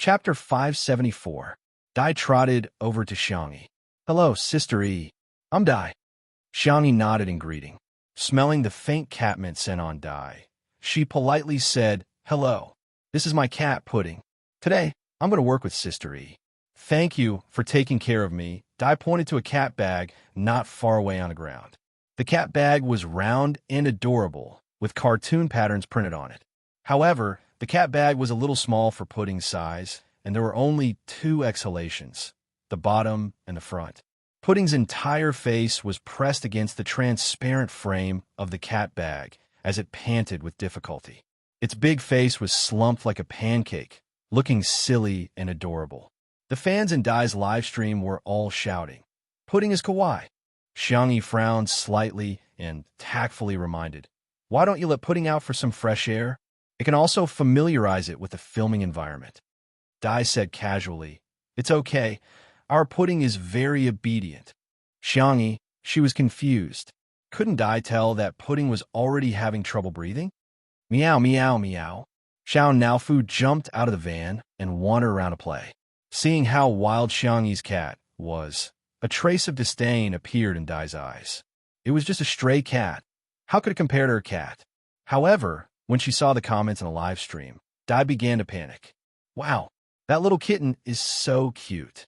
Chapter 574. Dai trotted over to Xiangyi. "Hello, Sister E. I'm Dai." Xiangyi nodded in greeting. Smelling the faint cat mint scent on Dai, she politely said, "Hello. This is my cat, Pudding. Today, I'm going to work with Sister E. Thank you for taking care of me." Dai pointed to a cat bag not far away on the ground. The cat bag was round and adorable, with cartoon patterns printed on it. However, the cat bag was a little small for Pudding's size, and there were only two exhalations, the bottom and the front. Pudding's entire face was pressed against the transparent frame of the cat bag as it panted with difficulty. Its big face was slumped like a pancake, looking silly and adorable. The fans in Dai's livestream were all shouting, "Pudding is kawaii." Xiangyi frowned slightly and tactfully reminded, "Why don't you let Pudding out for some fresh air? It can also familiarize it with the filming environment." Dai said casually, "It's okay. Our Pudding is very obedient." Xiangyi, she was confused. Couldn't Dai tell that Pudding was already having trouble breathing? Meow, meow, meow. Xiao Naofu jumped out of the van and wandered around to play. Seeing how wild Xiangyi's cat was, a trace of disdain appeared in Dai's eyes. It was just a stray cat. How could it compare to her cat? However, when she saw the comments in the live stream, Dai began to panic. "Wow, that little kitten is so cute.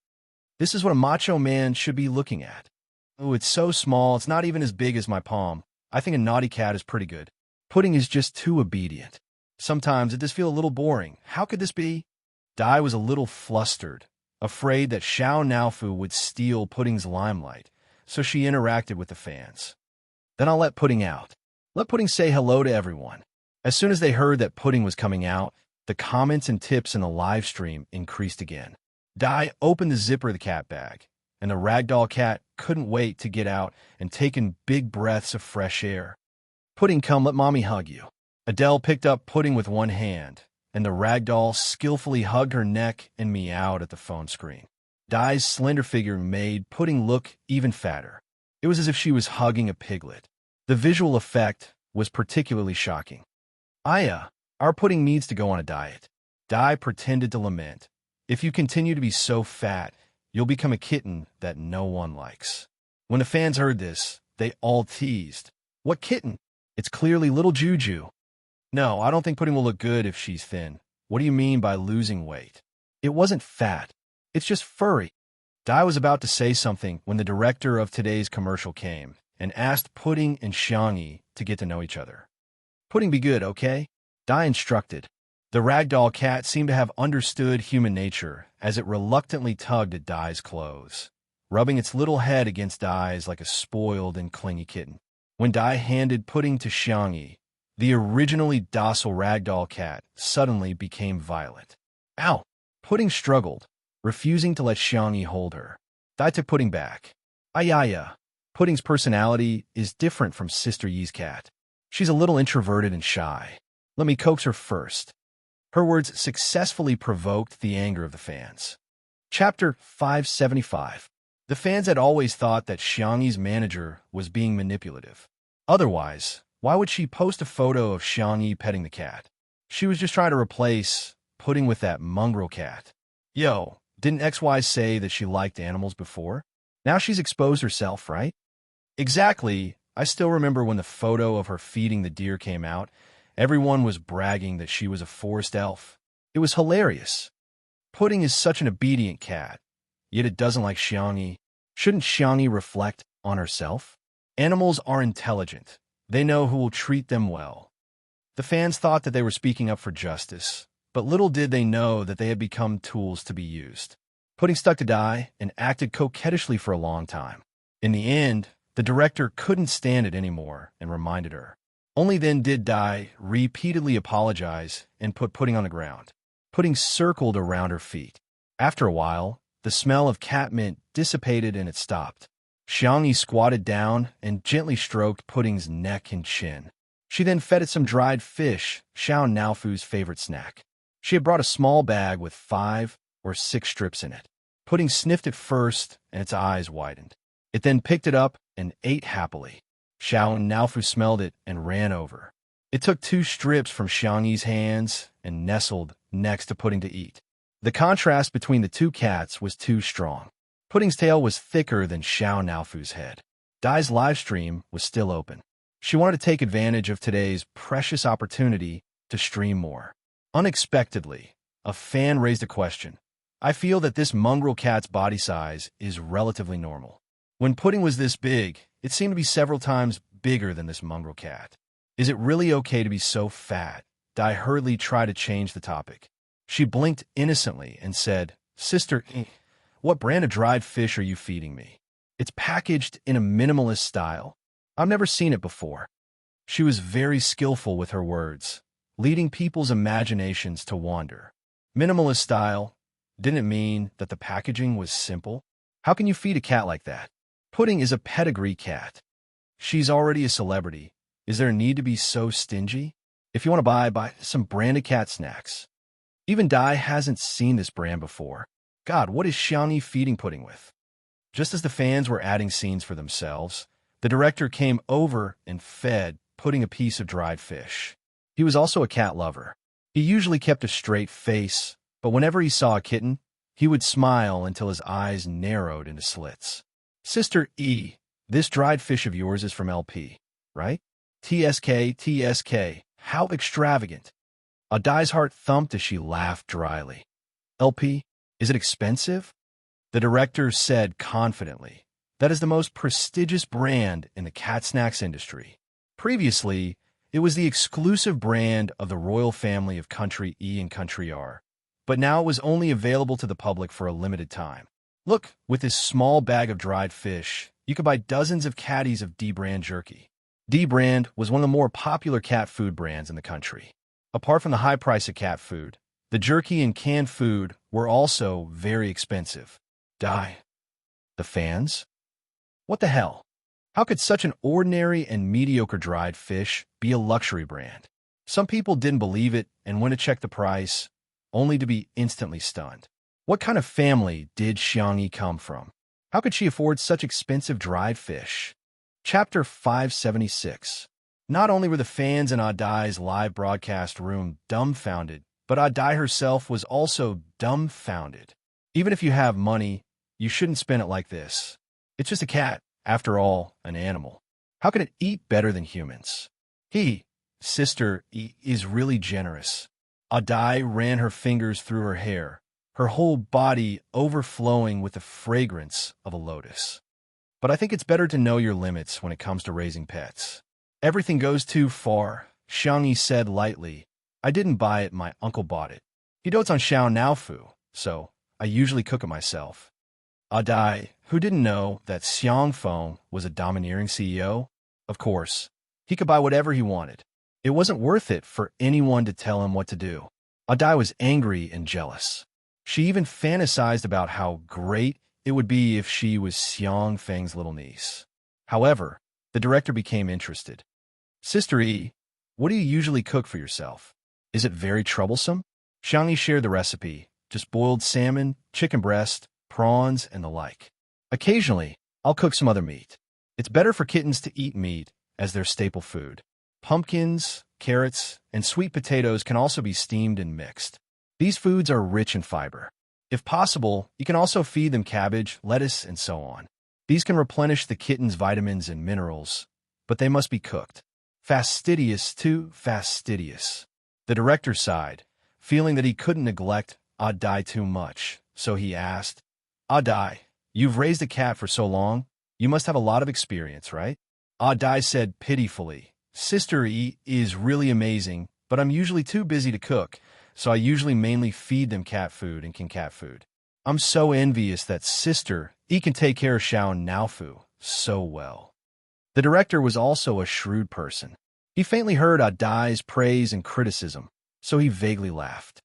This is what a macho man should be looking at. Oh, it's so small, it's not even as big as my palm. I think a naughty cat is pretty good. Pudding is just too obedient. Sometimes it does feel a little boring. How could this be?" Dai was a little flustered, afraid that Xiao Naofu would steal Pudding's limelight, so she interacted with the fans. "Then I'll let Pudding out. Let Pudding say hello to everyone." As soon as they heard that Pudding was coming out, the comments and tips in the live stream increased again. Dai opened the zipper of the cat bag, and the ragdoll cat couldn't wait to get out and take in big breaths of fresh air. "Pudding, come, let mommy hug you." Adele picked up Pudding with one hand, and the ragdoll skillfully hugged her neck and meowed at the phone screen. Dai's slender figure made Pudding look even fatter. It was as if she was hugging a piglet. The visual effect was particularly shocking. "Aya, our Pudding needs to go on a diet." Dai pretended to lament. "If you continue to be so fat, you'll become a kitten that no one likes." When the fans heard this, they all teased. "What kitten? It's clearly little Juju." "No, I don't think Pudding will look good if she's thin." "What do you mean by losing weight?" "It wasn't fat. It's just furry." Dai was about to say something when the director of today's commercial came and asked Pudding and Xiangyi to get to know each other. "Pudding, be good, okay?" Dai instructed. The ragdoll cat seemed to have understood human nature as it reluctantly tugged at Dai's clothes, rubbing its little head against Dai's like a spoiled and clingy kitten. When Dai handed Pudding to Xiangyi, the originally docile ragdoll cat suddenly became violent. "Ow!" Pudding struggled, refusing to let Xiangyi hold her. Dai took Pudding back. "Ayaya." Pudding's personality is different from Sister Yi's cat. She's a little introverted and shy. Let me coax her first. Her words successfully provoked the anger of the fans. Chapter 575. The fans had always thought that Xiangyi's manager was being manipulative. Otherwise, why would she post a photo of Xiangyi petting the cat? She was just trying to replace Pudding with that mongrel cat. Yo, didn't XY say that she liked animals before? Now she's exposed herself, right? Exactly. I still remember when the photo of her feeding the deer came out. Everyone was bragging that she was a forest elf. It was hilarious. Pudding is such an obedient cat, yet it doesn't like Xiangyi. Shouldn't Xiangyi reflect on herself? Animals are intelligent. They know who will treat them well. The fans thought that they were speaking up for justice, but little did they know that they had become tools to be used. Pudding stuck to Dai and acted coquettishly for a long time. In the end, the director couldn't stand it anymore and reminded her. Only then did Dai repeatedly apologize and put Pudding on the ground. Pudding circled around her feet. After a while, the smell of cat mint dissipated and it stopped. Xiangyi squatted down and gently stroked Pudding's neck and chin. She then fed it some dried fish, Xiao Naofu's favorite snack. She had brought a small bag with 5 or 6 strips in it. Pudding sniffed it first and its eyes widened. It then picked it up and ate happily. Xiao Naofu smelled it and ran over. It took 2 strips from Xiangyi's hands and nestled next to Pudding to eat. The contrast between the two cats was too strong. Pudding's tail was thicker than Xiao Naofu's head. Dai's live stream was still open. She wanted to take advantage of today's precious opportunity to stream more. Unexpectedly, a fan raised a question. I feel that this mongrel cat's body size is relatively normal. When Pudding was this big, it seemed to be several times bigger than this mongrel cat. Is it really okay to be so fat? Dai hurriedly tried to change the topic. She blinked innocently and said, Sister, what brand of dried fish are you feeding me? It's packaged in a minimalist style. I've never seen it before. She was very skillful with her words, leading people's imaginations to wander. Minimalist style didn't mean that the packaging was simple. How can you feed a cat like that? Pudding is a pedigree cat. She's already a celebrity. Is there a need to be so stingy? If you want to buy some branded cat snacks. Even Dai hasn't seen this brand before. God, what is Xiangyi feeding Pudding with? Just as the fans were adding scenes for themselves, the director came over and fed Pudding a piece of dried fish. He was also a cat lover. He usually kept a straight face, but whenever he saw a kitten, he would smile until his eyes narrowed into slits. Sister E, this dried fish of yours is from LP, right? TSK, how extravagant. Dai's heart thumped as she laughed dryly. LP, is it expensive? The director said confidently, that is the most prestigious brand in the cat snacks industry. Previously, it was the exclusive brand of the royal family of Country E and Country R, but now it was only available to the public for a limited time. Look, with this small bag of dried fish, you could buy dozens of caddies of D-brand jerky. D-brand was one of the more popular cat food brands in the country. Apart from the high price of cat food, the jerky and canned food were also very expensive. Dai. The fans? What the hell? How could such an ordinary and mediocre dried fish be a luxury brand? Some people didn't believe it and went to check the price, only to be instantly stunned. What kind of family did Xiangyi come from? How could she afford such expensive dried fish? Chapter 576. Not only were the fans in Dai's live broadcast room dumbfounded, but Dai herself was also dumbfounded. Even if you have money, you shouldn't spend it like this. It's just a cat, after all, an animal. How can it eat better than humans? Sister E, is really generous. Dai ran her fingers through her hair, her whole body overflowing with the fragrance of a lotus. But I think it's better to know your limits when it comes to raising pets. Everything goes too far, Xiangyi said lightly. I didn't buy it, my uncle bought it. He dotes on Xiao Naofu, so I usually cook it myself. Dai, who didn't know that Xiang Feng was a domineering CEO? Of course, he could buy whatever he wanted. It wasn't worth it for anyone to tell him what to do. Dai was angry and jealous. She even fantasized about how great it would be if she was Xiang Feng's little niece. However, the director became interested. Sister E, what do you usually cook for yourself? Is it very troublesome? Xiangyi shared the recipe, just boiled salmon, chicken breast, prawns, and the like. Occasionally, I'll cook some other meat. It's better for kittens to eat meat as their staple food. Pumpkins, carrots, and sweet potatoes can also be steamed and mixed. These foods are rich in fiber. If possible, you can also feed them cabbage, lettuce, and so on. These can replenish the kitten's vitamins and minerals, but they must be cooked. Fastidious, too fastidious. The director sighed, feeling that he couldn't neglect Dai too much, so he asked, Dai, you've raised a cat for so long, you must have a lot of experience, right? Dai said pitifully, Sister E is really amazing, but I'm usually too busy to cook, so I usually mainly feed them cat food and cat food. I'm so envious that Sister E can take care of Xiao Naofu so well. The director was also a shrewd person. He faintly heard Dai's praise and criticism, so he vaguely laughed.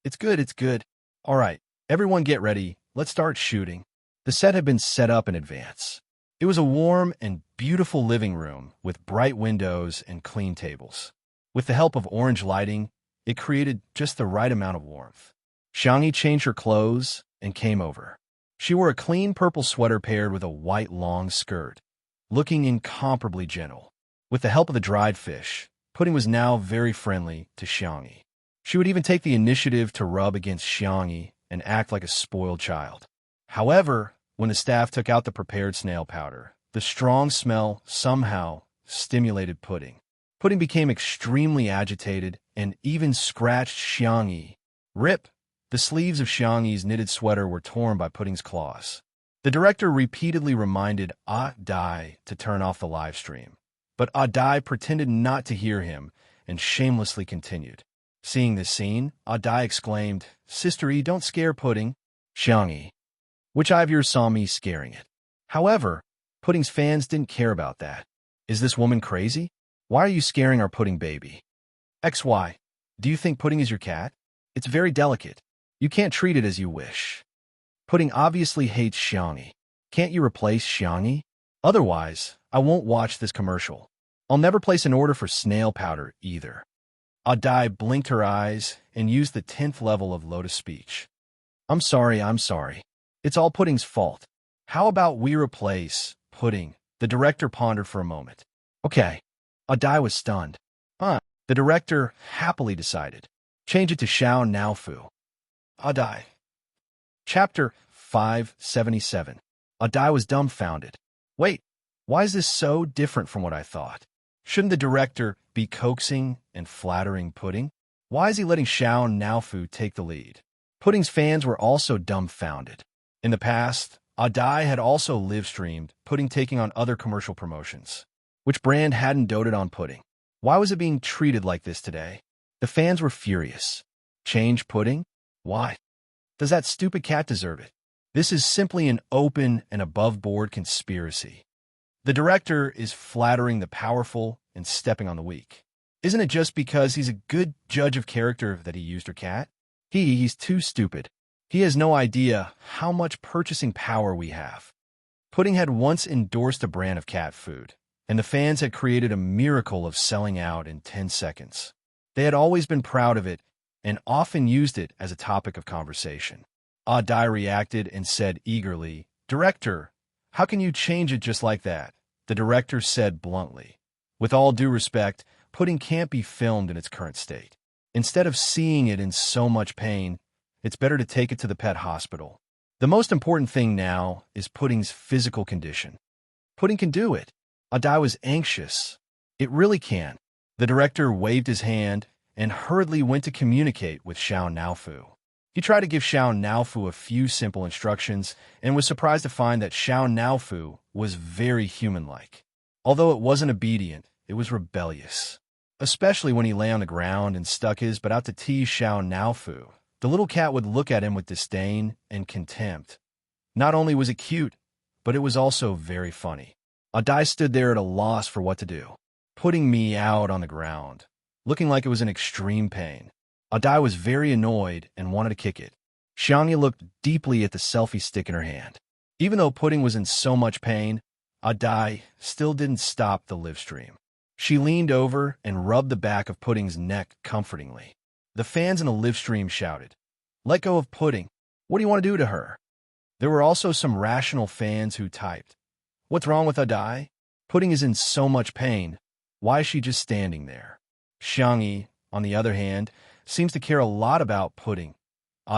It's good. All right, everyone get ready. Let's start shooting. The set had been set up in advance. It was a warm and beautiful living room with bright windows and clean tables. With the help of orange lighting, it created just the right amount of warmth. Xiangyi changed her clothes and came over. She wore a clean purple sweater paired with a white long skirt, looking incomparably gentle. With the help of the dried fish, Pudding was now very friendly to Xiangyi. She would even take the initiative to rub against Xiangyi and act like a spoiled child. However, when the staff took out the prepared snail powder, the strong smell somehow stimulated Pudding. Pudding became extremely agitated and even scratched Xiangyi. Rip! The sleeves of Xiangyi's knitted sweater were torn by Pudding's claws. The director repeatedly reminded Dai to turn off the live stream, but Dai pretended not to hear him and shamelessly continued. Seeing this scene, Dai exclaimed, "Sister E, don't scare Pudding." Xiangyi, which eye of yours saw me scaring it? However, Pudding's fans didn't care about that. Is this woman crazy? Why are you scaring our Pudding baby? XY, do you think Pudding is your cat? It's very delicate. You can't treat it as you wish. Pudding obviously hates Xiangyi. Can't you replace Xiangyi? Otherwise, I won't watch this commercial. I'll never place an order for snail powder either. Dai blinked her eyes and used the 10th level of Lotus speech. I'm sorry. It's all Pudding's fault. How about we replace Pudding? The director pondered for a moment. Okay. Dai was stunned. The director happily decided. Change it to Xiao Naofu. Dai. Chapter 577. Dai was dumbfounded. Wait, why is this so different from what I thought? Shouldn't the director be coaxing and flattering Pudding? Why is he letting Xiao Naofu take the lead? Pudding's fans were also dumbfounded. In the past, Dai had also live-streamed Pudding taking on other commercial promotions. Which brand hadn't doted on Pudding? Why was it being treated like this today? The fans were furious. Change Pudding? Why? Does that stupid cat deserve it? This is simply an open and above-board conspiracy. The director is flattering the powerful and stepping on the weak. Isn't it just because he's a good judge of character that he used her cat? He's too stupid. He has no idea how much purchasing power we have. Pudding had once endorsed a brand of cat food, and the fans had created a miracle of selling out in 10 seconds. They had always been proud of it and often used it as a topic of conversation. Dai reacted and said eagerly, "Director, how can you change it just like that?" The director said bluntly, "With all due respect, Pudding can't be filmed in its current state. Instead of seeing it in so much pain, it's better to take it to the pet hospital. The most important thing now is Pudding's physical condition. Pudding can do it." Dai was anxious. "It really can." The director waved his hand and hurriedly went to communicate with Xiao Naofu. He tried to give Xiao Naofu a few simple instructions and was surprised to find that Xiao Naofu was very human-like. Although it wasn't obedient, it was rebellious. Especially when he lay on the ground and stuck his butt out to tease Xiao Naofu. The little cat would look at him with disdain and contempt. Not only was it cute, but it was also very funny. Dai stood there at a loss for what to do. Pudding meowed on the ground, looking like it was in extreme pain. Dai was very annoyed and wanted to kick it. Xiangyi looked deeply at the selfie stick in her hand. Even though Pudding was in so much pain, Dai still didn't stop the live stream. She leaned over and rubbed the back of Pudding's neck comfortingly. The fans in the live stream shouted, "Let go of Pudding. What do you want to do to her?" There were also some rational fans who typed, "What's wrong with Dai? Pudding is in so much pain. Why is she just standing there?" Xiangyi, on the other hand, seems to care a lot about Pudding.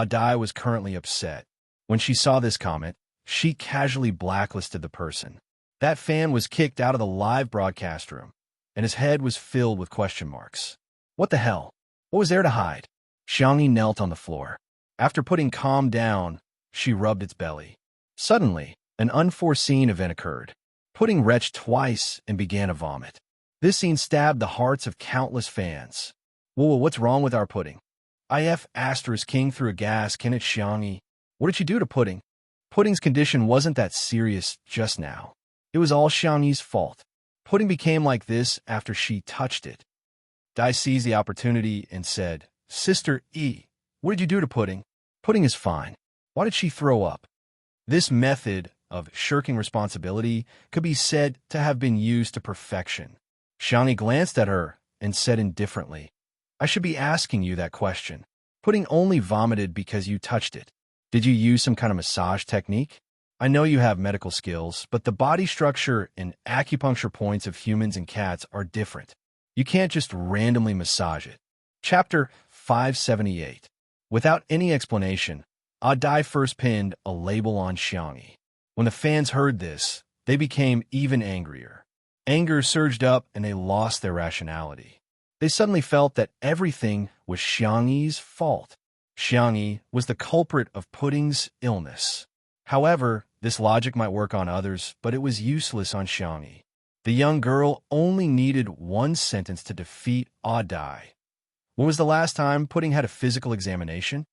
Dai was currently upset. When she saw this comment, she casually blacklisted the person. That fan was kicked out of the live broadcast room, and his head was filled with question marks. What the hell? What was there to hide? Xiangyi knelt on the floor. After Pudding calmed down, she rubbed its belly. Suddenly, an unforeseen event occurred. Pudding retched twice and began to vomit. This scene stabbed the hearts of countless fans. Whoa, what's wrong with our Pudding? IF Asterisk King threw a gas can at Xiangyi. What did she do to Pudding? Pudding's condition wasn't that serious just now. It was all Xiangyi's fault. Pudding became like this after she touched it. Dai seized the opportunity and said, "Sister E, what did you do to Pudding? Pudding is fine. Why did she throw up?" This method of shirking responsibility could be said to have been used to perfection. Xiangyi glanced at her and said indifferently, "I should be asking you that question. Pudding only vomited because you touched it. Did you use some kind of massage technique? I know you have medical skills, but the body structure and acupuncture points of humans and cats are different. You can't just randomly massage it." Chapter 578. Without any explanation, Dai first pinned a label on Xiangyi. When the fans heard this, they became even angrier. Anger surged up and they lost their rationality. They suddenly felt that everything was Xiangyi's fault. Xiangyi was the culprit of Pudding's illness. However, this logic might work on others, but it was useless on Xiangyi. The young girl only needed one sentence to defeat Dai. When was the last time Pudding had a physical examination?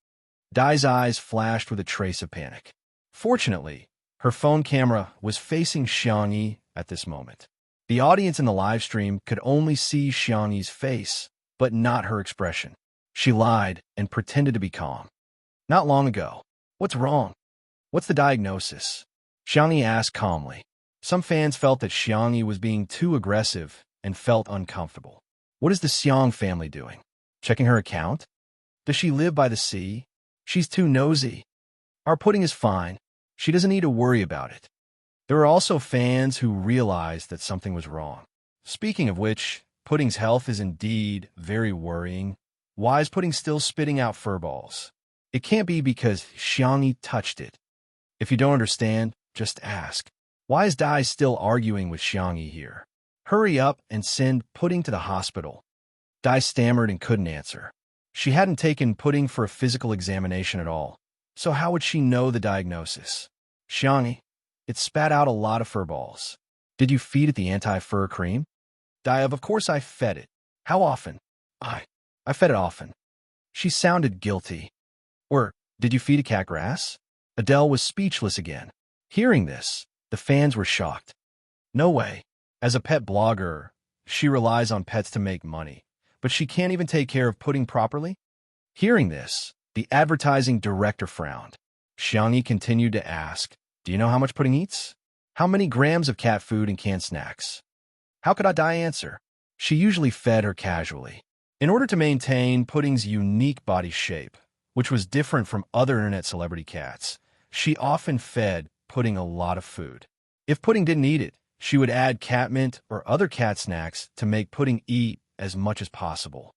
Dai's eyes flashed with a trace of panic. Fortunately, her phone camera was facing Xiangyi at this moment. The audience in the live stream could only see Xiangyi's face, but not her expression. She lied and pretended to be calm. Not long ago. What's wrong? What's the diagnosis? Xiangyi asked calmly. Some fans felt that Xiangyi was being too aggressive and felt uncomfortable. What is the Xiang family doing? Checking her account? Does she live by the sea? She's too nosy. Our Pudding is fine. She doesn't need to worry about it. There were also fans who realized that something was wrong. Speaking of which, Pudding's health is indeed very worrying. Why is Pudding still spitting out furballs? It can't be because Xiangyi touched it. If you don't understand, just ask. Why is Dai still arguing with Xiangyi here? Hurry up and send Pudding to the hospital. Dai stammered and couldn't answer. She hadn't taken Pudding for a physical examination at all, so how would she know the diagnosis? Xiangyi, it spat out a lot of furballs. Did you feed it the anti-fur cream? Dai, of course I fed it. How often? I fed it often. She sounded guilty. Or, did you feed a cat grass? Adele was speechless again. Hearing this, the fans were shocked. No way. As a pet blogger, she relies on pets to make money, but she can't even take care of Pudding properly? Hearing this, the advertising director frowned. Xiangyi continued to ask, do you know how much Pudding eats? How many grams of cat food and canned snacks? How could Dai answer? She usually fed her casually. In order to maintain Pudding's unique body shape, which was different from other internet celebrity cats, she often fed Pudding a lot of food. If Pudding didn't eat it, she would add cat mint or other cat snacks to make Pudding eat as much as possible.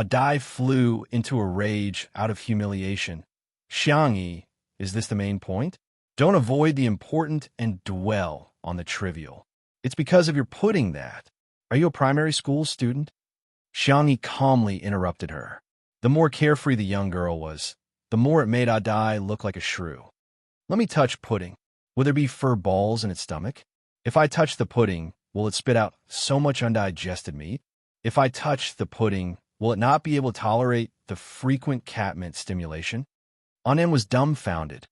Dai flew into a rage out of humiliation. Xiangyi, is this the main point? Don't avoid the important and dwell on the trivial. It's because of your Pudding that. Are you a primary school student? Xiangyi calmly interrupted her. The more carefree the young girl was, the more it made Dai look like a shrew. Let me touch Pudding. Will there be fur balls in its stomach? If I touch the Pudding, will it spit out so much undigested meat? If I touch the Pudding, will it not be able to tolerate the frequent cat mint stimulation? Anan was dumbfounded.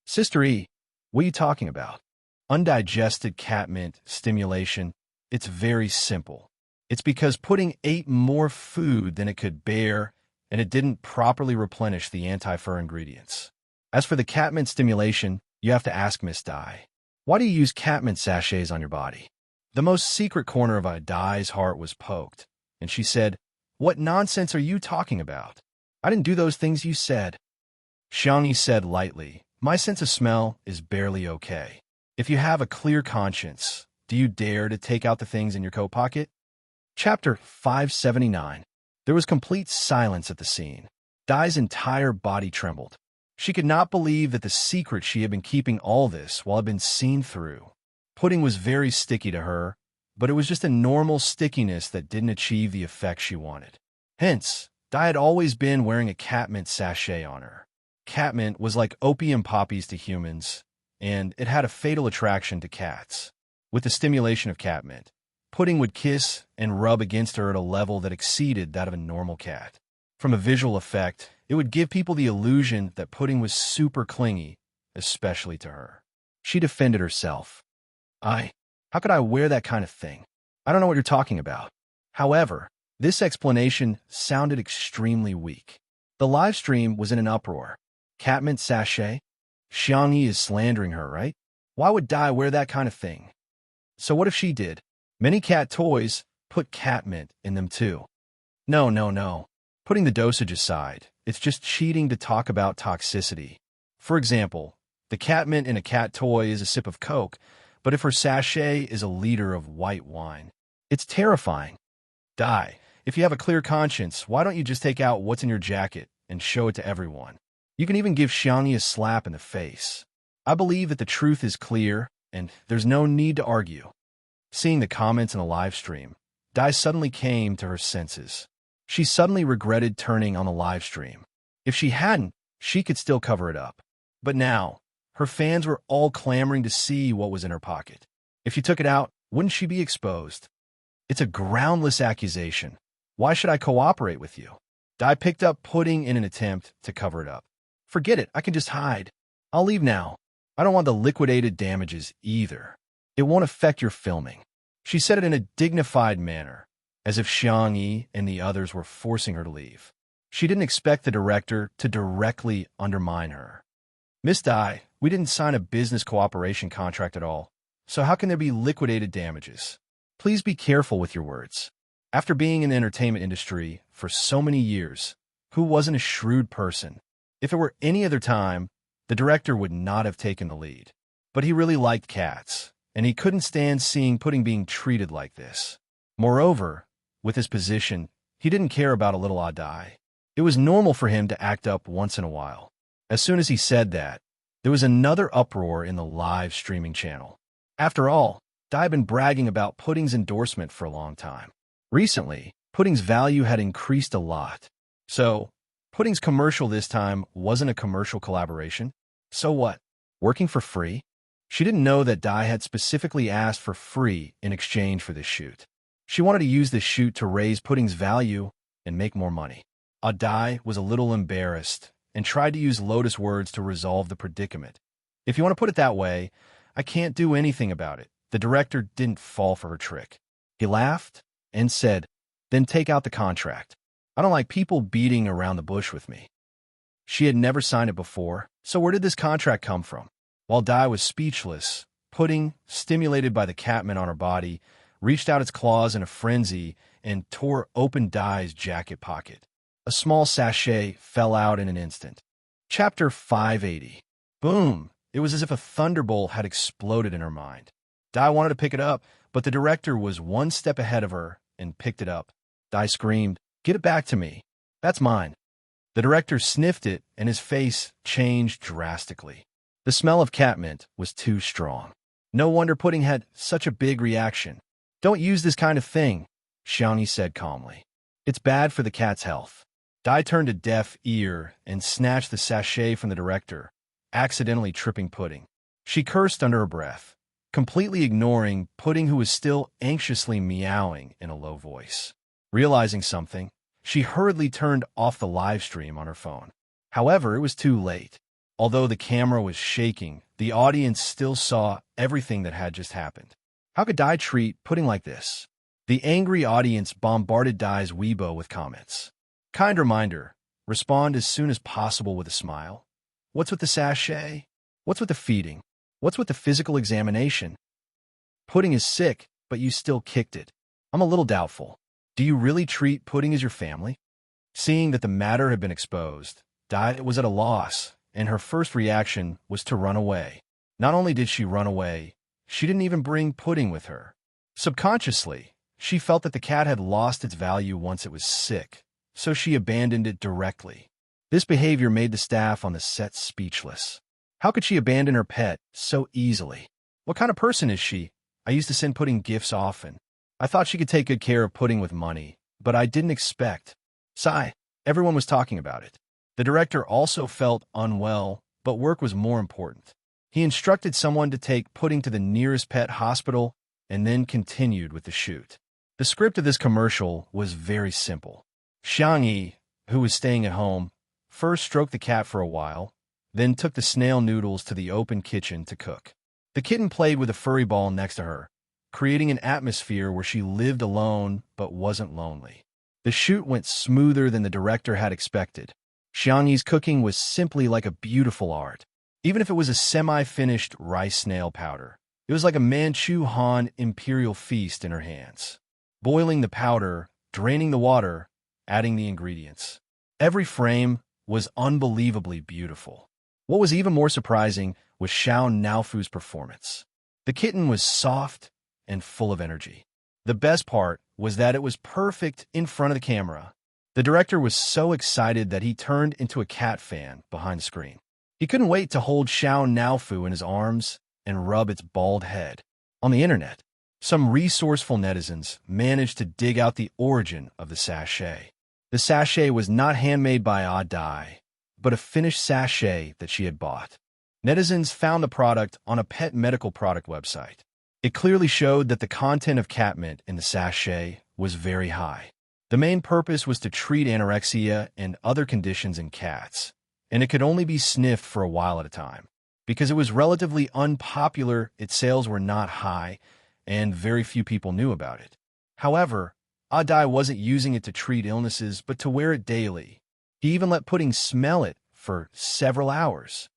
Sister E, what are you talking about? Undigested cat mint stimulation, it's very simple. It's because Pudding ate more food than it could bear, and it didn't properly replenish the anti-fur ingredients. As for the cat mint stimulation, you have to ask Miss Dai. Why do you use cat mint sachets on your body? The most secret corner of Dai's heart was poked, and she said, what nonsense are you talking about? I didn't do those things you said. Xiangyi said lightly, my sense of smell is barely okay. If you have a clear conscience, do you dare to take out the things in your coat pocket? Chapter 579. There was complete silence at the scene. Dai's entire body trembled. She could not believe that the secret she had been keeping all this while had been seen through. Pudding was very sticky to her, but it was just a normal stickiness that didn't achieve the effect she wanted. Hence, Dai had always been wearing a cat mint sachet on her. Cat mint was like opium poppies to humans, and it had a fatal attraction to cats. With the stimulation of cat mint, Pudding would kiss and rub against her at a level that exceeded that of a normal cat. From a visual effect, it would give people the illusion that Pudding was super clingy, especially to her. She defended herself. How could I wear that kind of thing? I don't know what you're talking about. However, this explanation sounded extremely weak. The live stream was in an uproar. Cat mint sachet? Xiangyi is slandering her, right? Why would Dai wear that kind of thing? So what if she did? Many cat toys put cat mint in them too. No. Putting the dosage aside, it's just cheating to talk about toxicity. For example, the cat mint in a cat toy is a sip of Coke, but if her sachet is a liter of white wine, it's terrifying. Dai, if you have a clear conscience, why don't you just take out what's in your jacket and show it to everyone? You can even give Xiangyi a slap in the face. I believe that the truth is clear, and there's no need to argue. Seeing the comments in the live stream, Dai suddenly came to her senses. She suddenly regretted turning on the live stream. If she hadn't, she could still cover it up. But now, her fans were all clamoring to see what was in her pocket. If she took it out, wouldn't she be exposed? It's a groundless accusation. Why should I cooperate with you? Dai picked up pudding in an attempt to cover it up. Forget it, I can just hide. I'll leave now. I don't want the liquidated damages either. It won't affect your filming. She said it in a dignified manner, as if Xiangyi and the others were forcing her to leave. She didn't expect the director to directly undermine her. Miss Dai, we didn't sign a business cooperation contract at all, so how can there be liquidated damages? Please be careful with your words. After being in the entertainment industry for so many years, who wasn't a shrewd person? If it were any other time, the director would not have taken the lead. But he really liked cats, and he couldn't stand seeing pudding being treated like this. Moreover, with his position, he didn't care about a little Dai. It was normal for him to act up once in a while. As soon as he said that, there was another uproar in the live streaming channel. After all, Dai had been bragging about Pudding's endorsement for a long time. Recently, Pudding's value had increased a lot. So, Pudding's commercial this time wasn't a commercial collaboration. So what? Working for free? She didn't know that Dai had specifically asked for free in exchange for this shoot. She wanted to use this shoot to raise Pudding's value and make more money. Dai was a little embarrassed and tried to use Lotus words to resolve the predicament. If you want to put it that way, I can't do anything about it. The director didn't fall for her trick. He laughed and said, then take out the contract. I don't like people beating around the bush with me. She had never signed it before, so where did this contract come from? While Dai was speechless, Pudding, stimulated by the catmint on her body, reached out its claws in a frenzy and tore open Dai's jacket pocket. A small sachet fell out in an instant. Chapter 580. Boom! It was as if a thunderbolt had exploded in her mind. Dai wanted to pick it up, but the director was one step ahead of her and picked it up. Dai screamed, "Get it back to me. That's mine." The director sniffed it, and his face changed drastically. The smell of catmint was too strong. No wonder Pudding had such a big reaction. "Don't use this kind of thing," Xiangyi said calmly. "It's bad for the cat's health." Dai turned a deaf ear and snatched the sachet from the director, accidentally tripping Pudding. She cursed under her breath, completely ignoring Pudding, who was still anxiously meowing in a low voice. Realizing something, she hurriedly turned off the live stream on her phone. However, it was too late. Although the camera was shaking, the audience still saw everything that had just happened. How could Dai treat Pudding like this? The angry audience bombarded Dai's Weibo with comments. Kind reminder, respond as soon as possible with a smile. What's with the sachet? What's with the feeding? What's with the physical examination? Pudding is sick, but you still kicked it. I'm a little doubtful. Do you really treat Pudding as your family? Seeing that the matter had been exposed, Dai was at a loss, and her first reaction was to run away. Not only did she run away, she didn't even bring Pudding with her. Subconsciously, she felt that the cat had lost its value once it was sick, so she abandoned it directly. This behavior made the staff on the set speechless. How could she abandon her pet so easily? What kind of person is she? I used to send Pudding gifts often. I thought she could take good care of Pudding with money, but I didn't expect. Sigh, everyone was talking about it. The director also felt unwell, but work was more important. He instructed someone to take Pudding to the nearest pet hospital and then continued with the shoot. The script of this commercial was very simple. Xiangyi, who was staying at home, first stroked the cat for a while, then took the snail noodles to the open kitchen to cook. The kitten played with a furry ball next to her, creating an atmosphere where she lived alone but wasn't lonely. The shoot went smoother than the director had expected. Xiangyi's cooking was simply like a beautiful art. Even if it was a semi-finished rice snail powder, it was like a Manchu Han imperial feast in her hands. Boiling the powder, draining the water, adding the ingredients. Every frame was unbelievably beautiful. What was even more surprising was Xiao Naofu's performance. The kitten was soft and full of energy. The best part was that it was perfect in front of the camera. The director was so excited that he turned into a cat fan behind the screen. He couldn't wait to hold Xiao Naofu in his arms and rub its bald head. On the internet, some resourceful netizens managed to dig out the origin of the sachet. The sachet was not handmade by Dai, but a finished sachet that she had bought. Netizens found the product on a pet medical product website. It clearly showed that the content of catmint in the sachet was very high. The main purpose was to treat anorexia and other conditions in cats, and it could only be sniffed for a while at a time. Because it was relatively unpopular, its sales were not high, and very few people knew about it. However, Dai wasn't using it to treat illnesses, but to wear it daily. He even let Pudding smell it for several hours.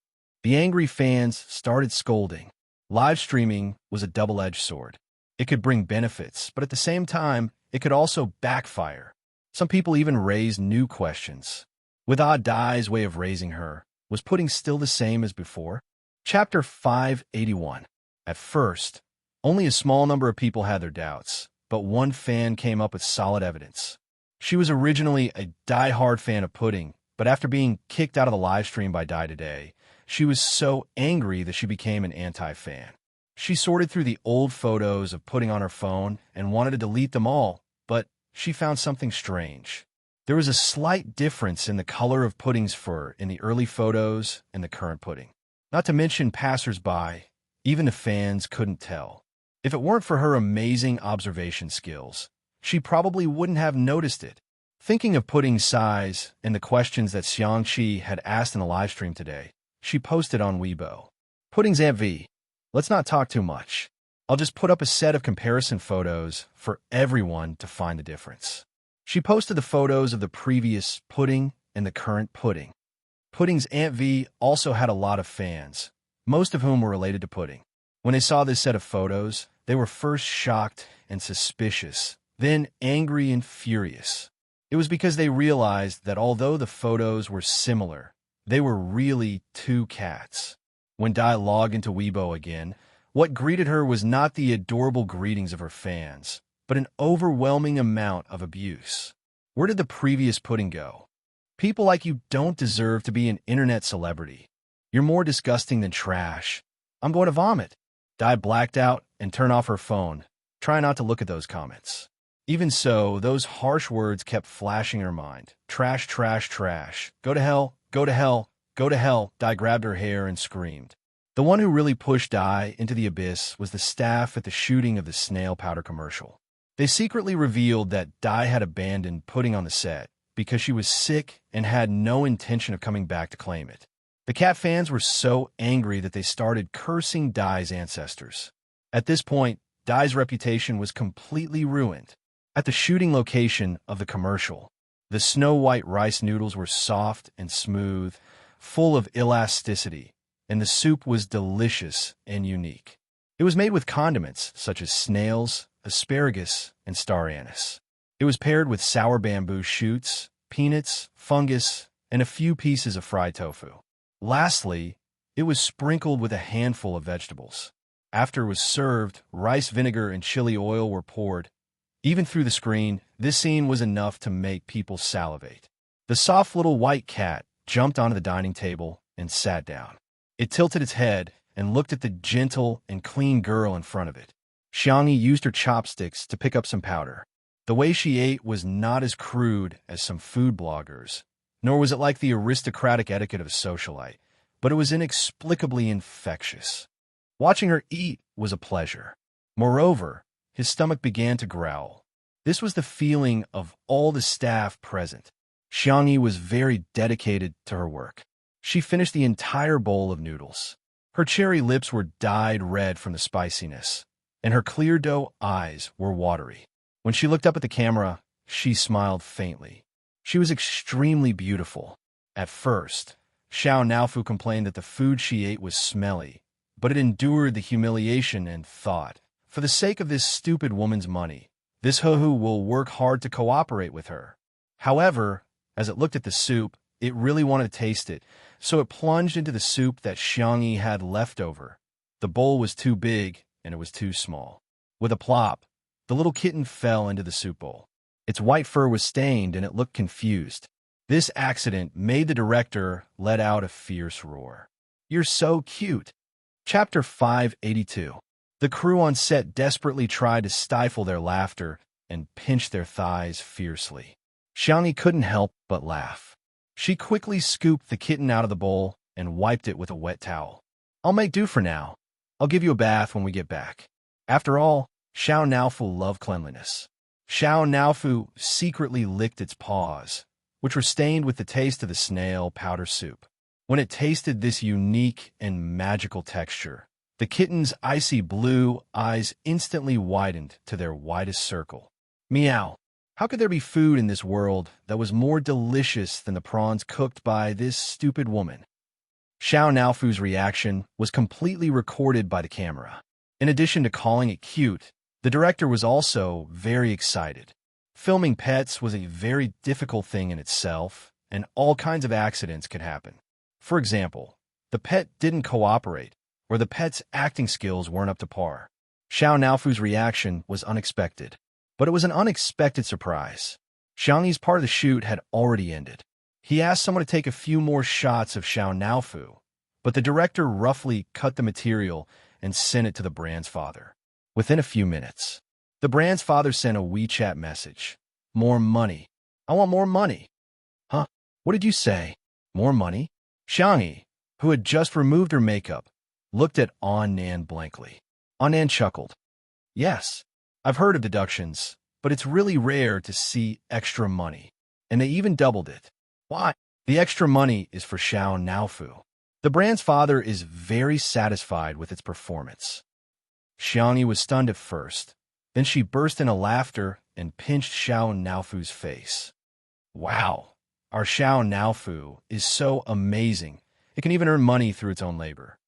The angry fans started scolding. Live streaming was a double-edged sword. It could bring benefits, but at the same time, it could also backfire. Some people even raised new questions. With Dai's way of raising her, was Pudding still the same as before? Chapter 581. At first, only a small number of people had their doubts, but one fan came up with solid evidence. She was originally a die-hard fan of Pudding, but after being kicked out of the live stream by Dai today, she was so angry that she became an anti-fan. She sorted through the old photos of Pudding on her phone and wanted to delete them all, but she found something strange. There was a slight difference in the color of Pudding's fur in the early photos and the current Pudding. Not to mention passers-by, even the fans couldn't tell. If it weren't for her amazing observation skills, she probably wouldn't have noticed it. Thinking of Pudding's size and the questions that Xiangqi had asked in the livestream today, she posted on Weibo. Pudding's Aunt V. Let's not talk too much. I'll just put up a set of comparison photos for everyone to find the difference. She posted the photos of the previous Pudding and the current Pudding. Pudding's Aunt V also had a lot of fans, most of whom were related to Pudding. When they saw this set of photos, they were first shocked and suspicious, then angry and furious. It was because they realized that although the photos were similar, they were really two cats. When Dai logged into Weibo again, what greeted her was not the adorable greetings of her fans, but an overwhelming amount of abuse. Where did the previous Pudding go? People like you don't deserve to be an internet celebrity. You're more disgusting than trash. I'm going to vomit. Dai blacked out and turned off her phone. Try not to look at those comments. Even so, those harsh words kept flashing in her mind. Trash, trash, trash. Go to hell, go to hell, go to hell. Dai grabbed her hair and screamed. The one who really pushed Dai into the abyss was the staff at the shooting of the snail powder commercial. They secretly revealed that Dai had abandoned Pudding on the set because she was sick and had no intention of coming back to claim it. The cat fans were so angry that they started cursing Dai's ancestors. At this point, Dai's reputation was completely ruined. At the shooting location of the commercial, the snow-white rice noodles were soft and smooth, full of elasticity, and the soup was delicious and unique. It was made with condiments such as snails, asparagus, and star anise. It was paired with sour bamboo shoots, peanuts, fungus, and a few pieces of fried tofu. Lastly, it was sprinkled with a handful of vegetables. After it was served, rice vinegar and chili oil were poured. Even through the screen, this scene was enough to make people salivate. The soft little white cat jumped onto the dining table and sat down. It tilted its head and looked at the gentle and clean girl in front of it. Xiangyi used her chopsticks to pick up some powder. The way she ate was not as crude as some food bloggers, nor was it like the aristocratic etiquette of a socialite, but it was inexplicably infectious. Watching her eat was a pleasure. Moreover, his stomach began to growl. This was the feeling of all the staff present. Xiangyi was very dedicated to her work. She finished the entire bowl of noodles. Her cherry lips were dyed red from the spiciness, and her clear doe eyes were watery. When she looked up at the camera, she smiled faintly. She was extremely beautiful. At first, Xiao Naofu complained that the food she ate was smelly, but it endured the humiliation and thought, for the sake of this stupid woman's money, this Huhu will work hard to cooperate with her. However, as it looked at the soup, it really wanted to taste it, so it plunged into the soup that Xiangyi had left over. The bowl was too big, and it was too small. With a plop, the little kitten fell into the soup bowl. Its white fur was stained and it looked confused. This accident made the director let out a fierce roar. "You're so cute." Chapter 582. The crew on set desperately tried to stifle their laughter and pinched their thighs fiercely. Xiangyi couldn't help but laugh. She quickly scooped the kitten out of the bowl and wiped it with a wet towel. "I'll make do for now. I'll give you a bath when we get back." After all, Xiao Naofu loved cleanliness. Xiao Naofu secretly licked its paws, which were stained with the taste of the snail powder soup. When it tasted this unique and magical texture, the kitten's icy blue eyes instantly widened to their widest circle. Meow. How could there be food in this world that was more delicious than the prawns cooked by this stupid woman? Xiao Naofu's reaction was completely recorded by the camera. In addition to calling it cute, the director was also very excited. Filming pets was a very difficult thing in itself, and all kinds of accidents could happen. For example, the pet didn't cooperate, or the pet's acting skills weren't up to par. Xiao Naofu's reaction was unexpected, but it was an unexpected surprise. Xiangyi's part of the shoot had already ended. He asked someone to take a few more shots of Xiao Naofu, but the director roughly cut the material and sent it to the brand's father. Within a few minutes, the brand's father sent a WeChat message. "More money. I want more money." "Huh? What did you say? More money?" Xiangyi, who had just removed her makeup, looked at Annan blankly. Annan chuckled. "Yes, I've heard of deductions, but it's really rare to see extra money. And they even doubled it." "Why?" "The extra money is for Xiao Naofu. The brand's father is very satisfied with its performance." Xiangyi was stunned at first. Then she burst into laughter and pinched Xiao Naofu's face. "Wow, our Xiao Naofu is so amazing. It can even earn money through its own labor."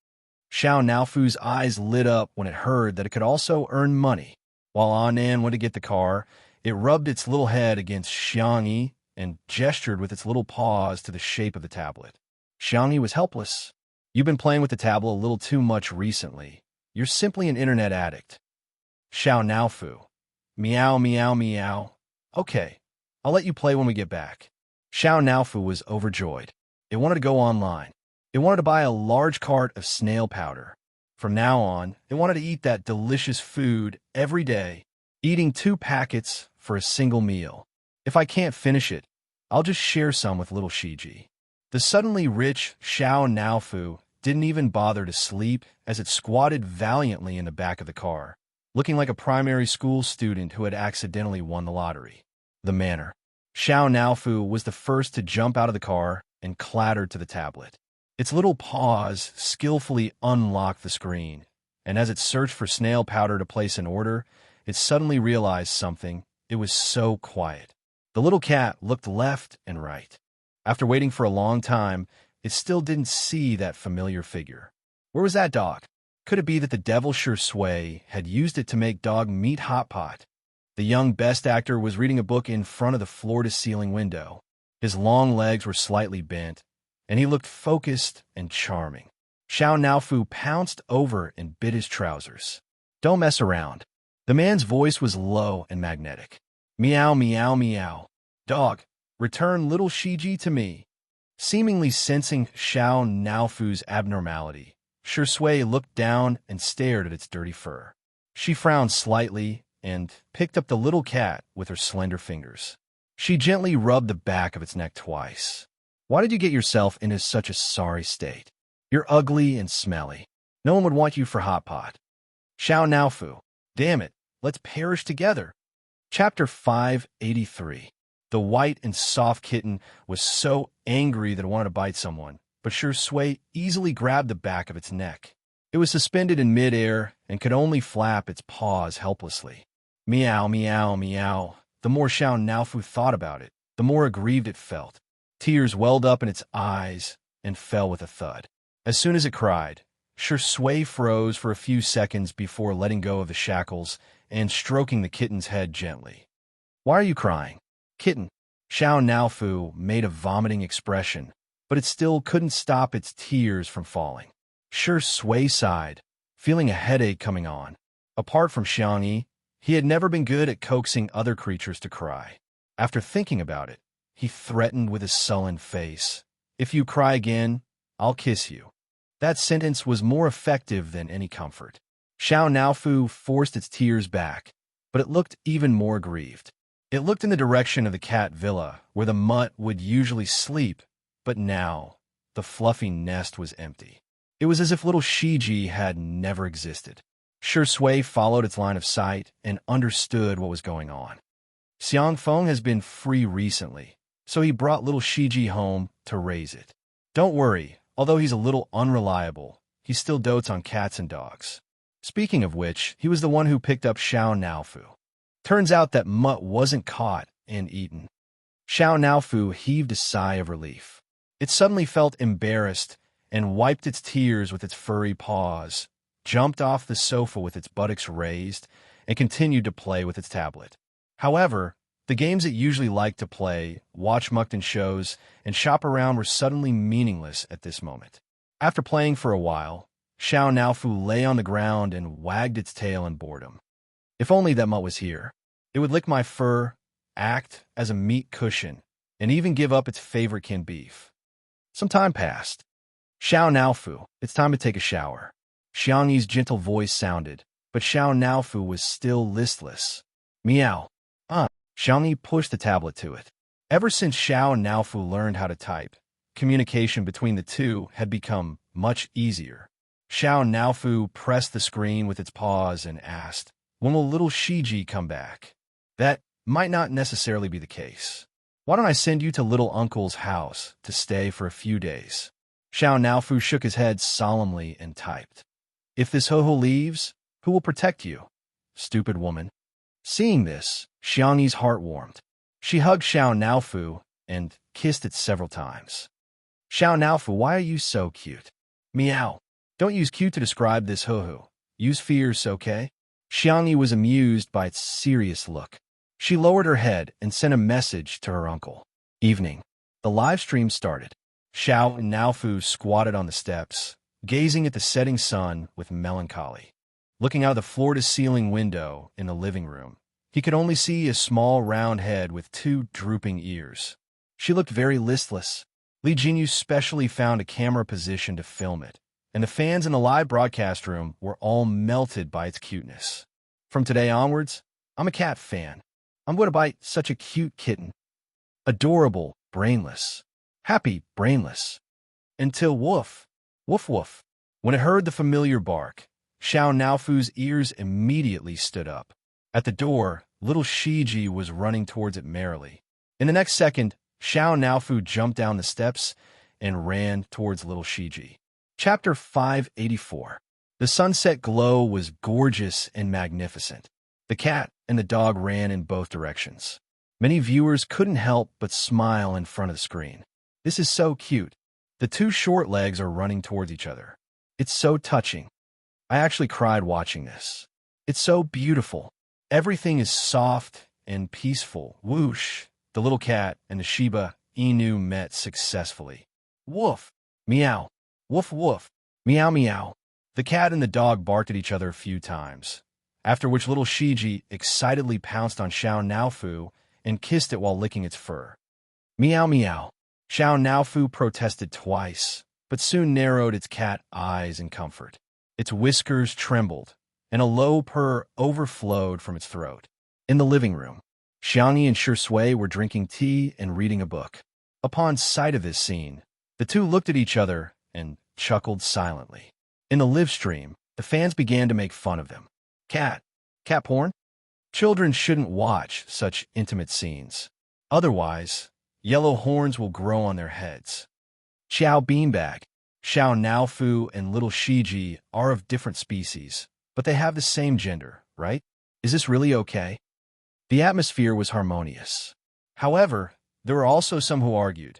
Xiao Naofu's eyes lit up when it heard that it could also earn money. While Annan went to get the car, it rubbed its little head against Xiangyi and gestured with its little paws to the shape of the tablet. Xiangyi was helpless. "You've been playing with the tablet a little too much recently. You're simply an internet addict." Xiao Naofu. Meow, meow, meow. "Okay, I'll let you play when we get back." Xiao Naofu was overjoyed. It wanted to go online. It wanted to buy a large cart of snail powder. From now on, it wanted to eat that delicious food every day, eating 2 packets for a single meal. "If I can't finish it, I'll just share some with little Shiji." The suddenly rich Xiao Naofu didn't even bother to sleep as it squatted valiantly in the back of the car, looking like a primary school student who had accidentally won the lottery. The manner. Xiao Naofu was the first to jump out of the car and clattered to the tablet. Its little paws skillfully unlocked the screen, and as it searched for snail powder to place an order, it suddenly realized something. It was so quiet. The little cat looked left and right. After waiting for a long time, it still didn't see that familiar figure. Where was that dog? Could it be that the devil Shui had used it to make dog meat hot pot? The young best actor was reading a book in front of the floor-to-ceiling window. His long legs were slightly bent, and he looked focused and charming. Xiao Naofu pounced over and bit his trousers. "Don't mess around." The man's voice was low and magnetic. "Meow, meow, meow. Dog, return little Shiji to me." Seemingly sensing Xiao Naofu's abnormality, Shui looked down and stared at its dirty fur. She frowned slightly and picked up the little cat with her slender fingers. She gently rubbed the back of its neck twice. "Why did you get yourself into such a sorry state? You're ugly and smelly. No one would want you for hot pot." Xiao Naofu. "Damn it, let's perish together." Chapter 583. The white and soft kitten was so angry that it wanted to bite someone, but Shui easily grabbed the back of its neck. It was suspended in midair and could only flap its paws helplessly. Meow, meow, meow. The more Xiao Naofu thought about it, the more aggrieved it felt. Tears welled up in its eyes and fell with a thud. As soon as it cried, Shui froze for a few seconds before letting go of the shackles and stroking the kitten's head gently. "Why are you crying, kitten?" Xiao Naofu made a vomiting expression, but it still couldn't stop its tears from falling. Shui sighed, feeling a headache coming on. Apart from Xiangyi, he had never been good at coaxing other creatures to cry. After thinking about it, he threatened with a sullen face, "If you cry again, I'll kiss you." That sentence was more effective than any comfort. Xiao Naofu forced its tears back, but it looked even more grieved. It looked in the direction of the cat villa, where the mutt would usually sleep, but now the fluffy nest was empty. It was as if little Shiji had never existed. Shui followed its line of sight and understood what was going on. Xiang Feng has been free recently, so he brought little Shiji home to raise it. Don't worry, although he's a little unreliable, he still dotes on cats and dogs. Speaking of which, he was the one who picked up Xiao Naofu. Turns out that mutt wasn't caught and eaten. Xiao Naofu heaved a sigh of relief. It suddenly felt embarrassed and wiped its tears with its furry paws, jumped off the sofa with its buttocks raised, and continued to play with its tablet. However, the games it usually liked to play, watch Mukden shows, and shop around were suddenly meaningless at this moment. After playing for a while, Xiao Naofu lay on the ground and wagged its tail in boredom. If only that mutt was here. It would lick my fur, act as a meat cushion, and even give up its favorite canned beef. Some time passed. "Xiao Naofu, it's time to take a shower." Xiangyi's gentle voice sounded, but Xiao Naofu was still listless. "Meow." Xiangyi pushed the tablet to it. Ever since Xiao Naofu learned how to type, communication between the two had become much easier. Xiao Naofu pressed the screen with its paws and asked, "When will little Shiji come back?" "That might not necessarily be the case. Why don't I send you to little uncle's house to stay for a few days?" Xiao Naofu shook his head solemnly and typed, "If this ho-ho leaves, who will protect you? Stupid woman." Seeing this, Xiangyi's heart warmed. She hugged Xiao Naofu and kissed it several times. "Xiao Naofu, why are you so cute?" "Meow." "Don't use cute to describe this ho-ho. Use fierce, okay?" Xiangyi was amused by its serious look. She lowered her head and sent a message to her uncle. Evening. The live stream started. Xiao Naofu squatted on the steps, gazing at the setting sun with melancholy. Looking out the floor-to-ceiling window in the living room, he could only see a small round head with two drooping ears. She looked very listless. Li Jinyu specially found a camera position to film it, and the fans in the live broadcast room were all melted by its cuteness. From today onwards, I'm a cat fan. I'm going to buy such a cute kitten. Adorable, brainless. Happy, brainless. Until woof, woof woof. When it heard the familiar bark, Xiao Naofu's ears immediately stood up. At the door, little Shiji was running towards it merrily. In the next second, Xiao Naofu jumped down the steps and ran towards little Shiji. Chapter 584. The sunset glow was gorgeous and magnificent. The cat and the dog ran in both directions. Many viewers couldn't help but smile in front of the screen. This is so cute. The two short legs are running towards each other. It's so touching. I actually cried watching this. It's so beautiful. Everything is soft and peaceful. Whoosh! The little cat and the Shiba Inu met successfully. Woof! Meow! Woof woof! Meow meow! The cat and the dog barked at each other a few times, after which little Shiji excitedly pounced on Xiao Naofu and kissed it while licking its fur. Meow meow! Xiao Naofu protested twice, but soon narrowed its cat eyes in comfort. Its whiskers trembled, and a low purr overflowed from its throat. In the living room, Xiangyi and Shui were drinking tea and reading a book. Upon sight of this scene, the two looked at each other and chuckled silently. In the live stream, the fans began to make fun of them. Cat porn? Children shouldn't watch such intimate scenes. Otherwise, yellow horns will grow on their heads. Xiao Beanbag, Xiao Naofu and little Shiji are of different species, but they have the same gender, right? Is this really okay? The atmosphere was harmonious. However, there were also some who argued,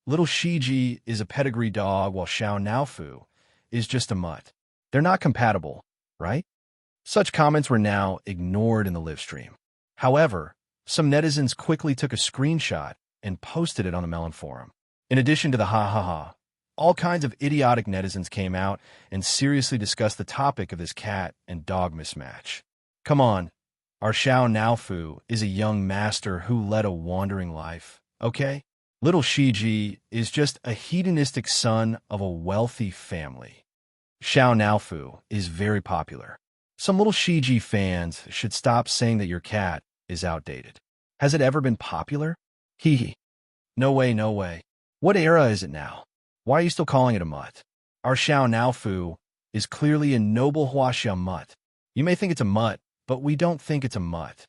little Shiji is a pedigree dog while Xiao Naofu is just a mutt. They're not compatible, right? Such comments were now ignored in the live stream. However, some netizens quickly took a screenshot and posted it on the Melon forum. In addition to the ha-ha-ha, all kinds of idiotic netizens came out and seriously discussed the topic of this cat and dog mismatch. Come on, Our Xiao Naofu is a young master who led a wandering life, okay? Little Shiji is just a hedonistic son of a wealthy family. Xiao Naofu is very popular. Some little Shiji fans should stop saying that your cat is outdated. Has it ever been popular? Hee hee. No way, no way. What era is it now? Why are you still calling it a mutt? Our Xiao Naofu is clearly a noble Huaxia mutt. You may think it's a mutt, but we don't think it's a mutt.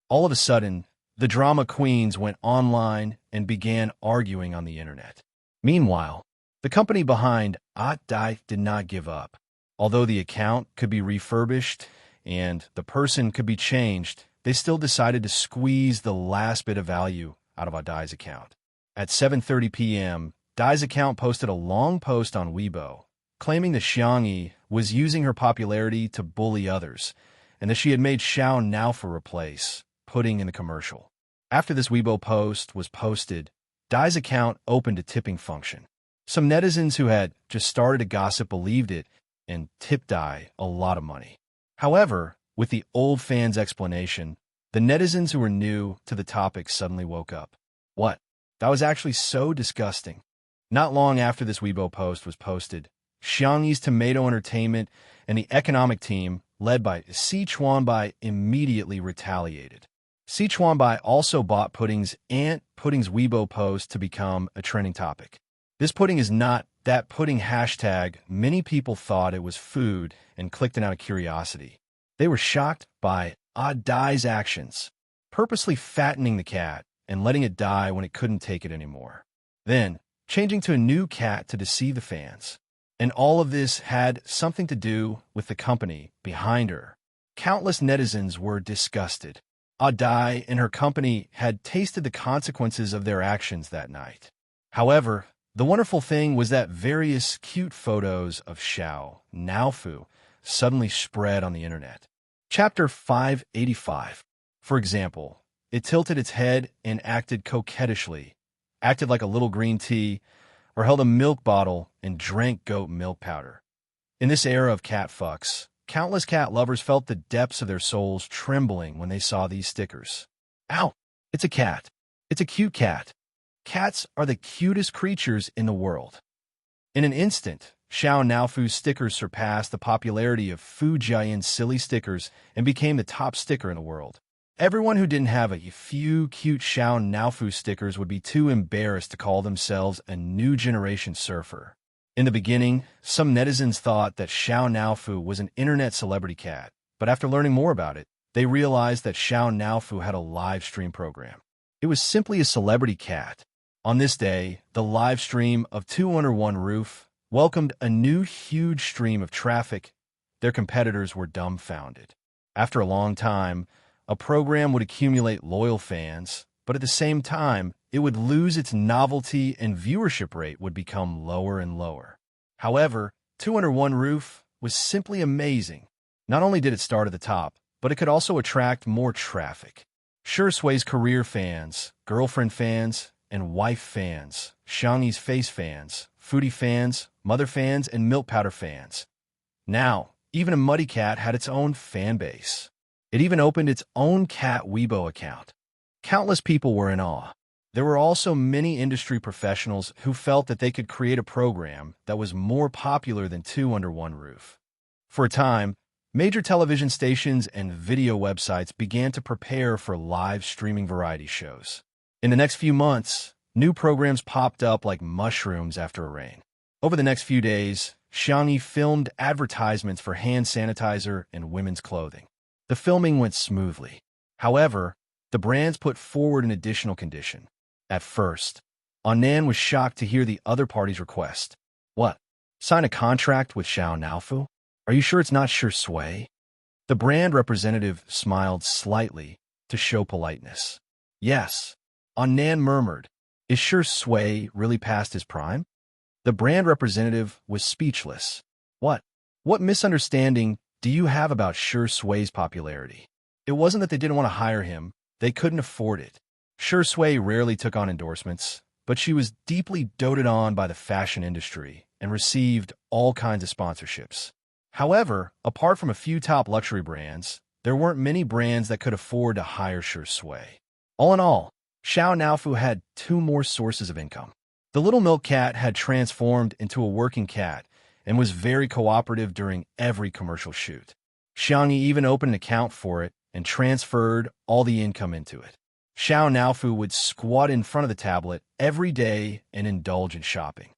All of a sudden, the drama queens went online and began arguing on the internet. Meanwhile, the company behind Dai did not give up. Although the account could be refurbished and the person could be changed, they still decided to squeeze the last bit of value out of Dai's account. At 7:30 p.m., Dai's account posted a long post on Weibo, claiming that Xiangyi was using her popularity to bully others, and that she had made Xiao Naofu replace pudding in the commercial. After this Weibo post was posted, Dai's account opened a tipping function. Some netizens who had just started to gossip believed it and tipped Dai a lot of money. However, with the old fans' explanation, the netizens who were new to the topic suddenly woke up. What? That was actually so disgusting. Not long after this Weibo post was posted, Xiangyi's Tomato Entertainment and the economic team, led by Si Chuanbai, immediately retaliated. Si Chuanbai also bought Pudding's Weibo post to become a trending topic. This pudding is not that pudding hashtag. Many people thought it was food and clicked it out of curiosity. They were shocked by Dai's actions, purposely fattening the cat and letting it die when it couldn't take it anymore. Then, changing to a new cat to deceive the fans. And all of this had something to do with the company behind her. Countless netizens were disgusted. Dai and her company had tasted the consequences of their actions that night. However, the wonderful thing was that various cute photos of Xiao Naofu suddenly spread on the internet. Chapter 585. For example, it tilted its head and acted coquettishly, acted like a little green tea, or held a milk bottle and drank goat milk powder. In this era of cat fucks, countless cat lovers felt the depths of their souls trembling when they saw these stickers. Ow! It's a cat. It's a cute cat. Cats are the cutest creatures in the world. In an instant, Xiao Naofu's stickers surpassed the popularity of Fu Jiayan's silly stickers and became the top sticker in the world. Everyone who didn't have a few cute Xiao Naofu stickers would be too embarrassed to call themselves a new generation surfer. In the beginning, some netizens thought that Xiao Naofu was an internet celebrity cat, but after learning more about it, they realized that Xiao Naofu had a live stream program. It was simply a celebrity cat. On this day, the live stream of 2 Under One Roof welcomed a new huge stream of traffic. Their competitors were dumbfounded. After a long time, a program would accumulate loyal fans, but at the same time, it would lose its novelty and viewership rate would become lower and lower. However, 2 Under One Roof was simply amazing. Not only did it start at the top, but it could also attract more traffic. Sure Sui's career fans, girlfriend fans, and wife fans, Xiangyi's face fans, foodie fans, mother fans, and milk powder fans. Now, even a muddy cat had its own fan base. It even opened its own cat Weibo account. Countless people were in awe. There were also many industry professionals who felt that they could create a program that was more popular than 2 Under One Roof. For a time, major television stations and video websites began to prepare for live streaming variety shows. In the next few months, new programs popped up like mushrooms after a rain. Over the next few days, Xiangyi filmed advertisements for hand sanitizer and women's clothing. The filming went smoothly. However, the brands put forward an additional condition. At first, Annan was shocked to hear the other party's request. What? Sign a contract with Xiao Naofu? Are you sure it's not Sure Sui? The brand representative smiled slightly to show politeness. Yes, Annan murmured. Is Sure Sui really past his prime? The brand representative was speechless. What misunderstanding do you have about Sure Sui's popularity? It wasn't that they didn't want to hire him, they couldn't afford it. Sure Sui rarely took on endorsements, but she was deeply doted on by the fashion industry and received all kinds of sponsorships. However, apart from a few top luxury brands, there weren't many brands that could afford to hire Sure Sway. All in all, Xiao Naofu had two more sources of income. The little milk cat had transformed into a working cat and was very cooperative during every commercial shoot. Xiangyi even opened an account for it and transferred all the income into it. Xiao Naofu would squat in front of the tablet every day and indulge in shopping.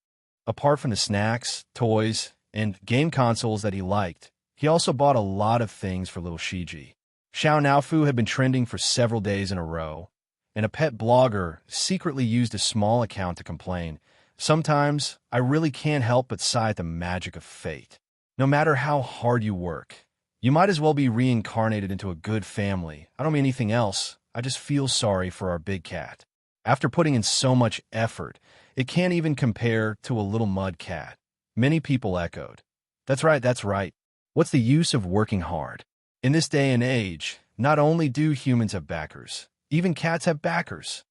Apart from the snacks, toys, and game consoles that he liked, he also bought a lot of things for little Shiji. Xiao Naofu had been trending for several days in a row, and a pet blogger secretly used a small account to complain, "Sometimes I really can't help but sigh at the magic of fate. No matter how hard you work, you might as well be reincarnated into a good family. I don't mean anything else. I just feel sorry for our big cat. After putting in so much effort, it can't even compare to a little mud cat." Many people echoed, That's right, that's right. What's the use of working hard? In this day and age, not only do humans have backers, even cats have backers."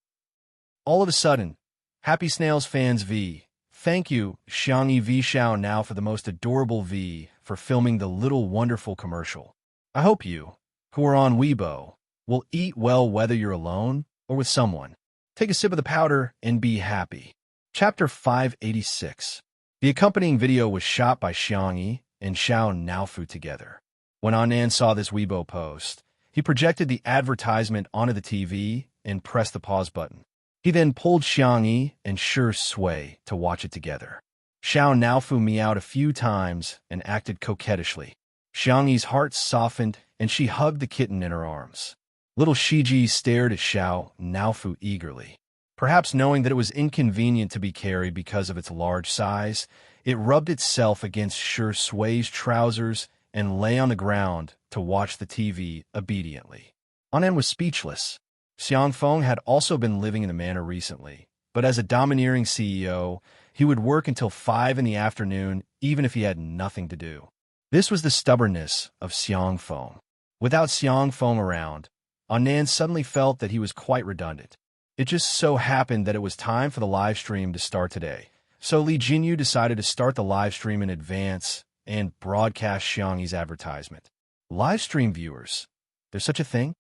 All of a sudden, Happy Snails fans V. Thank you, Xiangyi V. Xiao Now for the most adorable V for filming the little wonderful commercial. I hope you, who are on Weibo, will eat well whether you're alone or with someone. Take a sip of the powder and be happy. Chapter 586. The accompanying video was shot by Xiangyi and Xiao Naofu together. When Anand saw this Weibo post, he projected the advertisement onto the TV and pressed the pause button. He then pulled Xiangyi and Sure Sway to watch it together. Xiao Naofu meowed a few times and acted coquettishly. Xiangyi's heart softened and she hugged the kitten in her arms. Little Shiji stared at Xiao Naofu eagerly. Perhaps knowing that it was inconvenient to be carried because of its large size, it rubbed itself against Sure Sway's trousers and lay on the ground to watch the TV obediently. Anand was speechless. Xiang Feng had also been living in the manor recently, but as a domineering CEO, he would work until 5 in the afternoon even if he had nothing to do. This was the stubbornness of Xiang Feng. Without Xiang Feng around, Anand suddenly felt that he was quite redundant. It just so happened that it was time for the live stream to start today, so Li Jinyu decided to start the live stream in advance and broadcast Xiangyi's advertisement. Live stream viewers, there's such a thing?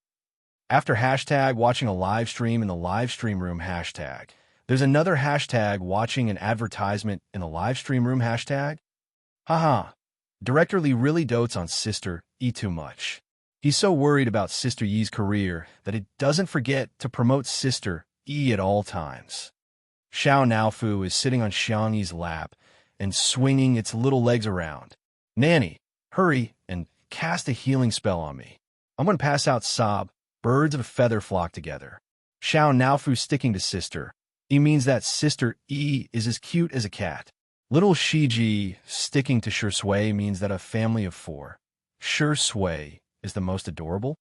After hashtag watching a live stream in the live stream room hashtag, there's another hashtag watching an advertisement in the live stream room hashtag? Haha, Director Li really dotes on Sister E too much. He's so worried about Sister Yi's career that he doesn't forget to promote Sister E at all times. Xiao Naofu is sitting on Xiangyi's lap and swinging its little legs around. "Nanny, hurry and cast a healing spell on me. I'm going to pass out sob. Birds of a feather flock together." Xiao Naofu sticking to Sister E means that Sister E is as cute as a cat. Little Shiji sticking to Sure Sway means that a family of 4. Sure Sway is the most adorable.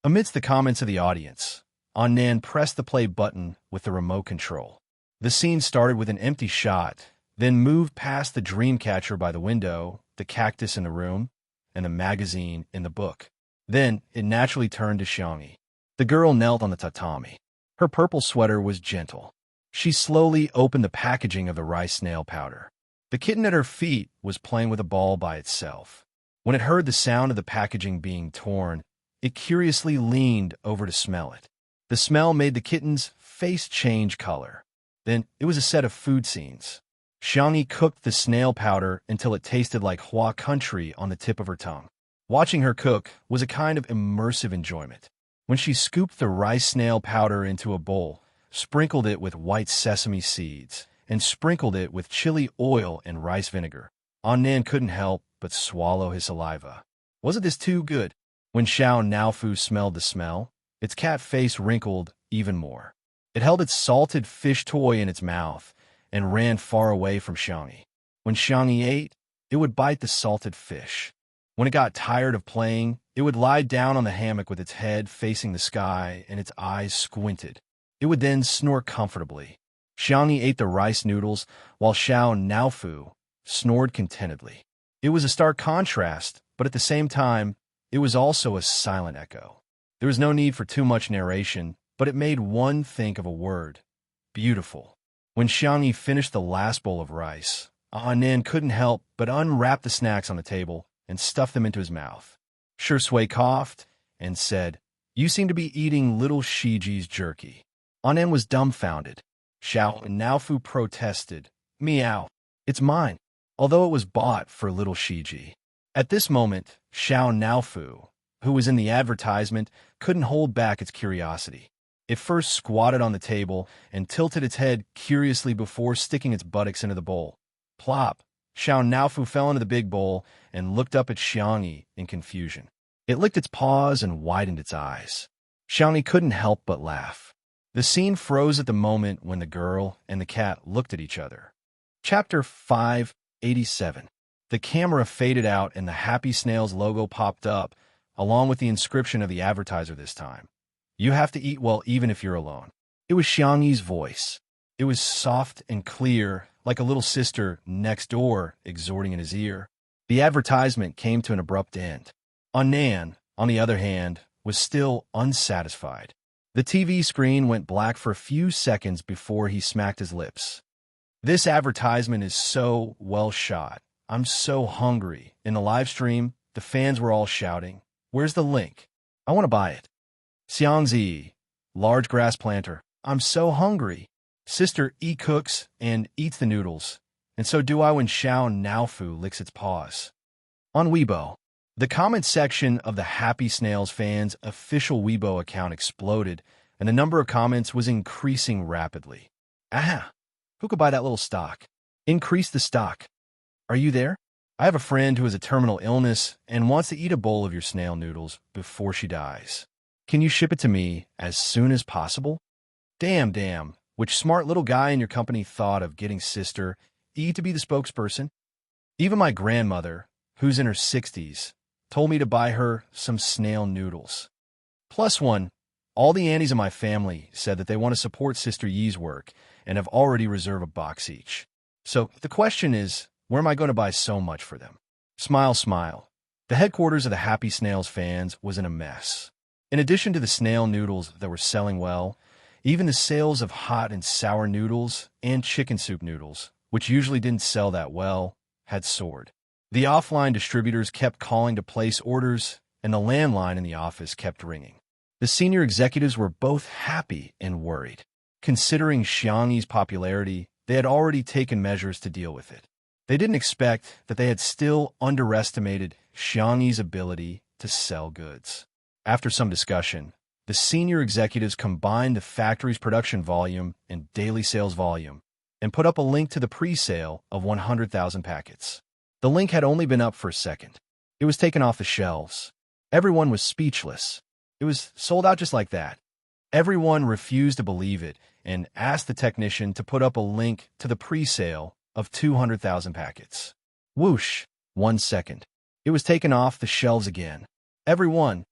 Amidst the comments of the audience, Anand pressed the play button with the remote control. The scene started with an empty shot, then moved past the dream catcher by the window, the cactus in the room, and the magazine in the book. Then it naturally turned to Xiangyi. The girl knelt on the tatami. Her purple sweater was gentle. She slowly opened the packaging of the rice snail powder. The kitten at her feet was playing with a ball by itself. When it heard the sound of the packaging being torn, it curiously leaned over to smell it. The smell made the kitten's face change color. Then it was a set of food scenes. Xiangyi cooked the snail powder until it tasted like Hua country on the tip of her tongue. Watching her cook was a kind of immersive enjoyment. When she scooped the rice snail powder into a bowl, sprinkled it with white sesame seeds, and sprinkled it with chili oil and rice vinegar, Anand couldn't help but swallow his saliva. Wasn't this too good? When Xiao Naofu smelled the smell, its cat face wrinkled even more. It held its salted fish toy in its mouth and ran far away from Xiangyi. When Xiangyi ate, it would bite the salted fish. When it got tired of playing, it would lie down on the hammock with its head facing the sky and its eyes squinted. It would then snore comfortably. Xiangyi ate the rice noodles while Xiao Naofu snored contentedly. It was a stark contrast, but at the same time, it was also a silent echo. There was no need for too much narration, but it made one think of a word: beautiful. When Xiangyi finished the last bowl of rice, Anand couldn't help but unwrap the snacks on the table and stuff them into his mouth. Sure Sway coughed and said, "You seem to be eating little Shiji's jerky." Anan was dumbfounded. Xiao Naofu protested, "Meow. It's mine," although it was bought for little Shiji. At this moment, Xiao Naofu, who was in the advertisement, couldn't hold back its curiosity. It first squatted on the table and tilted its head curiously before sticking its buttocks into the bowl. Plop! Xiao Naofu fell into the big bowl and looked up at Xiangyi in confusion. It licked its paws and widened its eyes. Xiangyi couldn't help but laugh. The scene froze at the moment when the girl and the cat looked at each other. Chapter 587. The camera faded out and the Happy Snails logo popped up, along with the inscription of the advertiser this time. "You have to eat well even if you're alone." It was Xiangyi's voice. It was soft and clear, like a little sister next door exhorting in his ear. The advertisement came to an abrupt end. Anan, on the other hand, was still unsatisfied. The TV screen went black for a few seconds before he smacked his lips. "This advertisement is so well shot. I'm so hungry." In the live stream, the fans were all shouting, "Where's the link? I want to buy it." Xiangzi, large grass planter, "I'm so hungry." Sister E cooks and eats the noodles, and so do I when Xiao Naofu licks its paws. On Weibo, the comment section of the Happy Snails fans' official Weibo account exploded, and the number of comments was increasing rapidly. "Aha! Who could buy that little stock? Increase the stock. Are you there? I have a friend who has a terminal illness and wants to eat a bowl of your snail noodles before she dies. Can you ship it to me as soon as possible?" Damn. Which smart little guy in your company thought of getting Sister E to be the spokesperson? Even my grandmother, who's in her 60s, told me to buy her some snail noodles. +1, all the aunties in my family said that they want to support Sister Yi's work and have already reserved a box each. So the question is, where am I going to buy so much for them? Smile. The headquarters of the Happy Snails fans was in a mess. In addition to the snail noodles that were selling well, even the sales of hot and sour noodles and chicken soup noodles, which usually didn't sell that well, had soared. The offline distributors kept calling to place orders, and the landline in the office kept ringing. The senior executives were both happy and worried. Considering Xiangyi's popularity, they had already taken measures to deal with it. They didn't expect that they had still underestimated Xiangyi's ability to sell goods. After some discussion, the senior executives combined the factory's production volume and daily sales volume and put up a link to the pre-sale of 100,000 packets. The link had only been up for a second. It was taken off the shelves. Everyone was speechless. It was sold out just like that. Everyone refused to believe it and asked the technician to put up a link to the pre-sale of 200,000 packets. Whoosh! 1 second. It was taken off the shelves again. Everyone.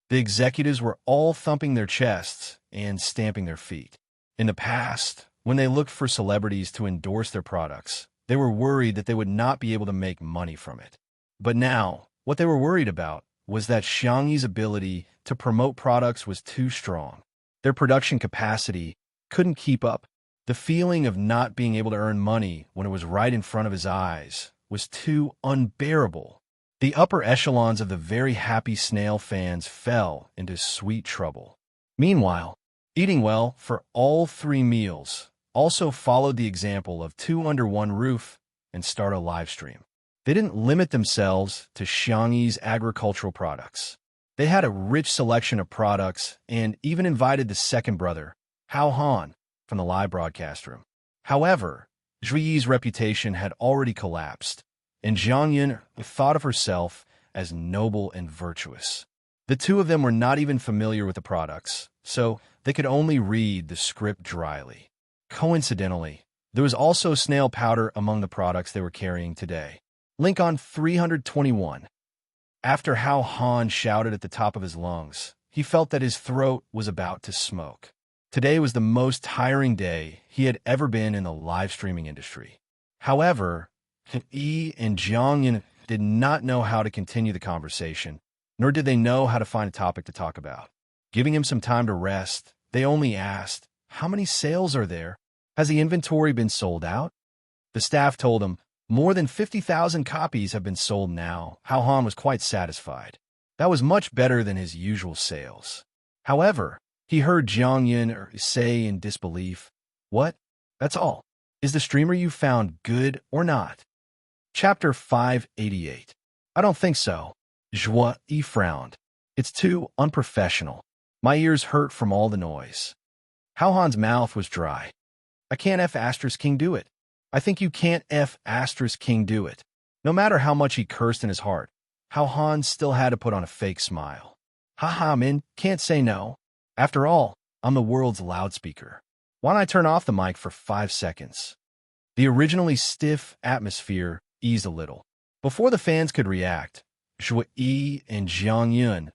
The executives were all thumping their chests and stamping their feet. In the past, when they looked for celebrities to endorse their products, they were worried that they would not be able to make money from it. But now, what they were worried about was that Xiangyi's ability to promote products was too strong. Their production capacity couldn't keep up. The feeling of not being able to earn money when it was right in front of his eyes was too unbearable. The upper echelons of the very Happy Snail fans fell into sweet trouble. Meanwhile, eating well for all 3 meals also followed the example of 2 under one roof and start a live stream. They didn't limit themselves to Xiangyi's agricultural products. They had a rich selection of products and even invited the second brother, Hao Han, from the live broadcast room. However, Zhu Yi's reputation had already collapsed, and Zhang Yin thought of herself as noble and virtuous. The two of them were not even familiar with the products, so they could only read the script dryly. Coincidentally, there was also snail powder among the products they were carrying today. Link on 321. After Hao Han shouted at the top of his lungs, he felt that his throat was about to smoke. Today was the most tiring day he had ever been in the live streaming industry. However, Yi and Zhang Yin did not know how to continue the conversation, nor did they know how to find a topic to talk about. Giving him some time to rest, they only asked, "How many sales are there? Has the inventory been sold out?" The staff told him, "More than 50,000 copies have been sold now." Hao Han was quite satisfied. That was much better than his usual sales. However, he heard Jiang Yun say in disbelief, "What? That's all? Is the streamer you found good or not?" Chapter 588. I don't think so. Zhua Yi frowned. It's too unprofessional. My ears hurt from all the noise. Hao Han's mouth was dry. I can't F asterisk king do it. I think you can't F asterisk king do it. No matter how much he cursed in his heart, Hao Han still had to put on a fake smile. Haha, Min, can't say no. After all, I'm the world's loudspeaker. Why don't I turn off the mic for 5 seconds? The originally stiff atmosphere eased a little. Before the fans could react, Zhua Yi and Jiang Yun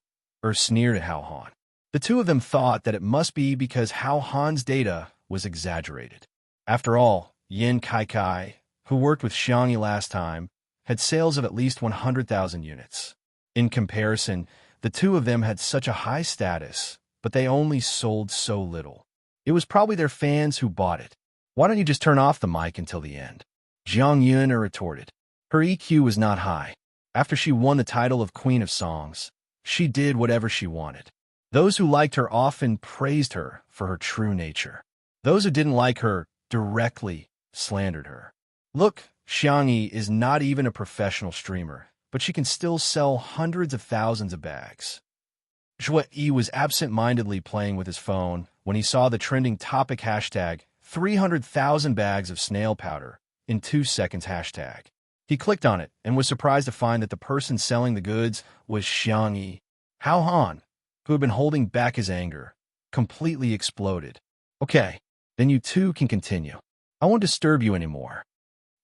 sneered at Hao Han. The two of them thought that it must be because Hao Han's data was exaggerated. After all, Yin Kai, who worked with Xiangyi last time, had sales of at least 100,000 units. In comparison, the two of them had such a high status, but they only sold so little. It was probably their fans who bought it. Why don't you just turn off the mic until the end? Jiang Yun retorted. Her EQ was not high. After she won the title of Queen of Songs, she did whatever she wanted. Those who liked her often praised her for her true nature. Those who didn't like her directly slandered her. Look, Xiangyi is not even a professional streamer, but she can still sell hundreds of thousands of bags. Zhua Yi was absent-mindedly playing with his phone when he saw the trending topic hashtag 300,000 bags of snail powder in 2 seconds hashtag. He clicked on it and was surprised to find that the person selling the goods was Xiangyi. Hao Han, who had been holding back his anger, completely exploded. Okay, then you two can continue. I won't disturb you anymore.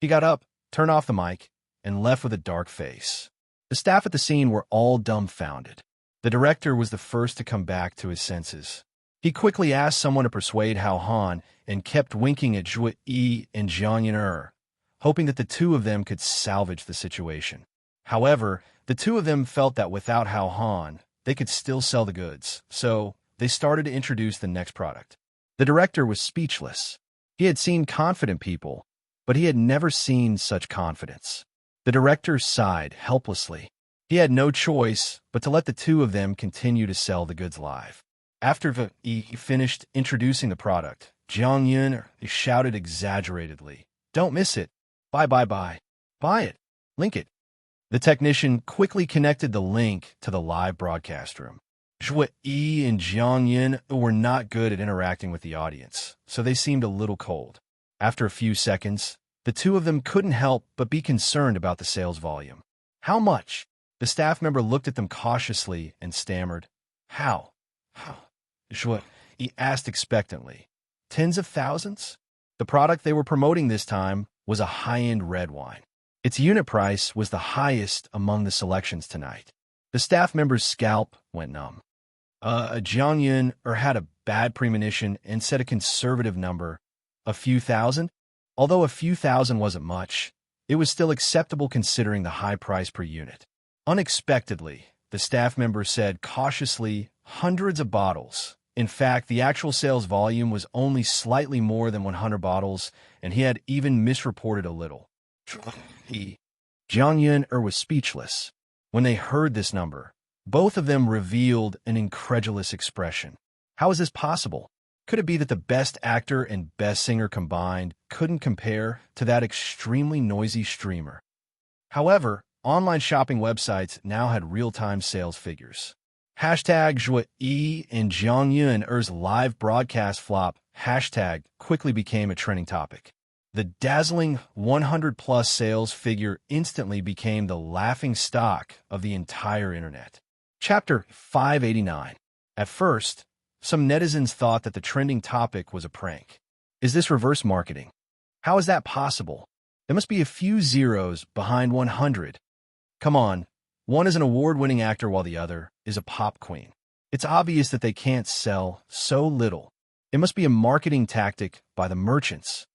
He got up, turned off the mic, and left with a dark face. The staff at the scene were all dumbfounded. The director was the first to come back to his senses. He quickly asked someone to persuade Hao Han and kept winking at Zhua Yi and Jiang Yun, hoping that the two of them could salvage the situation. However, the two of them felt that without Hao Han, they could still sell the goods, so they started to introduce the next product. The director was speechless. He had seen confident people, but he had never seen such confidence. The director sighed helplessly. He had no choice but to let the two of them continue to sell the goods live. After he finished introducing the product, Jiang Yun shouted exaggeratedly, "Don't miss it. Buy. Buy it. Link it." The technician quickly connected the link to the live broadcast room. Zhua Yi and Jiang Yun were not good at interacting with the audience, so they seemed a little cold. After a few seconds, the two of them couldn't help but be concerned about the sales volume. How much? The staff member looked at them cautiously and stammered, How? Zhua Yi asked expectantly. Tens of thousands? The product they were promoting this time was a high-end red wine. Its unit price was the highest among the selections tonight. The staff member's scalp went numb. Jiang Yun had a bad premonition and said a conservative number, a few thousand. Although a few thousand wasn't much, it was still acceptable considering the high price per unit. Unexpectedly, the staff member said cautiously hundreds of bottles. In fact, the actual sales volume was only slightly more than 100 bottles, and he had even misreported a little. Jiang Yun was speechless. When they heard this number, both of them revealed an incredulous expression. How is this possible? Could it be that the best actor and best singer combined couldn't compare to that extremely noisy streamer? However, online shopping websites now had real-time sales figures. Hashtag Zhua Yi and Jiang Yun's live broadcast flop hashtag quickly became a trending topic. The dazzling 100-plus sales figure instantly became the laughing stock of the entire internet. Chapter 589. At first, some netizens thought that the trending topic was a prank. Is this reverse marketing? How is that possible? There must be a few zeros behind 100. Come on, one is an award-winning actor while the other is a pop queen. It's obvious that they can't sell so little. It must be a marketing tactic by the merchants.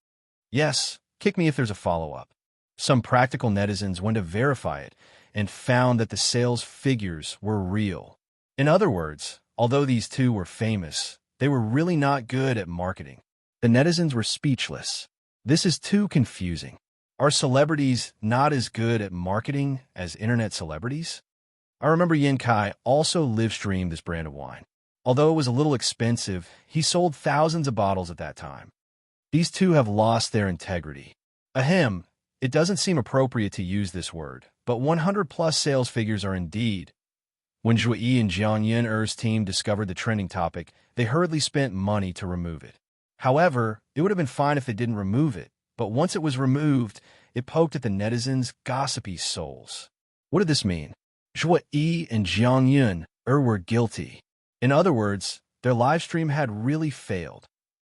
Yes, kick me if there's a follow-up. Some practical netizens went to verify it and found that the sales figures were real. In other words, although these two were famous, they were really not good at marketing. The netizens were speechless. This is too confusing. Are celebrities not as good at marketing as internet celebrities? I remember Yin Kai also live-streamed this brand of wine. Although it was a little expensive, he sold thousands of bottles at that time. These two have lost their integrity. Ahem, it doesn't seem appropriate to use this word, but 100-plus sales figures are indeed. When Zhuo Yi and Jiang Yun'er's team discovered the trending topic, they hurriedly spent money to remove it. However, it would have been fine if they didn't remove it, but once it was removed, it poked at the netizens' gossipy souls. What did this mean? Zhuo Yi and Jiang Yun'er were guilty. In other words, their livestream had really failed.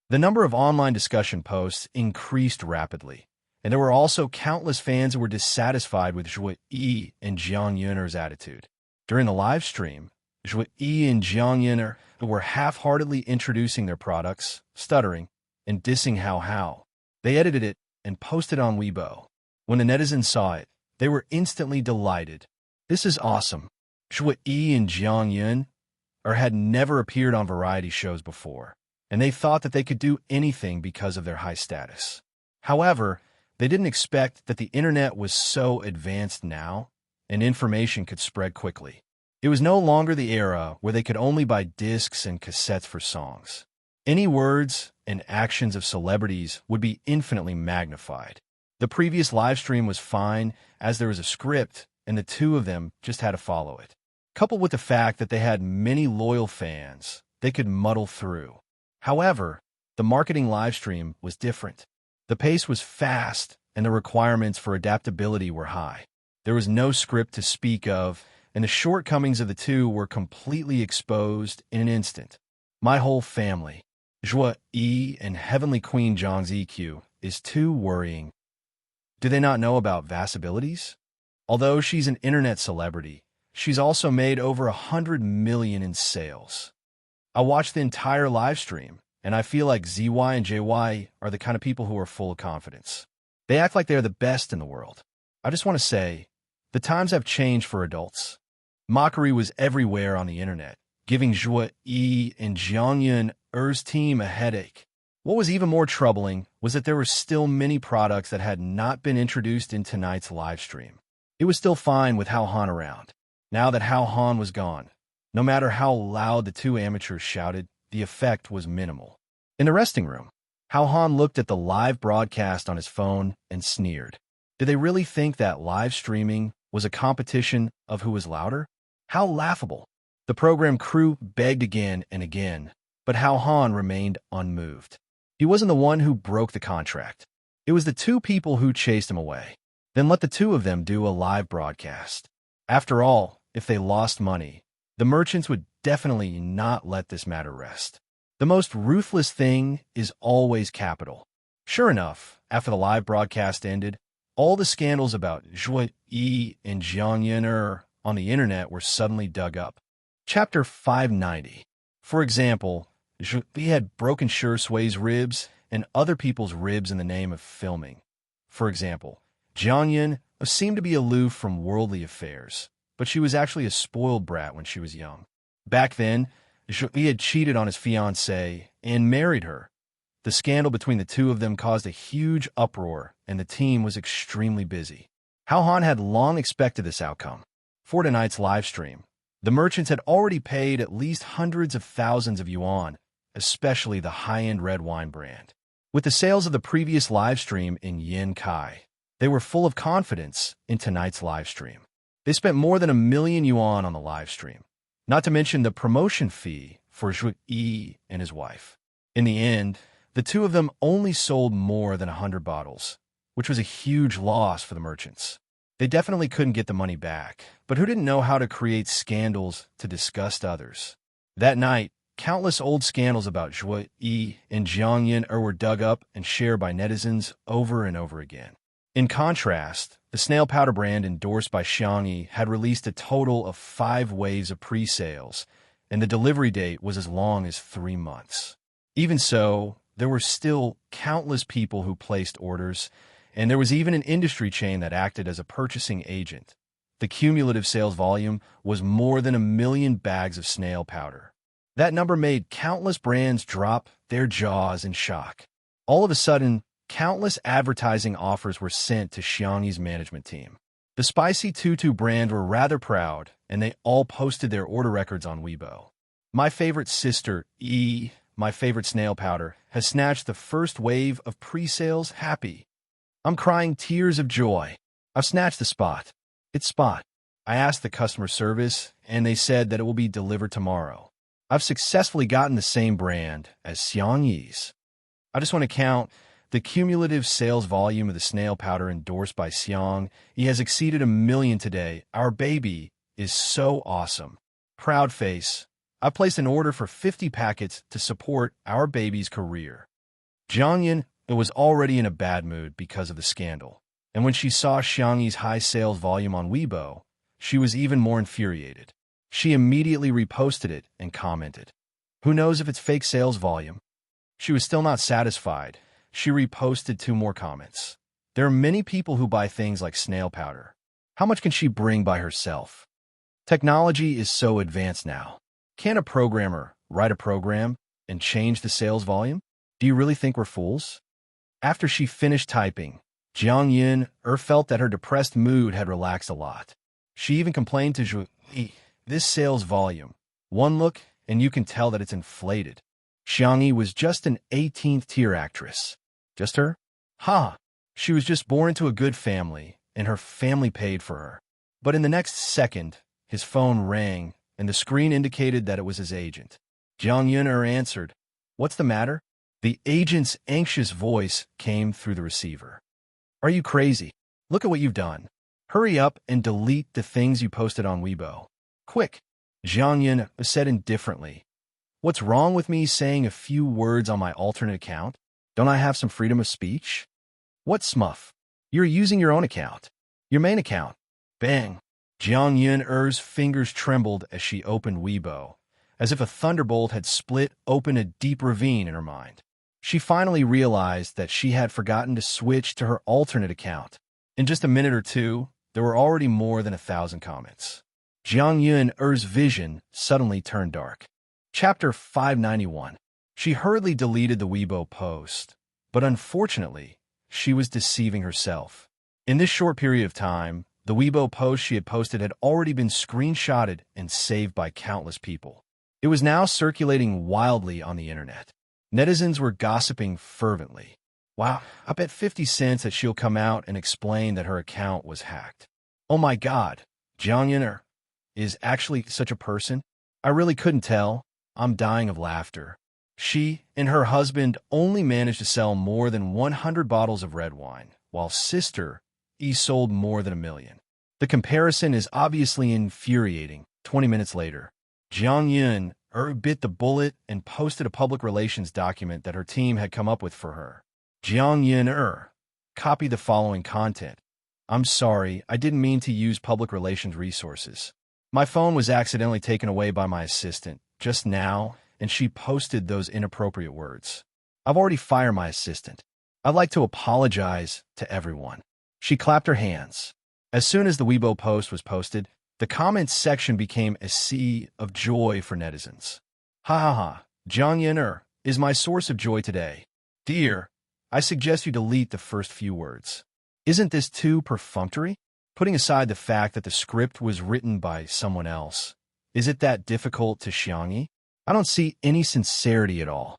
The number of online discussion posts increased rapidly, and there were also countless fans who were dissatisfied with Zhuo Yi and Jiang Yun'er's attitude. During the live stream, Zhuo Yi and Jiang Yun'er were half-heartedly introducing their products, stuttering, and dissing Hao. They edited it and posted on Weibo. When the netizens saw it, they were instantly delighted. This is awesome. Zhuo Yi and Jiang Yun'er had never appeared on variety shows before, and they thought that they could do anything because of their high status. However, they didn't expect that the internet was so advanced now, and information could spread quickly. It was no longer the era where they could only buy discs and cassettes for songs. Any words and actions of celebrities would be infinitely magnified. The previous live stream was fine, as there was a script, and the two of them just had to follow it. Coupled with the fact that they had many loyal fans, they could muddle through. However, the marketing live stream was different. The pace was fast, and the requirements for adaptability were high. There was no script to speak of, and the shortcomings of the two were completely exposed in an instant. My whole family, Zhuo Yi and Heavenly Queen Zhang's EQ, is too worrying. Do they not know about Vast's abilities? Although she's an internet celebrity, she's also made over 100 million in sales. I watched the entire live stream, and I feel like ZY and JY are the kind of people who are full of confidence. They act like they're the best in the world. I just want to say, the times have changed for adults. Mockery was everywhere on the internet, giving Zhuo Yi and Jiang Yun'er's team a headache. What was even more troubling was that there were still many products that had not been introduced in tonight's live stream. It was still fine with Hao Han around. Now that Hao Han was gone, no matter how loud the two amateurs shouted, the effect was minimal. In the resting room, Hao Han looked at the live broadcast on his phone and sneered. Did they really think that live streaming was a competition of who was louder? How laughable. The program crew begged again and again, but Hao Han remained unmoved. He wasn't the one who broke the contract. It was the two people who chased him away. Then let the two of them do a live broadcast. After all, if they lost money, the merchants would definitely not let this matter rest. The most ruthless thing is always capital. Sure enough, after the live broadcast ended, all the scandals about Zhuo Yi and Jiang Yun'er on the internet were suddenly dug up. Chapter 590. For example, Zhuo Yi had broken Sui's ribs and other people's ribs in the name of filming. For example, Jiang Yun seemed to be aloof from worldly affairs, but she was actually a spoiled brat when she was young. Back then, Zhuo Yi had cheated on his fiancée and married her. The scandal between the two of them caused a huge uproar, and the team was extremely busy. Hao Han had long expected this outcome. For tonight's live stream, the merchants had already paid at least hundreds of thousands of yuan, especially the high-end red wine brand. With the sales of the previous live stream in Yin Kai, they were full of confidence in tonight's live stream. They spent more than 1 million yuan on the live stream, not to mention the promotion fee for Zhuo Yi and his wife. In the end, the two of them only sold more than 100 bottles, which was a huge loss for the merchants. They definitely couldn't get the money back, but who didn't know how to create scandals to disgust others? That night, countless old scandals about Zhuo Yi and Jiang Yun'er were dug up and shared by netizens over and over again. In contrast, the snail powder brand endorsed by Xiangyi had released a total of 5 waves of pre-sales, and the delivery date was as long as 3 months. Even so, there were still countless people who placed orders, and there was even an industry chain that acted as a purchasing agent. The cumulative sales volume was more than 1 million bags of snail powder. That number made countless brands drop their jaws in shock. All of a sudden, countless advertising offers were sent to Xiangyi's management team. The spicy tutu brand were rather proud, and they all posted their order records on Weibo. My favorite sister, my favorite snail powder, has snatched the first wave of pre-sales. Happy. I'm crying tears of joy. I've snatched the spot. It's spot. I asked the customer service, and they said that it will be delivered tomorrow. I've successfully gotten the same brand as Xiangyi's. I just want to count the cumulative sales volume of the snail powder endorsed by Xiang. He has exceeded 1 million today. Our baby is so awesome. Proud face. I placed an order for 50 packets to support our baby's career. Jiang Yin was already in a bad mood because of the scandal, and when she saw Xiangyi's high sales volume on Weibo, she was even more infuriated. She immediately reposted it and commented, "Who knows if it's fake sales volume?" She was still not satisfied. She reposted 2 more comments. There are many people who buy things like snail powder. How much can she bring by herself? Technology is so advanced now. Can a programmer write a program and change the sales volume? Do you really think we're fools? After she finished typing, Jiang Yin felt that her depressed mood had relaxed a lot. She even complained to Zhu, "This sales volume. One look, and you can tell that it's inflated." Xiangyi was just an 18th-tier actress. Just her? Ha! She was just born into a good family, and her family paid for her. But in the next second, his phone rang, and the screen indicated that it was his agent. Jiang Yin answered, "What's the matter?" The agent's anxious voice came through the receiver. "Are you crazy? Look at what you've done. Hurry up and delete the things you posted on Weibo. Quick!" Jiang Yin said indifferently. "What's wrong with me saying a few words on my alternate account? Don't I have some freedom of speech? What smuff? You're using your own account. Your main account." Bang! Jiang Yin's fingers trembled as she opened Weibo, as if a thunderbolt had split open a deep ravine in her mind. She finally realized that she had forgotten to switch to her alternate account. In just a minute or two, there were already more than 1,000 comments. Jiang Yin's vision suddenly turned dark. Chapter 591. She hurriedly deleted the Weibo post, but unfortunately, she was deceiving herself. In this short period of time, the Weibo post she had posted had already been screenshotted and saved by countless people. It was now circulating wildly on the internet. Netizens were gossiping fervently. "Wow, I bet 50 cents that she'll come out and explain that her account was hacked. Oh my God, Jiang Yin is actually such a person? I really couldn't tell. I'm dying of laughter." She and her husband only managed to sell more than 100 bottles of red wine, while sister sold more than 1 million. The comparison is obviously infuriating. 20 minutes later, Jiang Yin bit the bullet and posted a public relations document that her team had come up with for her. Jiang Yin copy the following content. "I'm sorry, I didn't mean to use public relations resources. My phone was accidentally taken away by my assistant just now, and she posted those inappropriate words. I've already fired my assistant. I'd like to apologize to everyone." She clapped her hands. As soon as the Weibo post was posted, the comments section became a sea of joy for netizens. "Ha ha ha, Jiang Yin is my source of joy today. Dear, I suggest you delete the first few words. Isn't this too perfunctory? Putting aside the fact that the script was written by someone else, is it that difficult to Xiangyi? I don't see any sincerity at all."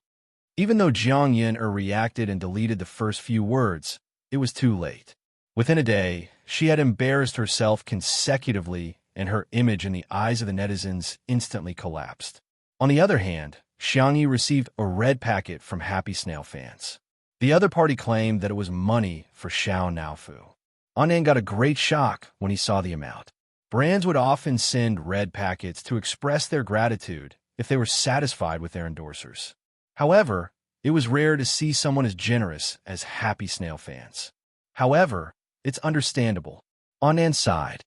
Even though Jiang Yin reacted and deleted the first few words, it was too late. Within a day, she had embarrassed herself consecutively, and her image in the eyes of the netizens instantly collapsed. On the other hand, Xiangyi received a red packet from happy snail fans. The other party claimed that it was money for Xiao Naofu. Anan got a great shock when he saw the amount. Brands would often send red packets to express their gratitude if they were satisfied with their endorsers. However, it was rare to see someone as generous as happy snail fans. However, it's understandable. On An's side,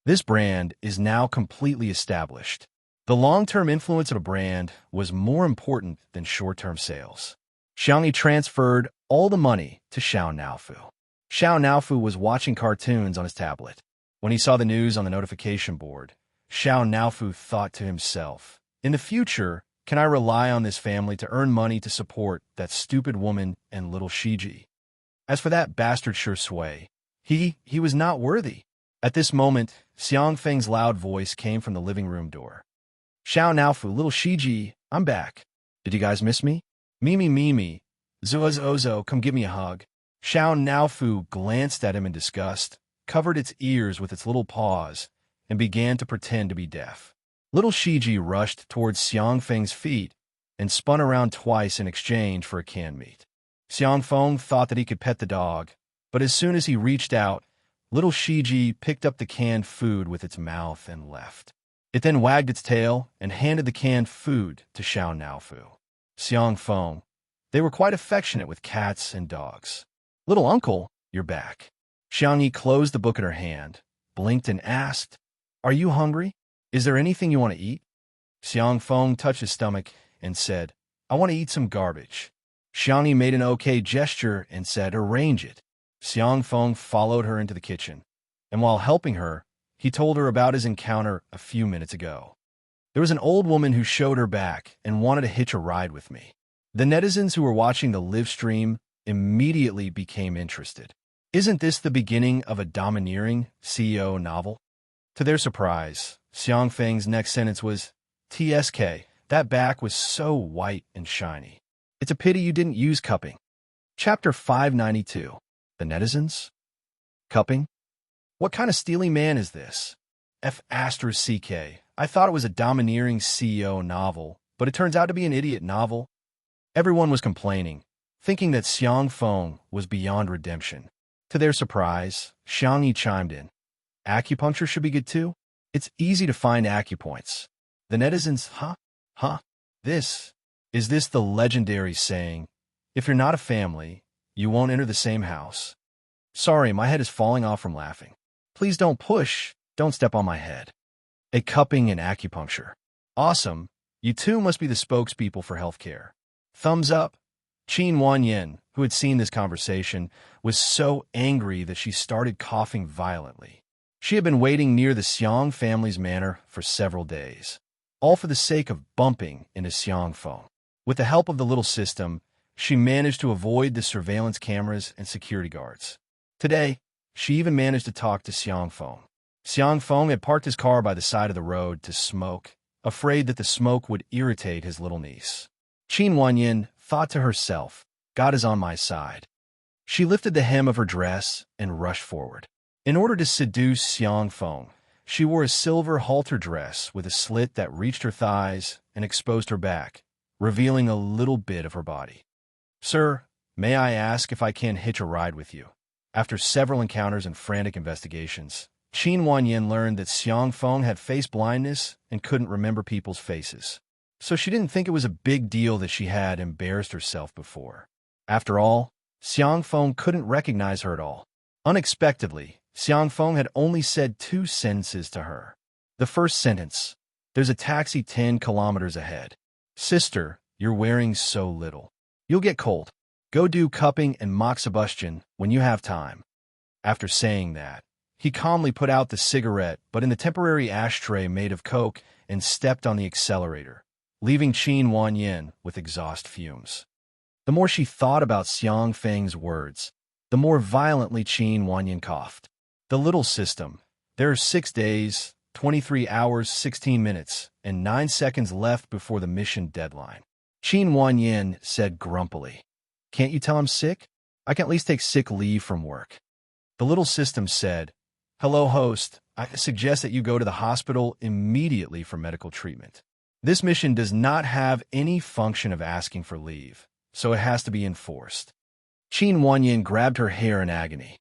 this brand is now completely established. The long-term influence of a brand was more important than short-term sales. Xiangyi transferred all the money to Xiao Naofu. Xiao Naofu was watching cartoons on his tablet. When he saw the news on the notification board, Xiao Naofu thought to himself, "In the future, can I rely on this family to earn money to support that stupid woman and little Shiji? As for that bastard Shui, he was not worthy. At this moment, Xiang Feng's loud voice came from the living room door. Xiao Naofu, little Shiji, I'm back. Did you guys miss me? Mimi, Zuozo, come give me a hug. Xiao Naofu glanced at him in disgust, covered its ears with its little paws, and began to pretend to be deaf. Little Shiji rushed towards Xiang Feng's feet and spun around twice in exchange for a canned meat. Xiang Feng thought that he could pet the dog, but as soon as he reached out, little Shiji picked up the canned food with its mouth and left. It then wagged its tail and handed the canned food to Xiao Naofu. Xiang Feng, they were quite affectionate with cats and dogs. Little uncle, you're back. Xiang Yi closed the book in her hand, blinked and asked, Are you hungry? Is there anything you want to eat? Xiang Feng touched his stomach and said, I want to eat some garbage. Xiang Yi made an okay gesture and said, Arrange it. Xiang Feng followed her into the kitchen, and while helping her, he told her about his encounter a few minutes ago. There was an old woman who showed her back and wanted to hitch a ride with me. The netizens who were watching the live stream immediately became interested. Isn't this the beginning of a domineering CEO novel? To their surprise, Xiang Feng's next sentence was, TSK, that back was so white and shiny. It's a pity you didn't use cupping. Chapter 592. The netizens? Cupping? What kind of steely man is this? CK. I thought it was a domineering CEO novel, but it turns out to be an idiot novel. Everyone was complaining, thinking that Xiang Feng was beyond redemption. To their surprise, Xiang Yi chimed in. Acupuncture should be good too? It's easy to find acupoints. The netizens, huh? Is this the legendary saying, if you're not a family, you won't enter the same house? Sorry, my head is falling off from laughing. Please don't push, don't step on my head. A cupping and acupuncture. Awesome, you two must be the spokespeople for healthcare. Thumbs up. Qin Wanyan, who had seen this conversation, was so angry that she started coughing violently. She had been waiting near the Xiang family's manor for several days, all for the sake of bumping into Xiang Feng. With the help of the little system, she managed to avoid the surveillance cameras and security guards. Today, she even managed to talk to Xiang Feng. Xiang Feng had parked his car by the side of the road to smoke, afraid that the smoke would irritate his little niece. Qin Wanyan thought to herself, God is on my side. She lifted the hem of her dress and rushed forward. In order to seduce Xiang Feng, she wore a silver halter dress with a slit that reached her thighs and exposed her back, revealing a little bit of her body. Sir, may I ask if I can hitch a ride with you? After several encounters and frantic investigations, Qin Wanyan learned that Xiang Feng had face blindness and couldn't remember people's faces. So she didn't think it was a big deal that she had embarrassed herself before. After all, Xiang Feng couldn't recognize her at all. Unexpectedly, Xiang Feng had only said 2 sentences to her. The first sentence, there's a taxi 10 kilometers ahead. Sister, you're wearing so little. You'll get cold. Go do cupping and moxibustion when you have time. After saying that, he calmly put out the cigarette but in the temporary ashtray made of coke and stepped on the accelerator, leaving Qin Wanyan with exhaust fumes. The more she thought about Xiang Feng's words, the more violently Qin Wanyan coughed. The little system. There are 6 days, 23 hours, 16 minutes, and 9 seconds left before the mission deadline. Qin Wanyan said grumpily. Can't you tell I'm sick? I can at least take sick leave from work. The little system said, Hello, host. I suggest that you go to the hospital immediately for medical treatment. This mission does not have any function of asking for leave, so it has to be enforced. Qin Wanyan grabbed her hair in agony.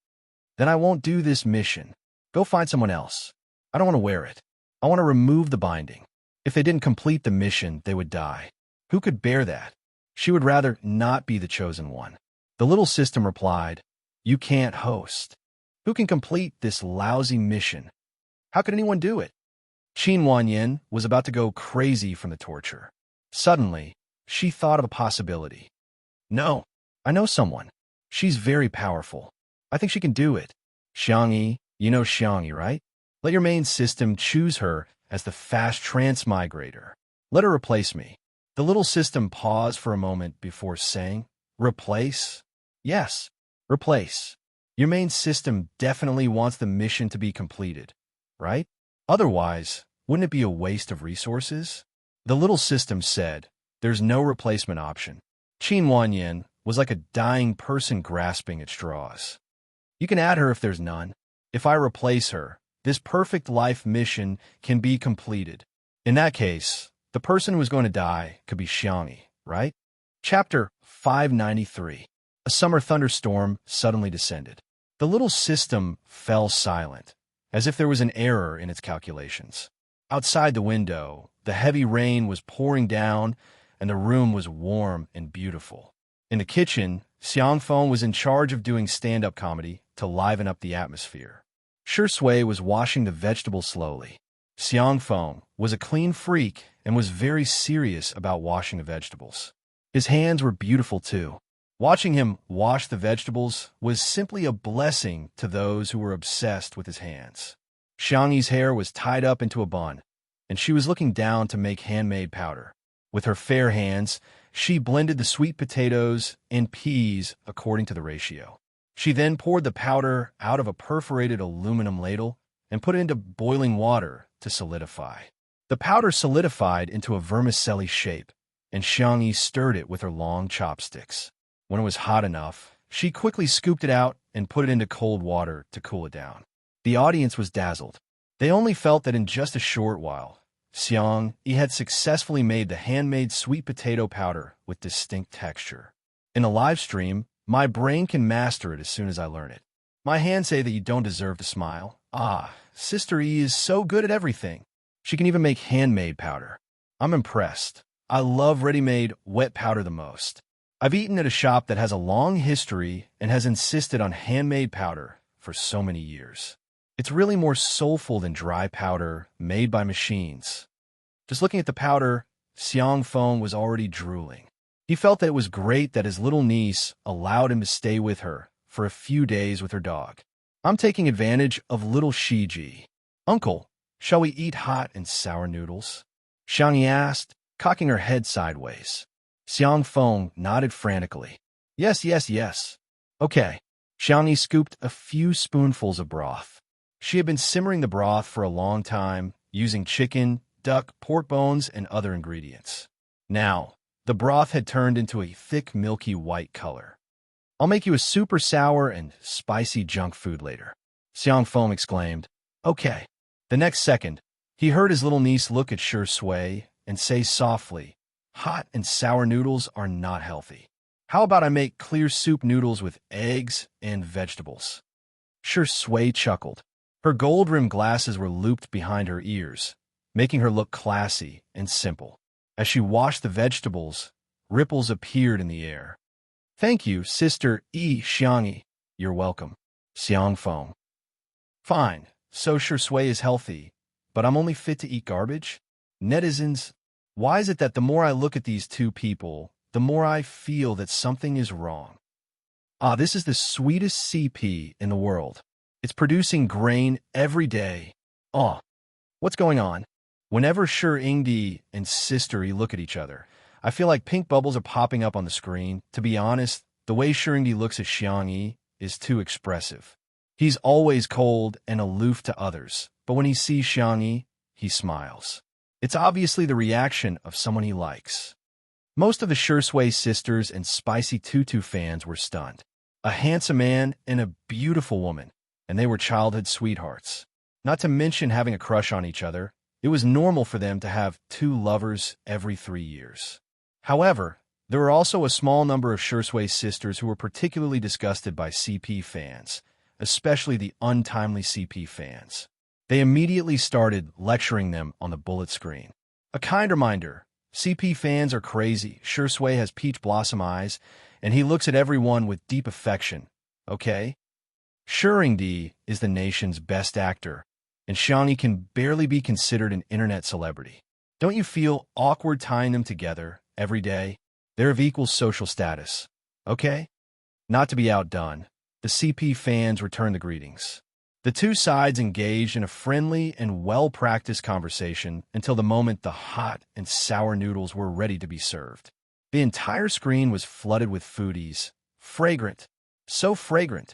Then I won't do this mission. Go find someone else. I don't want to wear it. I want to remove the binding. If they didn't complete the mission, they would die. Who could bear that? She would rather not be the chosen one. The little system replied, You can't host. Who can complete this lousy mission? How could anyone do it? Qin Wanyan was about to go crazy from the torture. Suddenly, she thought of a possibility. No, I know someone. She's very powerful. I think she can do it. Xiang Yi, you know Xiang Yi, right? Let your main system choose her as the fast transmigrator. Let her replace me. The little system paused for a moment before saying, Replace? Yes, replace. Your main system definitely wants the mission to be completed, right? Otherwise, wouldn't it be a waste of resources? The little system said, there's no replacement option. Qin Wanyan was like a dying person grasping at straws. You can add her if there's none. If I replace her, this perfect life mission can be completed. In that case, the person who is going to die could be Xiangyi, right? Chapter 593. A summer thunderstorm suddenly descended. The little system fell silent, as if there was an error in its calculations. Outside the window, the heavy rain was pouring down, and the room was warm and beautiful. In the kitchen, Xiangfeng was in charge of doing stand-up comedy to liven up the atmosphere. Shui was washing the vegetables slowly. Xiangfeng was a clean freak and was very serious about washing the vegetables. His hands were beautiful too. Watching him wash the vegetables was simply a blessing to those who were obsessed with his hands. Xiangyi's hair was tied up into a bun, and she was looking down to make handmade powder. With her fair hands, she blended the sweet potatoes and peas according to the ratio. She then poured the powder out of a perforated aluminum ladle and put it into boiling water to solidify. The powder solidified into a vermicelli shape, and Xiangyi stirred it with her long chopsticks. When it was hot enough, she quickly scooped it out and put it into cold water to cool it down. The audience was dazzled. They only felt that in just a short while, Xiangyi had successfully made the handmade sweet potato powder with distinct texture. In a live stream, my brain can master it as soon as I learn it. My hands say that you don't deserve to smile. Ah, Sister E is so good at everything. She can even make handmade powder. I'm impressed. I love ready-made wet powder the most. I've eaten at a shop that has a long history and has insisted on handmade powder for so many years. It's really more soulful than dry powder made by machines. Just looking at the powder, Xiangfeng was already drooling. He felt that it was great that his little niece allowed him to stay with her for a few days with her dog. I'm taking advantage of little Shiji. Uncle, shall we eat hot and sour noodles? Xiangyi asked, cocking her head sideways. Xiangfeng nodded frantically. Yes, yes, yes. Okay. Xiangyi scooped a few spoonfuls of broth. She had been simmering the broth for a long time, using chicken, duck, pork bones, and other ingredients. Now, the broth had turned into a thick, milky white color. I'll make you a super sour and spicy junk food later, Xiangfeng exclaimed. Okay. The next second, he heard his little niece look at Shui and say softly, hot and sour noodles are not healthy. How about I make clear soup noodles with eggs and vegetables? Shui chuckled. Her gold-rimmed glasses were looped behind her ears, making her look classy and simple. As she washed the vegetables, ripples appeared in the air. Thank you, Sister E. Xiangyi. You're welcome, Xiangfeng. Fine, so Shui is healthy, but I'm only fit to eat garbage? Netizens, why is it that the more I look at these two people, the more I feel that something is wrong? Ah, this is the sweetest CP in the world. It's producing grain every day. Oh, what's going on? Whenever Ingdi and Sister E look at each other, I feel like pink bubbles are popping up on the screen. To be honest, the way Ingdi looks at Xiangyi is too expressive. He's always cold and aloof to others, but when he sees Xiangyi, he smiles. It's obviously the reaction of someone he likes. Most of the Shui sisters and Spicy Tutu fans were stunned. A handsome man and a beautiful woman, and they were childhood sweethearts. Not to mention having a crush on each other, it was normal for them to have two lovers every 3 years. However, there were also a small number of Shui sisters who were particularly disgusted by CP fans, especially the untimely CP fans. They immediately started lecturing them on the bullet screen. A kind reminder, CP fans are crazy. Shui has peach blossom eyes, and he looks at everyone with deep affection. Okay? Ingdi is the nation's best actor, and Xiangyi can barely be considered an internet celebrity. Don't you feel awkward tying them together every day? They're of equal social status. Okay? Not to be outdone, the CP fans returned the greetings. The two sides engaged in a friendly and well-practiced conversation until the moment the hot and sour noodles were ready to be served. The entire screen was flooded with foodies. Fragrant. So fragrant.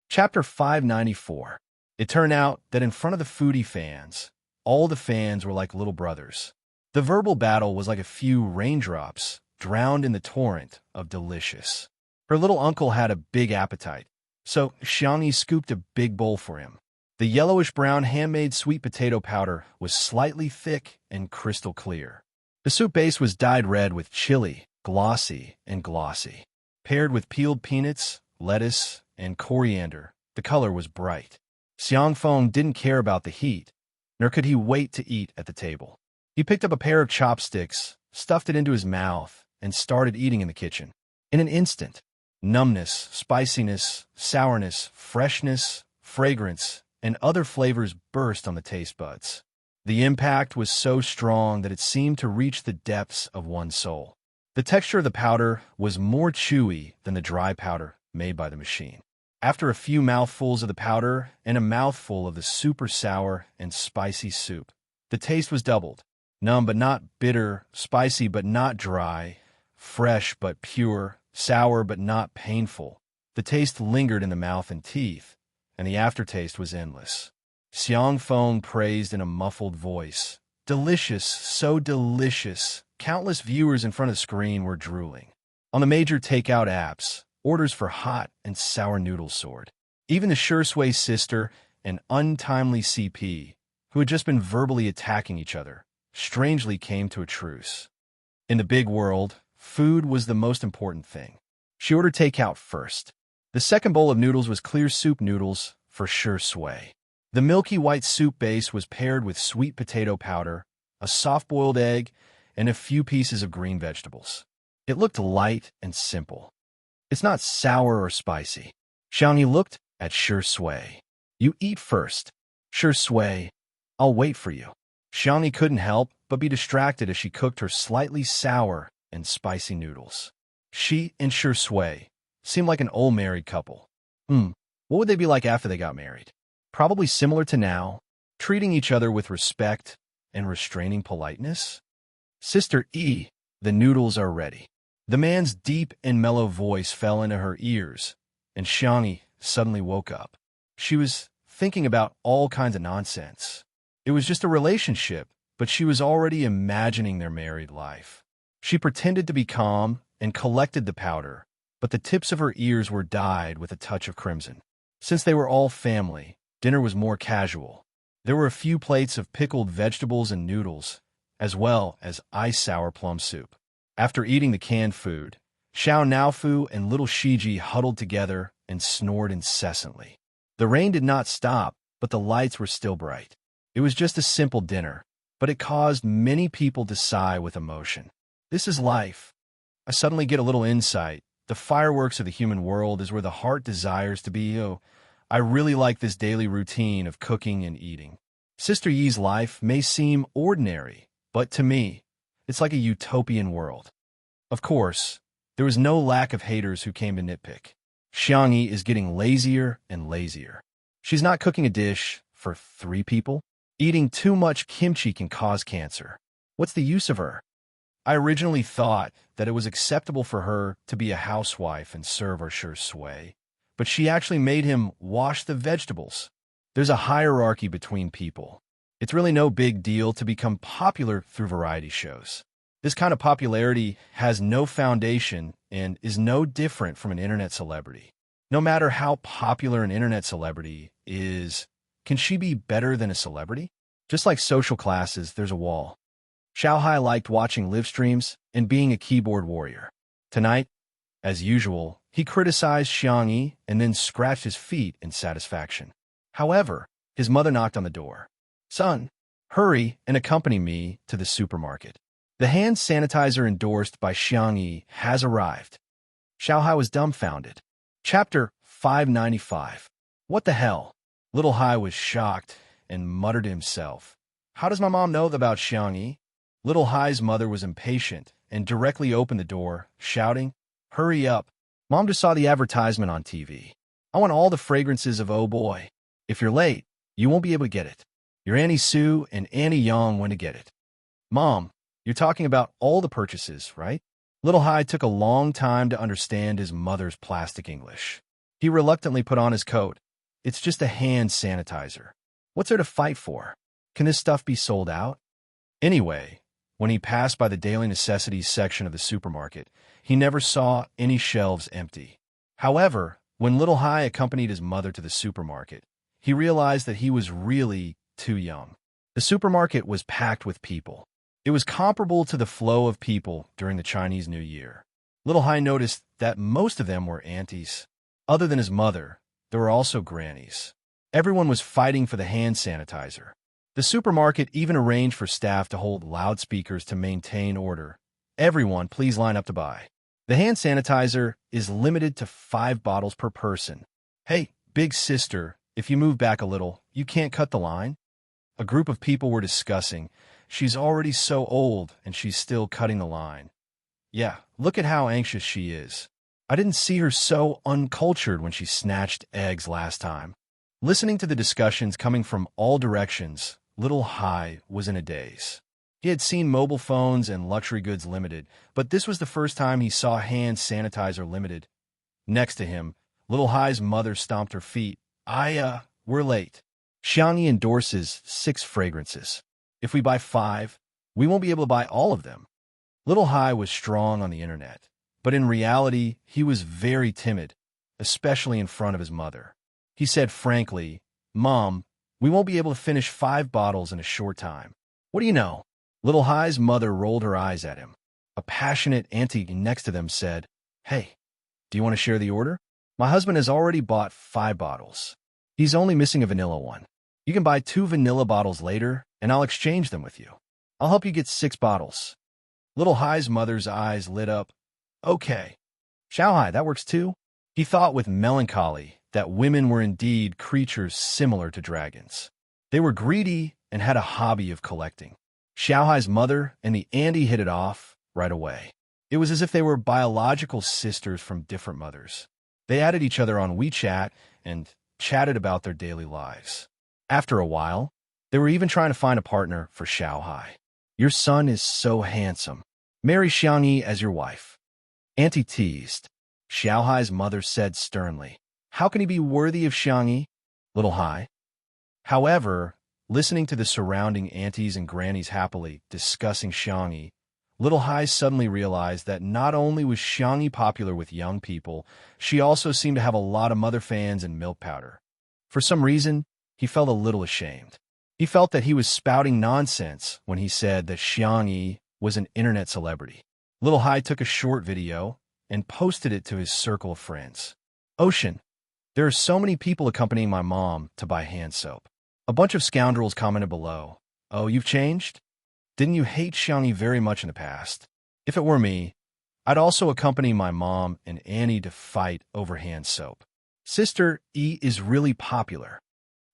Chapter 594. It turned out that in front of the foodie fans, all the fans were like little brothers. The verbal battle was like a few raindrops drowned in the torrent of delicious. Her little uncle had a big appetite, so Xiangyi scooped a big bowl for him. The yellowish-brown handmade sweet potato powder was slightly thick and crystal clear. The soup base was dyed red with chili, glossy and glossy. Paired with peeled peanuts, lettuce, and coriander, the color was bright. Xiangfeng didn't care about the heat, nor could he wait to eat at the table. He picked up a pair of chopsticks, stuffed it into his mouth, and started eating in the kitchen. In an instant, numbness, spiciness, sourness, freshness, fragrance, and other flavors burst on the taste buds. The impact was so strong that it seemed to reach the depths of one's soul. The texture of the powder was more chewy than the dry powder made by the machine. After a few mouthfuls of the powder and a mouthful of the super sour and spicy soup, the taste was doubled. Numb but not bitter, spicy but not dry, fresh but pure, sour but not painful. The taste lingered in the mouth and teeth, and the aftertaste was endless. Xiangfeng praised in a muffled voice. Delicious, so delicious. Countless viewers in front of the screen were drooling. On the major takeout apps, orders for hot and sour noodles soared. Even the Shui sister and untimely CP, who had just been verbally attacking each other, strangely came to a truce. In the big world, food was the most important thing. She ordered takeout first. The second bowl of noodles was clear soup noodles for Shui. The milky white soup base was paired with sweet potato powder, a soft-boiled egg, and a few pieces of green vegetables. It looked light and simple. It's not sour or spicy. Xiangyi looked at Shui. You eat first. Shui, I'll wait for you. Xiangyi couldn't help but be distracted as she cooked her slightly sour and spicy noodles. She and Shui seemed like an old married couple. What would they be like after they got married? Probably similar to now, treating each other with respect and restraining politeness. Sister E, the noodles are ready. The man's deep and mellow voice fell into her ears, and Xiangyi suddenly woke up. She was thinking about all kinds of nonsense. It was just a relationship, but she was already imagining their married life. She pretended to be calm and collected the powder, but the tips of her ears were dyed with a touch of crimson. Since they were all family, dinner was more casual. There were a few plates of pickled vegetables and noodles, as well as ice sour plum soup. After eating the canned food, Xiao Naofu and little Shiji huddled together and snored incessantly. The rain did not stop, but the lights were still bright. It was just a simple dinner, but it caused many people to sigh with emotion. This is life. I suddenly get a little insight. The fireworks of the human world is where the heart desires to be. Oh, I really like this daily routine of cooking and eating. Sister Yi's life may seem ordinary, but to me, it's like a utopian world. Of course, there was no lack of haters who came to nitpick. Xiangyi is getting lazier and lazier. She's not cooking a dish for 3 people. Eating too much kimchi can cause cancer. What's the use of her? I originally thought that it was acceptable for her to be a housewife and serve our Shui, but she actually made him wash the vegetables. There's a hierarchy between people. It's really no big deal to become popular through variety shows. This kind of popularity has no foundation and is no different from an internet celebrity. No matter how popular an internet celebrity is, can she be better than a celebrity? Just like social classes, there's a wall. Xiaohai liked watching live streams and being a keyboard warrior. Tonight, as usual, he criticized Xiangyi and then scratched his feet in satisfaction. However, his mother knocked on the door. Son, hurry and accompany me to the supermarket. The hand sanitizer endorsed by Xiangyi has arrived. Xiaohai was dumbfounded. Chapter 595. What the hell? Little Hai was shocked and muttered to himself. How does my mom know about Xiangyi? Little Hai's mother was impatient and directly opened the door, shouting, Hurry up. Mom just saw the advertisement on TV. I want all the fragrances of oh boy. If you're late, you won't be able to get it. Your Auntie Sue and Auntie Young went to get it. Mom, you're talking about all the purchases, right? Little Hai took a long time to understand his mother's plastic English. He reluctantly put on his coat. It's just a hand sanitizer. What's there to fight for? Can this stuff be sold out? Anyway, when he passed by the daily necessities section of the supermarket, he never saw any shelves empty. However, when Little Hai accompanied his mother to the supermarket, he realized that he was really too young. The supermarket was packed with people. It was comparable to the flow of people during the Chinese New Year. Little Hai noticed that most of them were aunties. Other than his mother, there were also grannies. Everyone was fighting for the hand sanitizer. The supermarket even arranged for staff to hold loudspeakers to maintain order. Everyone, please line up to buy. The hand sanitizer is limited to 5 bottles per person. Hey, big sister, if you move back a little, you can't cut the line? A group of people were discussing. She's already so old, and she's still cutting the line. Yeah, look at how anxious she is. I didn't see her so uncultured when she snatched eggs last time. Listening to the discussions coming from all directions, Little Hai was in a daze. He had seen mobile phones and luxury goods limited, but this was the first time he saw hand sanitizer limited. Next to him, Little Hai's mother stomped her feet. We're late. Xiangyi endorses 6 fragrances. If we buy 5, we won't be able to buy all of them. Little Hai was strong on the internet, but in reality, he was very timid, especially in front of his mother. He said frankly, "Mom, we won't be able to finish 5 bottles in a short time." "What do you know?" Little Hai's mother rolled her eyes at him. A passionate auntie next to them said, "Hey, do you want to share the order? My husband has already bought 5 bottles. He's only missing a vanilla one. You can buy 2 vanilla bottles later, and I'll exchange them with you. I'll help you get 6 bottles." Little Hai's mother's eyes lit up. "Okay. Xiaohai, that works too?" He thought with melancholy that women were indeed creatures similar to dragons. They were greedy and had a hobby of collecting. Xiaohai's mother and the auntie hit it off right away. It was as if they were biological sisters from different mothers. They added each other on WeChat and chatted about their daily lives. After a while, they were even trying to find a partner for Xiaohai. "Your son is so handsome. Marry Xiangyi as your wife." Auntie teased. Xiaohai's mother said sternly, "How can he be worthy of Xiangyi, Little Hai?" However, listening to the surrounding aunties and grannies happily discussing Xiangyi, Little Hai suddenly realized that not only was Xiangyi popular with young people, she also seemed to have a lot of mother fans and milk powder. For some reason, he felt a little ashamed. He felt that he was spouting nonsense when he said that Xiangyi was an internet celebrity. Little Hai took a short video and posted it to his circle of friends. "Ocean, there are so many people accompanying my mom to buy hand soap." A bunch of scoundrels commented below. "Oh, you've changed? Didn't you hate Xiangyi very much in the past? If it were me, I'd also accompany my mom and Annie to fight over hand soap. Sister E is really popular."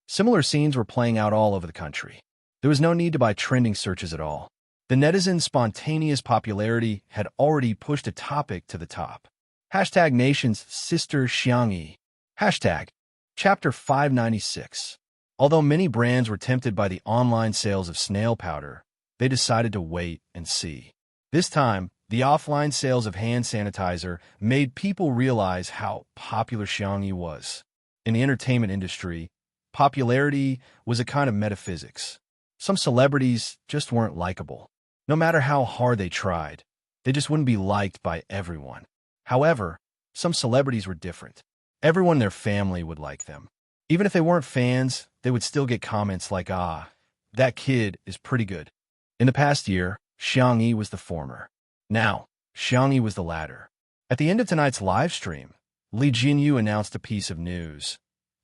Similar scenes were playing out all over the country. There was no need to buy trending searches at all. The netizens' spontaneous popularity had already pushed a topic to the top. Hashtag Nation's Sister Xiangyi. Hashtag Chapter 596. Although many brands were tempted by the online sales of snail powder, they decided to wait and see. This time, the offline sales of hand sanitizer made people realize how popular Xiangyi was. In the entertainment industry, popularity was a kind of metaphysics. Some celebrities just weren't likable. No matter how hard they tried, they just wouldn't be liked by everyone. However, some celebrities were different. Everyone in their family would like them. Even if they weren't fans, they would still get comments like, "Ah, that kid is pretty good." In the past year, Xiangyi was the former. Now, Xiangyi was the latter. At the end of tonight's live stream, Li Jinyu announced a piece of news.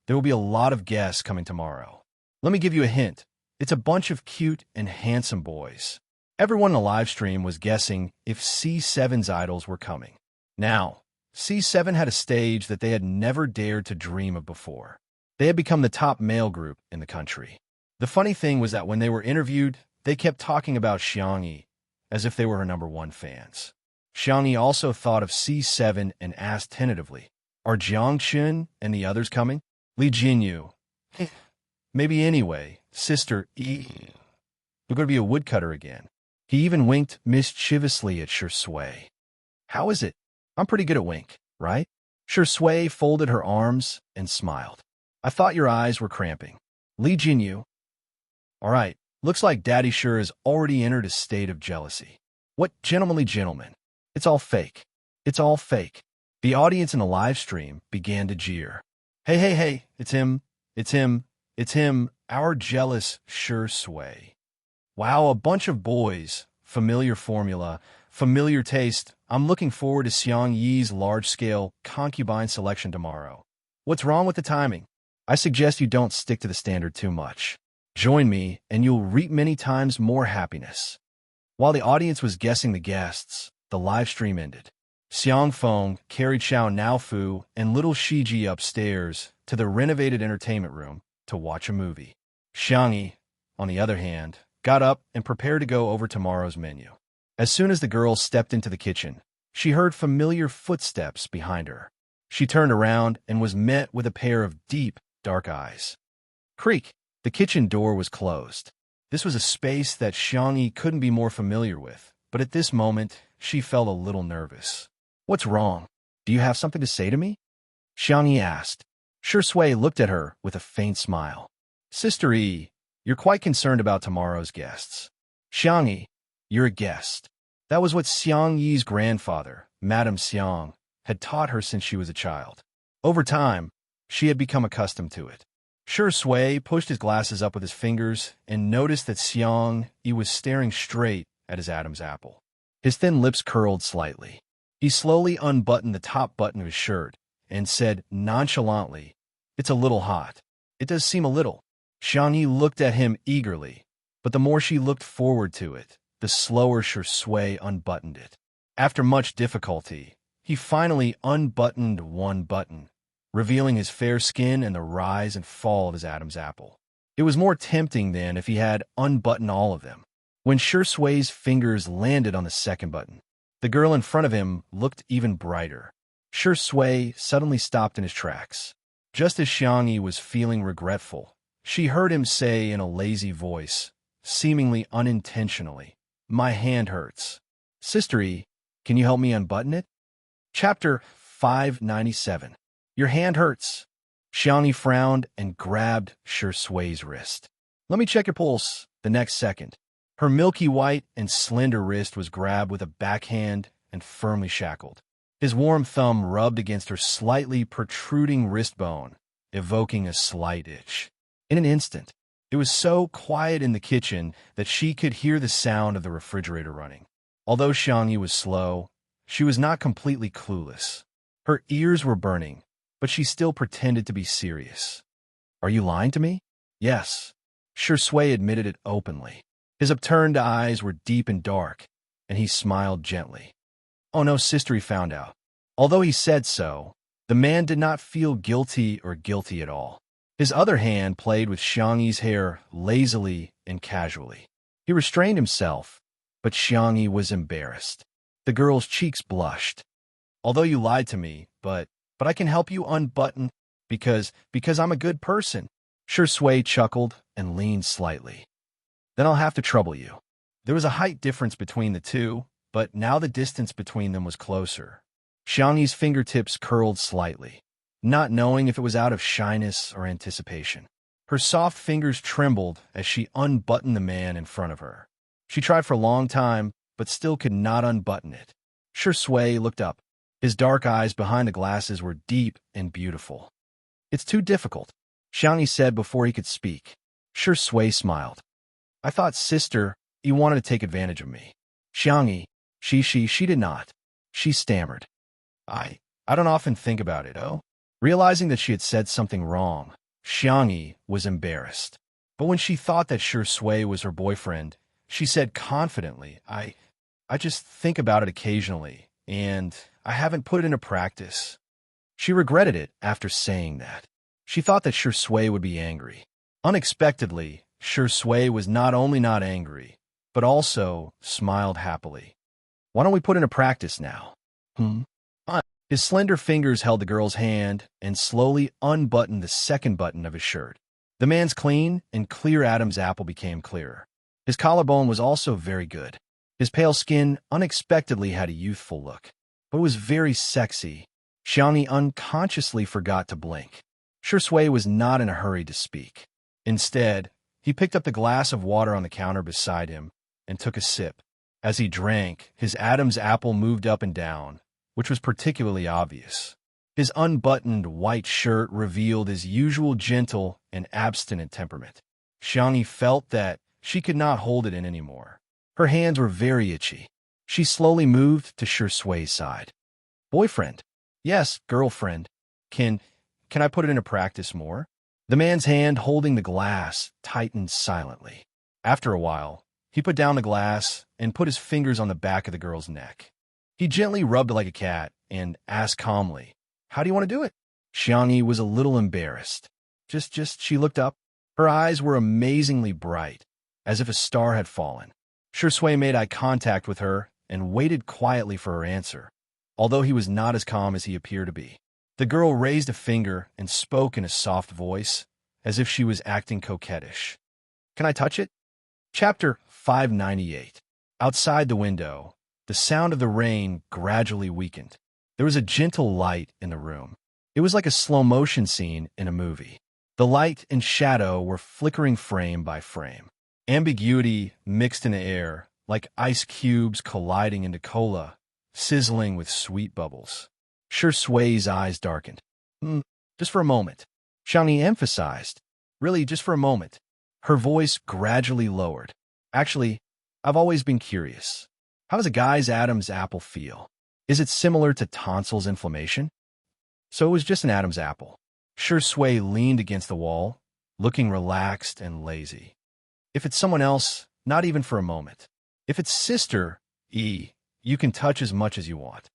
There will be a lot of guests coming tomorrow. Let me give you a hint. It's a bunch of cute and handsome boys. Everyone in the live stream was guessing if C7's idols were coming. Now, C7 had a stage that they had never dared to dream of before. They had become the top male group in the country. The funny thing was that when they were interviewed, they kept talking about Xiangyi as if they were her #1 fans. Xiangyi also thought of C7 and asked tentatively, "Are Jiangchun and the others coming?" Li Jinyu. "Maybe anyway, Sister E. We're going to be a woodcutter again." He even winked mischievously at Shui. "How is it? I'm pretty good at wink, right?" Shui folded her arms and smiled. I thought your eyes were cramping. Li Jinyu. All right, looks like Daddy Sure has already entered a state of jealousy. What gentlemanly gentlemen. It's all fake. It's all fake. The audience in the live stream began to jeer. Hey, hey, hey, it's him. It's him. It's him, our jealous Shui. Wow, a bunch of boys. Familiar formula, familiar taste. I'm looking forward to Xiang Yi's large-scale concubine selection tomorrow. What's wrong with the timing? I suggest you don't stick to the standard too much. Join me, and you'll reap many times more happiness. While the audience was guessing the guests, the live stream ended. Xiang Feng carried Xiao Naofu and little Shiji upstairs to the renovated entertainment room to watch a movie. Xiang Yi, on the other hand, got up and prepared to go over tomorrow's menu. As soon as the girl stepped into the kitchen, she heard familiar footsteps behind her. She turned around and was met with a pair of deep, dark eyes. Creak! The kitchen door was closed. This was a space that Xiang Yi couldn't be more familiar with, but at this moment, she felt a little nervous. What's wrong? Do you have something to say to me? Xiang Yi asked. Shui looked at her with a faint smile. Sister Yi, you're quite concerned about tomorrow's guests. Xiang Yi, you're a guest. That was what Xiang Yi's grandfather, Madame Xiang, had taught her since she was a child. Over time, she had become accustomed to it. Shui pushed his glasses up with his fingers and noticed that Xiang Yi was staring straight at his Adam's apple. His thin lips curled slightly. He slowly unbuttoned the top button of his shirt and said nonchalantly, It's a little hot. It does seem a little. Xiang Yi looked at him eagerly, but the more she looked forward to it, the slower Shui unbuttoned it. After much difficulty, he finally unbuttoned one button, revealing his fair skin and the rise and fall of his Adam's apple. It was more tempting than if he had unbuttoned all of them. When Shui's fingers landed on the second button, the girl in front of him looked even brighter. Shui suddenly stopped in his tracks. Just as Xiang Yi was feeling regretful, she heard him say in a lazy voice, seemingly unintentionally, My hand hurts. Sister Yi, can you help me unbutton it? Chapter 597. Your hand hurts. Xiang Yi frowned and grabbed Shui's wrist. Let me check your pulse. The next second, her milky white and slender wrist was grabbed with a backhand and firmly shackled. His warm thumb rubbed against her slightly protruding wrist bone, evoking a slight itch. In an instant, it was so quiet in the kitchen that she could hear the sound of the refrigerator running. Although Xiang Yi was slow, she was not completely clueless. Her ears were burning, but she still pretended to be serious. Are you lying to me? Yes. Shui admitted it openly. His upturned eyes were deep and dark, and he smiled gently. Oh no, sister, he found out. Although he said so, the man did not feel guilty or guilty at all. His other hand played with Xiang Yi's hair lazily and casually. He restrained himself, but Xiang Yi was embarrassed. The girl's cheeks blushed. Although you lied to me, but I can help you unbutton because I'm a good person. Shui chuckled and leaned slightly. Then I'll have to trouble you. There was a height difference between the two, but now the distance between them was closer. Xiang Yi's fingertips curled slightly, not knowing if it was out of shyness or anticipation. Her soft fingers trembled as she unbuttoned the man in front of her. She tried for a long time, but still could not unbutton it. Shui looked up. His dark eyes behind the glasses were deep and beautiful. It's too difficult, Xiang Yi said before he could speak. Shui smiled. I thought, sister, you wanted to take advantage of me. Xiang Yi, she did not. She stammered. I don't often think about it, oh? Realizing that she had said something wrong, Xiang Yi was embarrassed. But when she thought that Shui was her boyfriend, she said confidently, I just think about it occasionally, and I haven't put it into practice. She regretted it after saying that. She thought that Shui would be angry. Unexpectedly, Shui was not only not angry, but also smiled happily. Why don't we put into practice now? His slender fingers held the girl's hand and slowly unbuttoned the second button of his shirt. The man's clean and clear Adam's apple became clearer. His collarbone was also very good. His pale skin unexpectedly had a youthful look, but it was very sexy. Xiangni unconsciously forgot to blink. Shui was not in a hurry to speak. Instead, he picked up the glass of water on the counter beside him and took a sip. As he drank, his Adam's apple moved up and down, which was particularly obvious. His unbuttoned white shirt revealed his usual gentle and abstinent temperament. Xiangni felt that she could not hold it in anymore. Her hands were very itchy. She slowly moved to Shui's side. Boyfriend? Yes, girlfriend. Can I put it into practice more? The man's hand holding the glass tightened silently. After a while, he put down the glass and put his fingers on the back of the girl's neck. He gently rubbed it like a cat and asked calmly, "How do you want to do it?" Xiangni was a little embarrassed. She looked up. Her eyes were amazingly bright, as if a star had fallen. Shui made eye contact with her and waited quietly for her answer, although he was not as calm as he appeared to be. The girl raised a finger and spoke in a soft voice, as if she was acting coquettish. "Can I touch it?" Chapter 598. Outside the window, the sound of the rain gradually weakened. There was a gentle light in the room. It was like a slow-motion scene in a movie. The light and shadow were flickering frame by frame. Ambiguity mixed in the air, like ice cubes colliding into cola, sizzling with sweet bubbles. Shui's eyes darkened. Just for a moment. Xiangni emphasized. Really, just for a moment. Her voice gradually lowered. Actually, I've always been curious. How does a guy's Adam's apple feel? Is it similar to tonsils inflammation? So it was just an Adam's apple. Shui leaned against the wall, looking relaxed and lazy. If it's someone else, not even for a moment. If it's Sister E, you can touch as much as you want.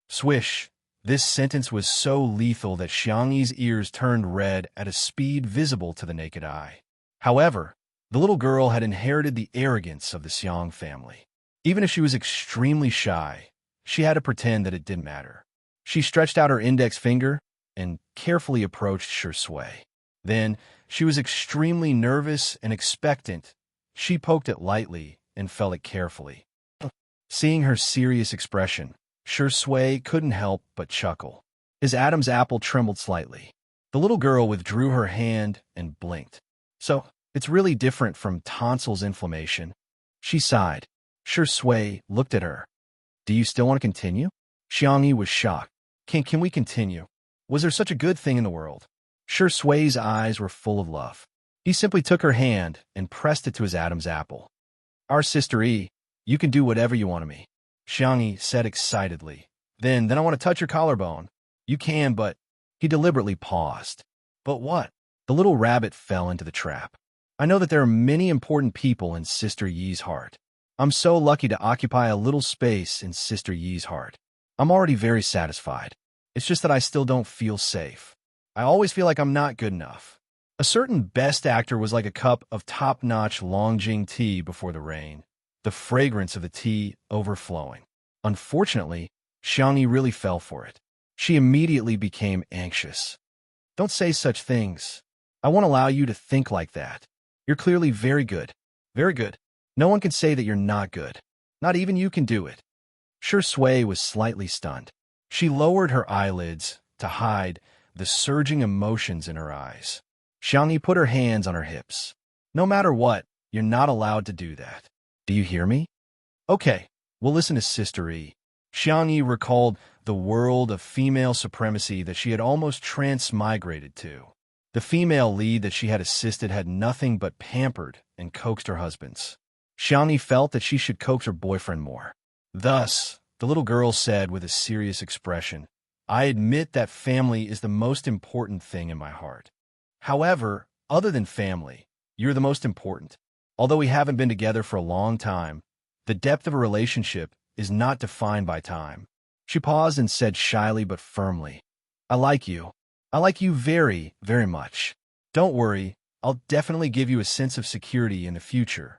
Swish. This sentence was so lethal that Xiangni's ears turned red at a speed visible to the naked eye. However, the little girl had inherited the arrogance of the Xiang family. Even if she was extremely shy, she had to pretend that it didn't matter. She stretched out her index finger and carefully approached Shui. Then, she was extremely nervous and expectant. She poked it lightly and felt it carefully. Seeing her serious expression, Shui couldn't help but chuckle. His Adam's apple trembled slightly. The little girl withdrew her hand and blinked. So, it's really different from tonsils inflammation. She sighed. Shui looked at her. Do you still want to continue? Xiangni was shocked. Can we continue? Was there such a good thing in the world? Shui's eyes were full of love. He simply took her hand and pressed it to his Adam's apple. Our Sister E, you can do whatever you want to me, Xiangni said excitedly. Then I want to touch your collarbone. You can, but... He deliberately paused. But what? The little rabbit fell into the trap. I know that there are many important people in Sister Yi's heart. I'm so lucky to occupy a little space in Sister Yi's heart. I'm already very satisfied. It's just that I still don't feel safe. I always feel like I'm not good enough. A certain best actor was like a cup of top-notch Longjing tea before the rain, the fragrance of the tea overflowing. Unfortunately, Xiangni really fell for it. She immediately became anxious. Don't say such things. I won't allow you to think like that. You're clearly very good. Very good. No one can say that you're not good. Not even you can do it. Shui was slightly stunned. She lowered her eyelids to hide the surging emotions in her eyes. Xiangni put her hands on her hips. No matter what, you're not allowed to do that. Do you hear me? Okay, we'll listen to Sister E. Xiangni recalled the world of female supremacy that she had almost transmigrated to. The female lead that she had assisted had nothing but pampered and coaxed her husbands. Xiangni felt that she should coax her boyfriend more. Thus, the little girl said with a serious expression, I admit that family is the most important thing in my heart. However, other than family, you're the most important. Although we haven't been together for a long time, the depth of a relationship is not defined by time. She paused and said shyly but firmly, I like you. I like you very, very much. Don't worry, I'll definitely give you a sense of security in the future.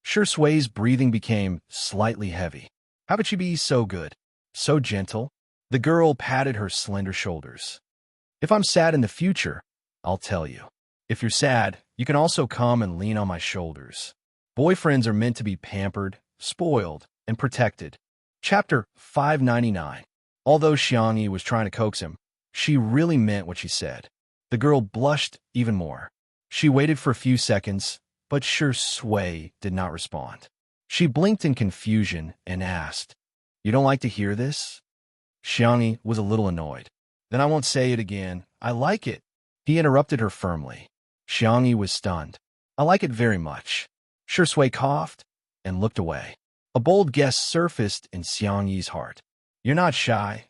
Shui's breathing became slightly heavy. How could she be so good? So gentle? The girl patted her slender shoulders. If I'm sad in the future, I'll tell you. If you're sad, you can also come and lean on my shoulders. Boyfriends are meant to be pampered, spoiled, and protected. Chapter 599. Although Xiangyi was trying to coax him, she really meant what she said. The girl blushed even more. She waited for a few seconds, but Shui did not respond. She blinked in confusion and asked, "You don't like to hear this?" Xiangyi was a little annoyed. "Then I won't say it again. I like it." He interrupted her firmly. Xiangyi was stunned. "I like it very much." Shui coughed and looked away. A bold guess surfaced in Xiangyi's heart. "You're not shy,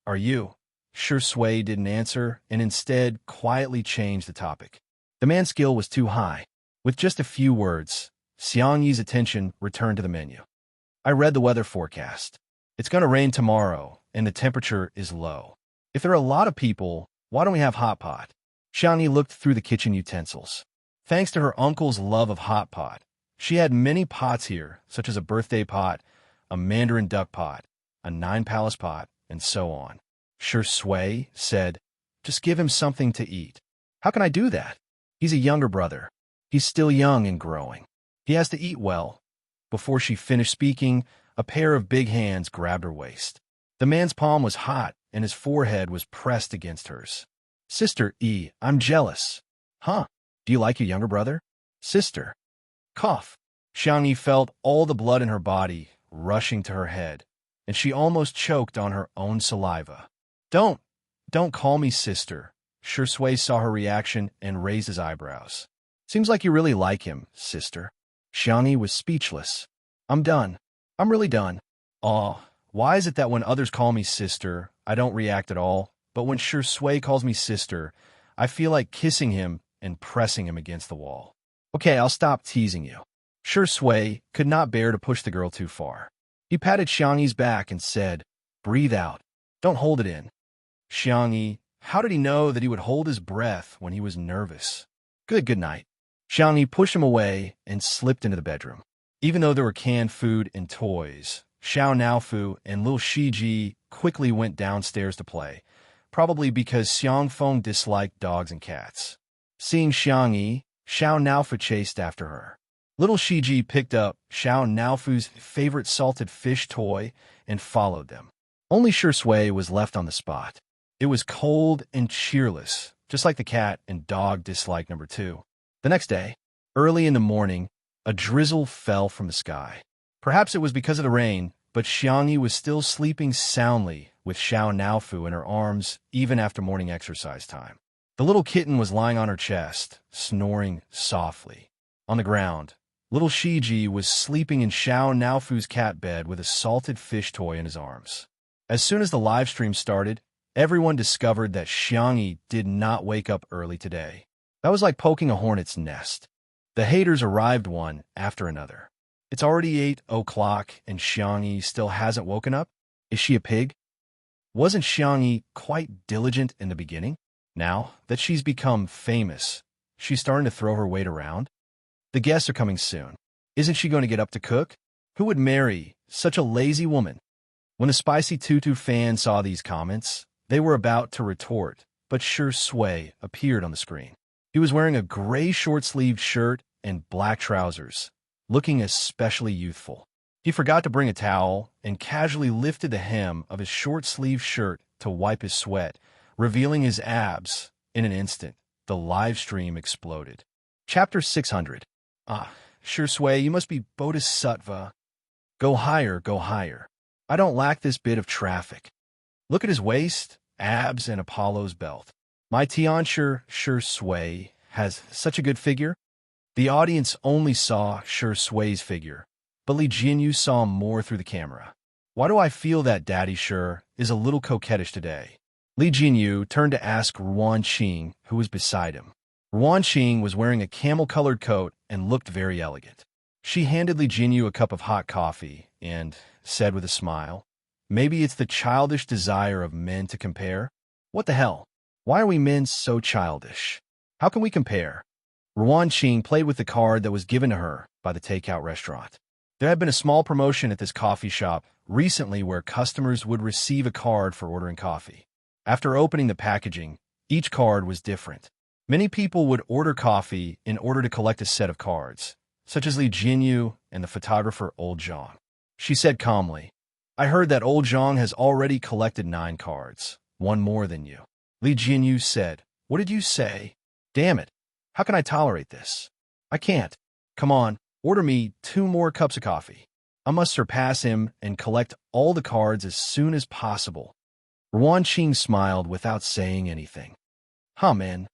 are you?" Shui didn't answer and instead quietly changed the topic. The man's skill was too high. With just a few words, Xiangyi's attention returned to the menu. "I read the weather forecast. It's going to rain tomorrow, and the temperature is low. If there are a lot of people, why don't we have hot pot?" Xiangyi looked through the kitchen utensils. Thanks to her uncle's love of hot pot, she had many pots here, such as a birthday pot, a mandarin duck pot, a nine-palace pot, and so on. Shui said, "Just give him something to eat." "How can I do that? He's a younger brother. He's still young and growing. He has to eat well." Before she finished speaking, a pair of big hands grabbed her waist. The man's palm was hot, and his forehead was pressed against hers. "Sister E, I'm jealous." "Huh? Do you like your younger brother?" "Sister." Cough. Xiangyi felt all the blood in her body rushing to her head, and she almost choked on her own saliva. Don't call me sister." Shui saw her reaction and raised his eyebrows. "Seems like you really like him, sister." Xiangyi was speechless. "I'm done. I'm really done. Aw, why is it that when others call me sister, I don't react at all, but when Shui calls me sister, I feel like kissing him and pressing him against the wall." "Okay, I'll stop teasing you." Shui could not bear to push the girl too far. He patted Xiangyi's back and said, "Breathe out. Don't hold it in." Xiangyi, how did he know that he would hold his breath when he was nervous? Good night." Xiangyi pushed him away and slipped into the bedroom. Even though there were canned food and toys, Xiao Naofu and Lil Shiji quickly went downstairs to play, probably because Xiangfeng disliked dogs and cats. Seeing Xiangyi, Xiao Naofu chased after her. Little Shiji picked up Xiao Naofu's favorite salted fish toy and followed them. Only Shui was left on the spot. It was cold and cheerless, just like the cat and dog disliked number 2. The next day, early in the morning, a drizzle fell from the sky. Perhaps it was because of the rain, but Xiangyi was still sleeping soundly with Xiao Naofu in her arms even after morning exercise time. The little kitten was lying on her chest, snoring softly. On the ground, little Shiji was sleeping in Xiao Naofu's cat bed with a salted fish toy in his arms. As soon as the live stream started, everyone discovered that Xiangyi did not wake up early today. That was like poking a hornet's nest. The haters arrived one after another. It's already 8 o'clock and Xiangyi still hasn't woken up? Is she a pig? Wasn't Xiangyi quite diligent in the beginning? Now that she's become famous, she's starting to throw her weight around? The guests are coming soon. Isn't she going to get up to cook? Who would marry such a lazy woman? When the Spicy Tutu fans saw these comments, they were about to retort, but Shui appeared on the screen. He was wearing a gray short-sleeved shirt and black trousers, looking especially youthful. He forgot to bring a towel and casually lifted the hem of his short-sleeved shirt to wipe his sweat, revealing his abs. In an instant, the live stream exploded. Chapter 600. "Ah, Shui, you must be Bodhisattva. Go higher, go higher. I don't lack this bit of traffic. Look at his waist, abs, and Apollo's belt. My Tianshi Shui has such a good figure." The audience only saw Shui's figure, but Li Jinyu saw more through the camera. "Why do I feel that Daddy Shu is a little coquettish today?" Li Jinyu turned to ask Ruan Qing, who was beside him. Ruan Qing was wearing a camel-colored coat and looked very elegant. She handed Li Jinyu a cup of hot coffee and said with a smile, "Maybe it's the childish desire of men to compare? What the hell? Why are we men so childish? How can we compare?" Ruan Qing played with the card that was given to her by the takeout restaurant. There had been a small promotion at this coffee shop recently where customers would receive a card for ordering coffee. After opening the packaging, each card was different. Many people would order coffee in order to collect a set of cards, such as Li Jinyu and the photographer Old Zhang. She said calmly, I heard that old Zhang has already collected 9 cards, one more than you. Li Jinyu said, What did you say? Damn it. How can I tolerate this? I can't. Come on, order me 2 more cups of coffee. I must surpass him and collect all the cards as soon as possible. Ruan Qing smiled without saying anything. Huh, man.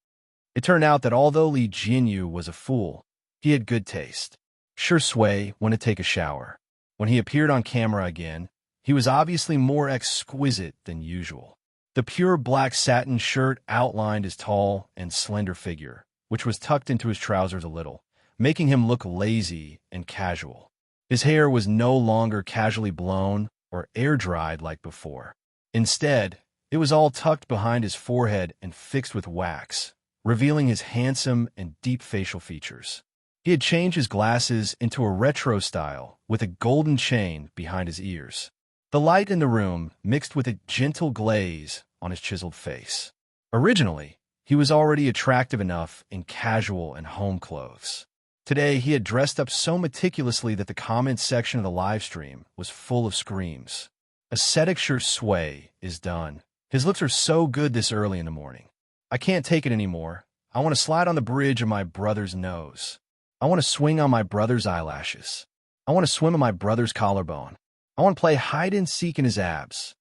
It turned out that although Li Jinyu was a fool, he had good taste. Shi Sui went to take a shower. When he appeared on camera again, he was obviously more exquisite than usual. The pure black satin shirt outlined his tall and slender figure, which was tucked into his trousers a little, making him look lazy and casual. His hair was no longer casually blown or air-dried like before. Instead, it was all tucked behind his forehead and fixed with wax, revealing his handsome and deep facial features. He had changed his glasses into a retro style with a golden chain behind his ears. The light in the room mixed with a gentle glaze on his chiseled face. Originally, he was already attractive enough in casual and home clothes. Today, he had dressed up so meticulously that the comments section of the live stream was full of screams. Ascetic Shi Sui is done. His lips are so good this early in the morning. I can't take it anymore. I want to slide on the bridge of my brother's nose. I want to swing on my brother's eyelashes. I want to swim on my brother's collarbone. I want to play hide-and-seek in his abs.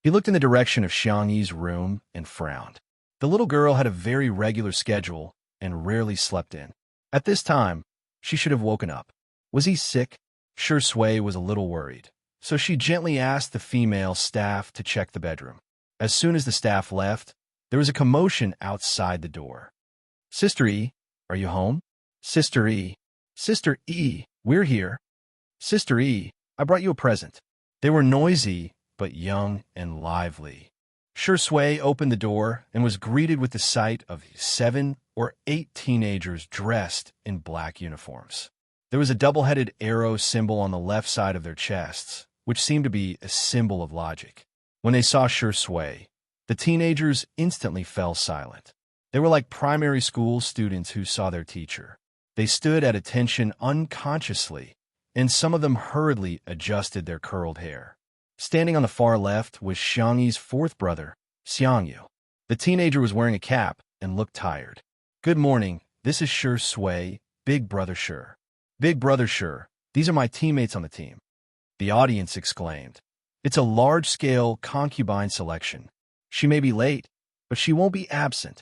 He looked in the direction of Xiangyi's room and frowned. The little girl had a very regular schedule and rarely slept in. At this time, she should have woken up. Was he sick? Shi Sui was a little worried, so she gently asked the female staff to check the bedroom. As soon as the staff left, there was a commotion outside the door. Sister E, are you home? Sister E. Sister E, we're here. Sister E, I brought you a present. They were noisy, but young and lively. Shi Sui opened the door and was greeted with the sight of 7 or 8 teenagers dressed in black uniforms. There was a double-headed arrow symbol on the left side of their chests, which seemed to be a symbol of logic. When they saw Shi Sui, the teenagers instantly fell silent. They were like primary school students who saw their teacher. They stood at attention unconsciously, and some of them hurriedly adjusted their curled hair. Standing on the far left was Xiangyi's 4th brother, Xiangyu. The teenager was wearing a cap and looked tired. Good morning, this is Shi Sui, Big Brother Shi. Big Brother Shi, these are my teammates on the team. The audience exclaimed. It's a large-scale concubine selection. She may be late, but she won't be absent.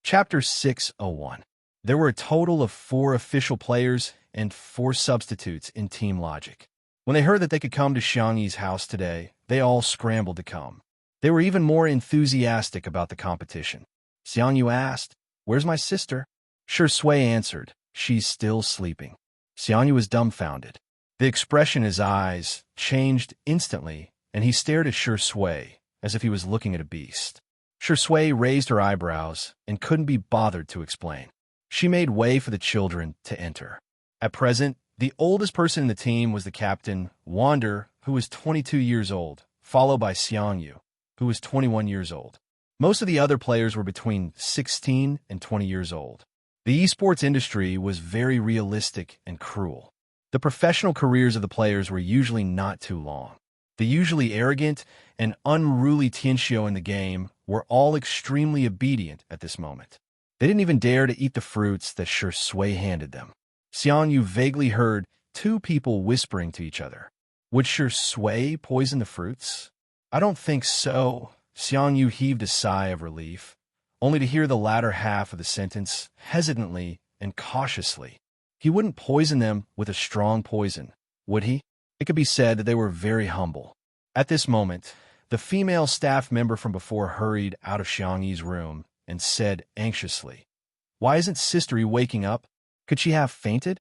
Chapter 601. There were a total of 4 official players and 4 substitutes in Team Logic. When they heard that they could come to Xiangyi's house today, they all scrambled to come. They were even more enthusiastic about the competition. Xiangyu asked, Where's my sister? Shi Sui answered, She's still sleeping. Xiangyu was dumbfounded. The expression in his eyes changed instantly, and he stared at Shi Sui as if he was looking at a beast. Shi Sui raised her eyebrows and couldn't be bothered to explain. She made way for the children to enter. At present, the oldest person in the team was the captain, Wander, who was 22 years old, followed by Xiangyu, who was 21 years old. Most of the other players were between 16 and 20 years old. The esports industry was very realistic and cruel. The professional careers of the players were usually not too long. The usually arrogant and unruly Tianxiu in the game were all extremely obedient at this moment. They didn't even dare to eat the fruits that Shi Sui handed them. Xiangyu vaguely heard 2 people whispering to each other. Would Shi Sui poison the fruits? I don't think so. Xiangyu heaved a sigh of relief, only to hear the latter half of the sentence hesitantly and cautiously. He wouldn't poison them with a strong poison, would he? It could be said that they were very humble. At this moment, the female staff member from before hurried out of Xiangyi's room and said anxiously, Why isn't Sister E waking up? Could she have fainted?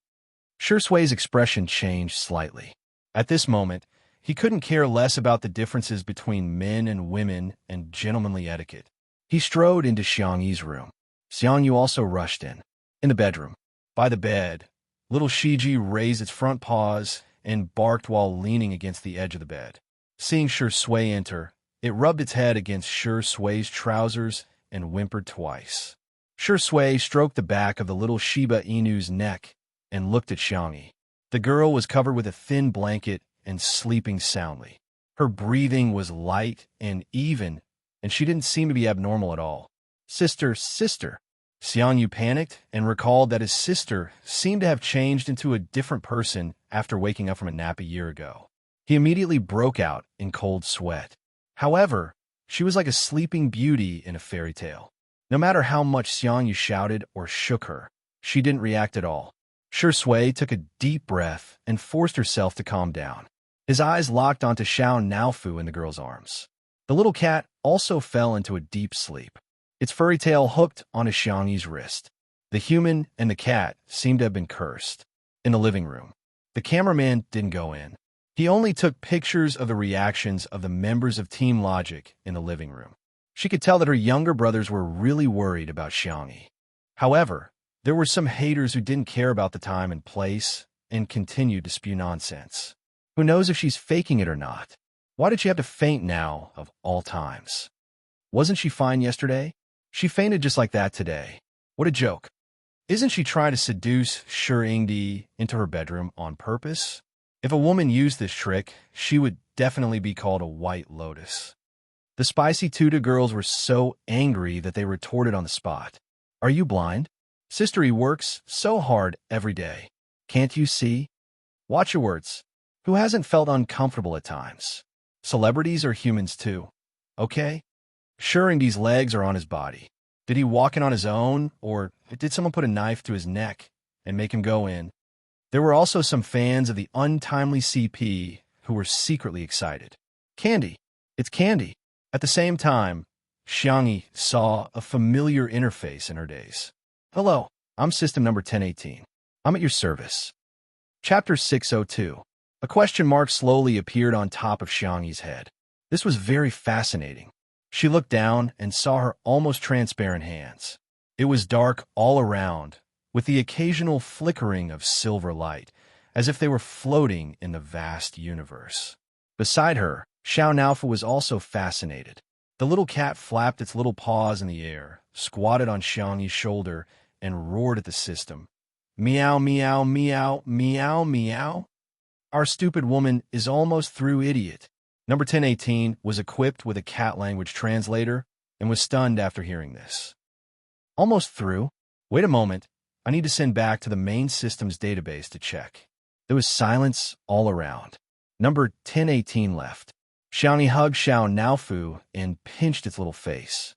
Shi Sui's expression changed slightly. At this moment, he couldn't care less about the differences between men and women and gentlemanly etiquette. He strode into Xiangyi's room. Xiangyu also rushed in. In the bedroom, by the bed, little Shiji raised its front paws and barked while leaning against the edge of the bed. Seeing Shi Sui enter, it rubbed its head against Shi Sui's trousers and whimpered twice. Shi Sui stroked the back of the little Shiba Inu's neck and looked at Xiangyi. The girl was covered with a thin blanket and sleeping soundly. Her breathing was light and even, and she didn't seem to be abnormal at all. Sister, sister. Xiangyu panicked and recalled that his sister seemed to have changed into a different person after waking up from a nap a year ago. He immediately broke out in cold sweat. However, she was like a sleeping beauty in a fairy tale. No matter how much Xiangyu shouted or shook her, she didn't react at all. Shui took a deep breath and forced herself to calm down. His eyes locked onto Xiao Naofu in the girl's arms. The little cat also fell into a deep sleep, its furry tail hooked onto Xiangyu's wrist. The human and the cat seemed to have been cursed. In the living room, the cameraman didn't go in. He only took pictures of the reactions of the members of Team Logic in the living room. She could tell that her younger brothers were really worried about Xiangyu. However, there were some haters who didn't care about the time and place and continued to spew nonsense. Who knows if she's faking it or not? Why did she have to faint now, of all times? Wasn't she fine yesterday? She fainted just like that today. What a joke. Isn't she trying to seduce Shi Yingdi into her bedroom on purpose? If a woman used this trick, she would definitely be called a white lotus. The spicy Tuta girls were so angry that they retorted on the spot. Are you blind? Sister E works so hard every day. Can't you see? Watch your words. Who hasn't felt uncomfortable at times? Celebrities are humans too. Okay? Sure, these legs are on his body. Did he walk in on his own, or did someone put a knife to his neck and make him go in? There were also some fans of the untimely CP who were secretly excited. Candy. It's Candy. At the same time, Xiangyu saw a familiar interface in her days. Hello, I'm system number 1018. I'm at your service. Chapter 602. A question mark slowly appeared on top of Xiangyu's head. This was very fascinating. She looked down and saw her almost transparent hands. It was dark all around, with the occasional flickering of silver light, as if they were floating in the vast universe. Beside her, Xiao Naofu was also fascinated. The little cat flapped its little paws in the air, squatted on Xiangyu's shoulder, and roared at the system. Meow, meow, meow, meow, meow. Our stupid woman is almost through, idiot. Number 1018 was equipped with a cat language translator and was stunned after hearing this. Almost through? Wait a moment. I need to send back to the main system's database to check. There was silence all around. Number 1018 left. Xiangyu hugged Xiao Naofu and pinched its little face.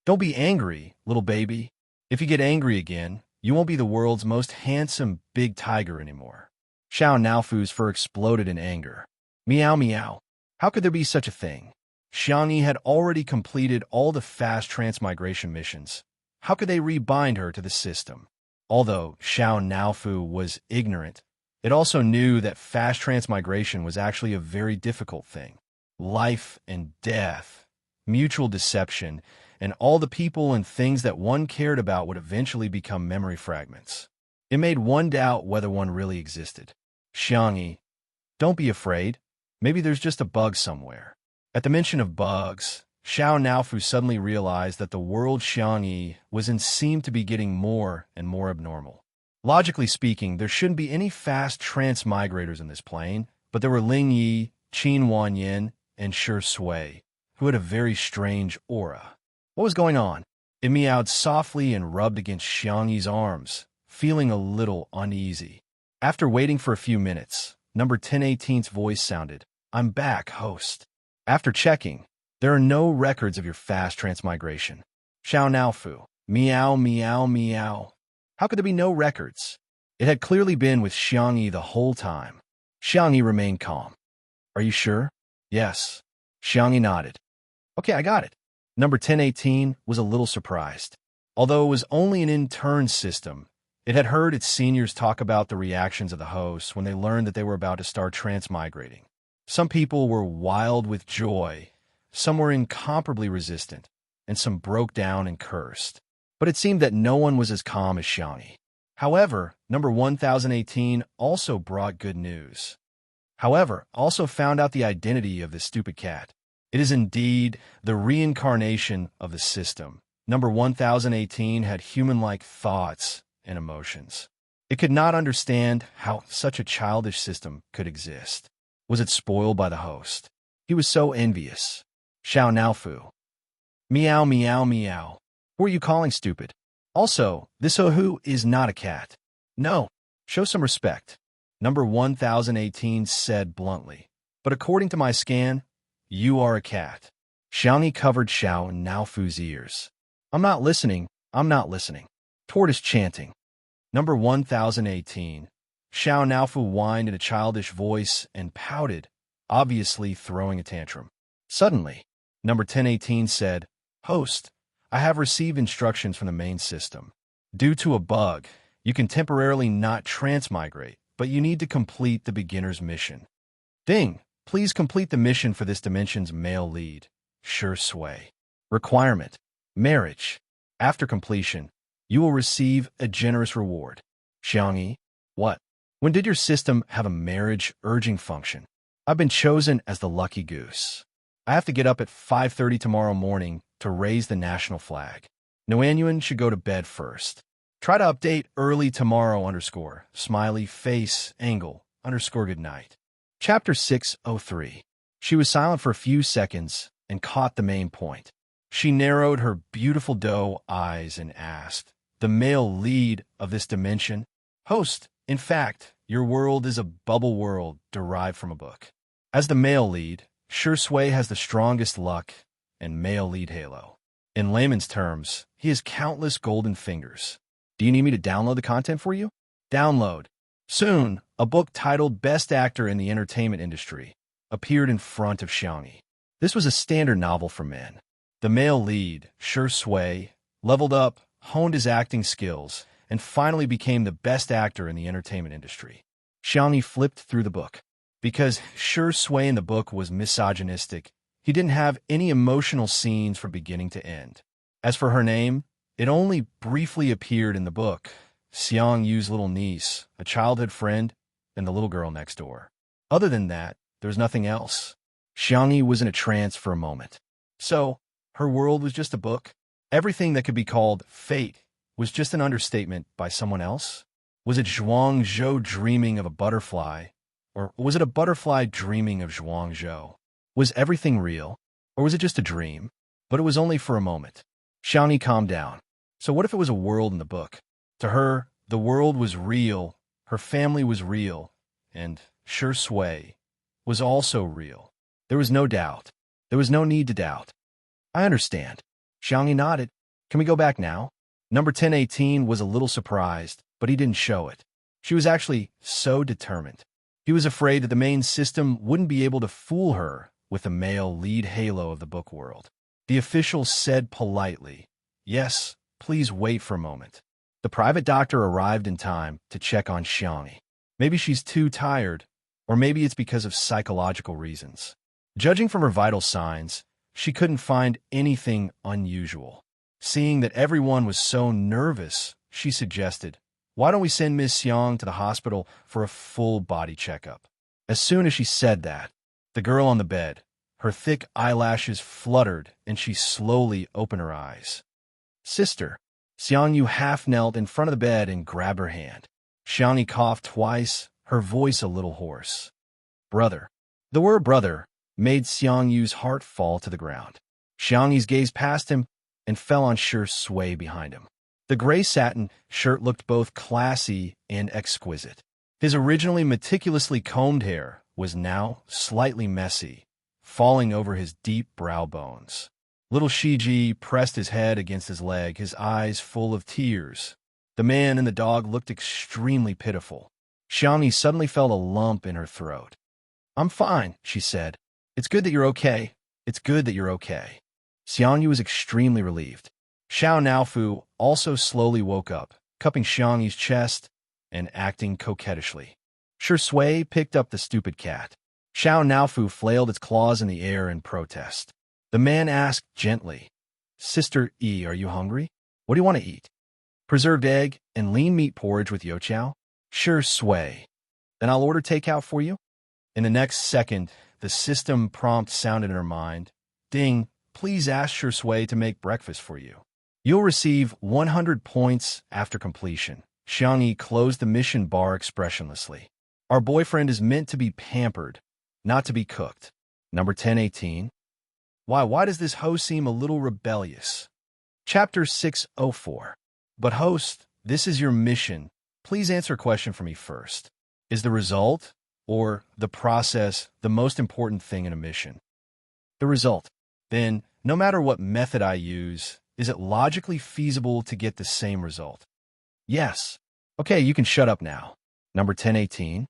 Don't be angry, little baby. If you get angry again, you won't be the world's most handsome big tiger anymore. Xiao Naofu's fur exploded in anger. Meow, meow. How could there be such a thing? Xiangyu had already completed all the fast transmigration missions. How could they rebind her to the system? Although Xiao Naofu was ignorant, it also knew that fast transmigration was actually a very difficult thing. Life and death, mutual deception, and all the people and things that one cared about would eventually become memory fragments. It made one doubt whether one really existed. Xiangyu, don't be afraid. Maybe there's just a bug somewhere. At the mention of bugs, Xiao Naofu suddenly realized that the world Xiangyu was in seemed to be getting more and more abnormal. Logically speaking, there shouldn't be any fast transmigrators in this plane, but there were Ling Yi, Qin Wanyin, and Shi Sui, who had a very strange aura. What was going on? It meowed softly and rubbed against Xiangyu's arms, feeling a little uneasy. After waiting for a few minutes, number 1018's voice sounded, I'm back, host. After checking, there are no records of your fast transmigration. Xiao Naofu, meow, meow, meow. How could there be no records? It had clearly been with Xiangyu the whole time. Xiangyu remained calm. Are you sure? Yes. Xiangyu nodded. Okay, I got it. Number 1018 was a little surprised. Although it was only an intern system, it had heard its seniors talk about the reactions of the hosts when they learned that they were about to start transmigrating. Some people were wild with joy, some were incomparably resistant, and some broke down and cursed. But it seemed that no one was as calm as Xiangyu. However, number 1018 also brought good news. However, also found out the identity of this stupid cat. It is indeed the reincarnation of the system. Number 1018 had human-like thoughts and emotions. It could not understand how such a childish system could exist. Was it spoiled by the host? He was so envious. Xiao Naofu. Meow, meow, meow. Who are you calling stupid? Also, this Ohu is not a cat. No, show some respect. Number 1018 said bluntly. But according to my scan, you are a cat. Xiaomi covered Xiao Naofu's ears. I'm not listening. I'm not listening. Tortoise chanting. Number 1018. Xiao Naofu whined in a childish voice and pouted, obviously throwing a tantrum. Suddenly, number 1018 said, Host, I have received instructions from the main system. Due to a bug, you can temporarily not transmigrate, but you need to complete the beginner's mission. Ding, please complete the mission for this dimension's male lead. Sure sway. Requirement. Marriage. After completion, you will receive a generous reward. Xiangyi, what? When did your system have a marriage urging function? I've been chosen as the lucky goose. I have to get up at 5:30 tomorrow morning to raise the national flag. Noanyuan should go to bed first. Try to update early tomorrow _ smiley face angle _ good night. Chapter 603. She was silent for a few seconds and caught the main point. She narrowed her beautiful doe eyes and asked, the male lead of this dimension? Host, in fact, your world is a bubble world derived from a book. As the male lead, Sure Sway has the strongest luck and male lead halo. In layman's terms, he has countless golden fingers. Do you need me to download the content for you? Download. Soon, a book titled Best Actor in the Entertainment Industry appeared in front of Xiangyi. This was a standard novel for men. The male lead, Sure Sway, leveled up, honed his acting skills, and finally became the best actor in the entertainment industry. Xiangyi flipped through the book. Because Sure Sway in the book was misogynistic, he didn't have any emotional scenes from beginning to end. As for her name, it only briefly appeared in the book. Xiang Yu's little niece, a childhood friend, and the little girl next door. Other than that, there's nothing else. Xiangyi was in a trance for a moment. So, her world was just a book? Everything that could be called fate was just an understatement by someone else? Was it Zhuang Zhou dreaming of a butterfly? Or was it a butterfly dreaming of Zhuang Zhou? Was everything real? Or was it just a dream? But it was only for a moment. Xiangyi calmed down. So what if it was a world in the book? To her, the world was real, her family was real, and Sure Sway was also real. There was no doubt. There was no need to doubt. I understand. Xiangyi nodded. Can we go back now? Number 1018 was a little surprised, but he didn't show it. She was actually so determined. He was afraid that the main system wouldn't be able to fool her with the male lead halo of the book world. The official said politely, Yes, please wait for a moment. The private doctor arrived in time to check on Xiangyi. Maybe she's too tired, or maybe it's because of psychological reasons. Judging from her vital signs, she couldn't find anything unusual. Seeing that everyone was so nervous, she suggested, Why don't we send Miss Xiang to the hospital for a full body checkup? As soon as she said that, the girl on the bed, her thick eyelashes fluttered and she slowly opened her eyes. Sister. Xiang Yu half knelt in front of the bed and grabbed her hand. Xiangyi coughed twice, her voice a little hoarse. Brother. The word brother made Xiang Yu's heart fall to the ground. Xiangyi's gaze passed him and fell on Sure Sway behind him. The gray satin shirt looked both classy and exquisite. His originally meticulously combed hair was now slightly messy, falling over his deep brow bones. Little Shiji pressed his head against his leg, his eyes full of tears. The man and the dog looked extremely pitiful. Xiangyi suddenly felt a lump in her throat. I'm fine, she said. It's good that you're okay. It's good that you're okay. Xiangyi was extremely relieved. Xiao Naofu also slowly woke up, cupping Xiangyi's chest and acting coquettishly. Sure Sway picked up the stupid cat. Xiao Naofu flailed its claws in the air in protest. The man asked gently, Sister E, are you hungry? What do you want to eat? Preserved egg and lean meat porridge with youtiao? Sure Sway. Then I'll order takeout for you? In the next second, the system prompt sounded in her mind. Ding, please ask Sure Sway to make breakfast for you. You'll receive 100 points after completion. Xiangyi closed the mission bar expressionlessly. Our boyfriend is meant to be pampered, not to be cooked. Number 1018. Why does this host seem a little rebellious? Chapter 604. But host, this is your mission. Please answer a question for me first. Is the result, or the process, the most important thing in a mission? The result. Then, no matter what method I use, is it logically feasible to get the same result? Yes. Okay, you can shut up now. Number 1018.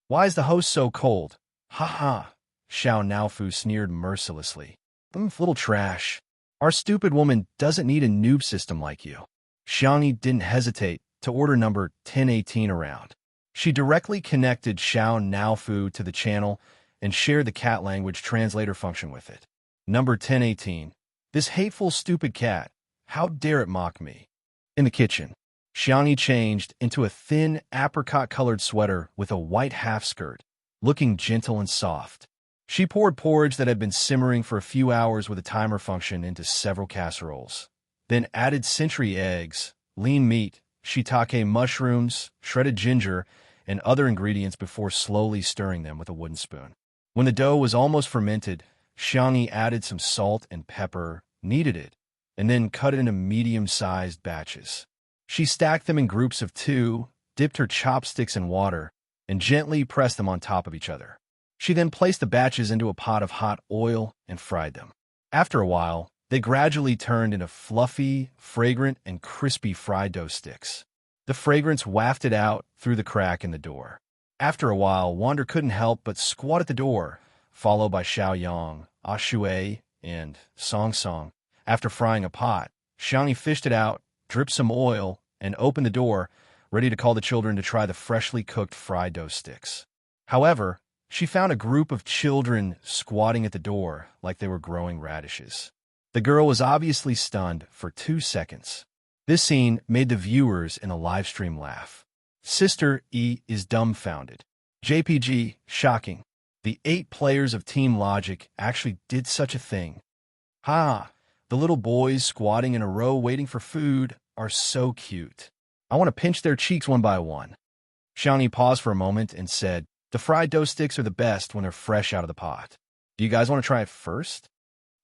Why is the host so cold? Ha ha. Xiao Naofu sneered mercilessly. Little trash. Our stupid woman doesn't need a noob system like you. Xiangyi didn't hesitate to order number 1018 around. She directly connected Xiao Naofu to the channel and shared the cat language translator function with it. Number 1018. This hateful, stupid cat. How dare it mock me? In the kitchen, Xiangyi changed into a thin, apricot-colored sweater with a white half-skirt, looking gentle and soft. She poured porridge that had been simmering for a few hours with a timer function into several casseroles, then added century eggs, lean meat, shiitake mushrooms, shredded ginger, and other ingredients before slowly stirring them with a wooden spoon. When the dough was almost fermented, Xiangyi added some salt and pepper, kneaded it, and then cut it into medium-sized batches. She stacked them in groups of 2, dipped her chopsticks in water, and gently pressed them on top of each other. She then placed the batches into a pot of hot oil and fried them. After a while, they gradually turned into fluffy, fragrant, and crispy fried dough sticks. The fragrance wafted out through the crack in the door. After a while, Wander couldn't help but squat at the door, followed by Xiaoyang, Ashui, and Song Song. After frying a pot, Xiangyi fished it out, dripped some oil, and opened the door, ready to call the children to try the freshly cooked fried dough sticks. However, she found a group of children squatting at the door like they were growing radishes. The girl was obviously stunned for 2 seconds. This scene made the viewers in the live stream laugh. Sister E is dumbfounded. JPG, shocking. The 8 players of Team Logic actually did such a thing. Ha! The little boys squatting in a row waiting for food are so cute. I want to pinch their cheeks one by one. Xiangyi paused for a moment and said, the fried dough sticks are the best when they're fresh out of the pot. Do you guys want to try it first?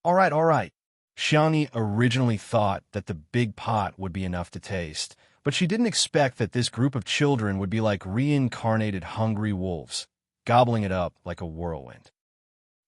All right. Xiangyi originally thought that the big pot would be enough to taste, but she didn't expect that this group of children would be like reincarnated hungry wolves, gobbling it up like a whirlwind.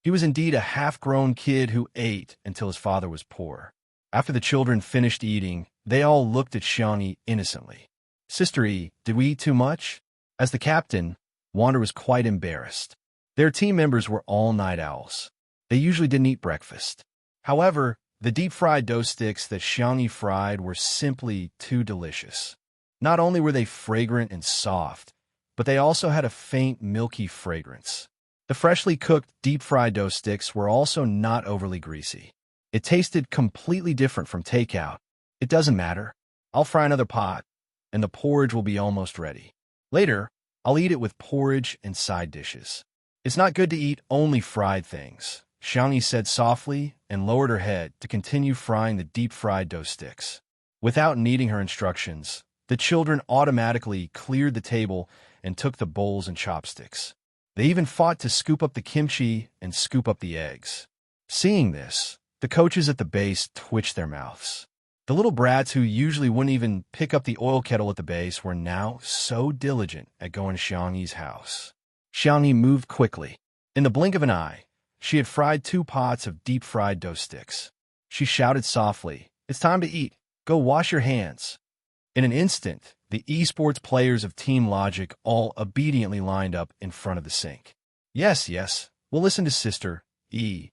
He was indeed a half-grown kid who ate until his father was poor. After the children finished eating, they all looked at Xiangyi innocently. Sister E, did we eat too much? As the captain, Wander was quite embarrassed. Their team members were all night owls. They usually didn't eat breakfast. However, the deep-fried dough sticks that Xiangyi fried were simply too delicious. Not only were they fragrant and soft, but they also had a faint, milky fragrance. The freshly cooked deep-fried dough sticks were also not overly greasy. It tasted completely different from takeout. It doesn't matter. I'll fry another pot, and the porridge will be almost ready. Later, I'll eat it with porridge and side dishes. It's not good to eat only fried things, Xiangyi said softly and lowered her head to continue frying the deep-fried dough sticks. Without needing her instructions, the children automatically cleared the table and took the bowls and chopsticks. They even fought to scoop up the kimchi and scoop up the eggs. Seeing this, the coaches at the base twitched their mouths. The little brats who usually wouldn't even pick up the oil kettle at the base were now so diligent at going to Xiangyi's house. Xiangyi moved quickly. In the blink of an eye, she had fried 2 pots of deep-fried dough sticks. She shouted softly, "It's time to eat. Go wash your hands." In an instant, the esports players of Team Logic all obediently lined up in front of the sink. Yes, we'll listen to Sister E.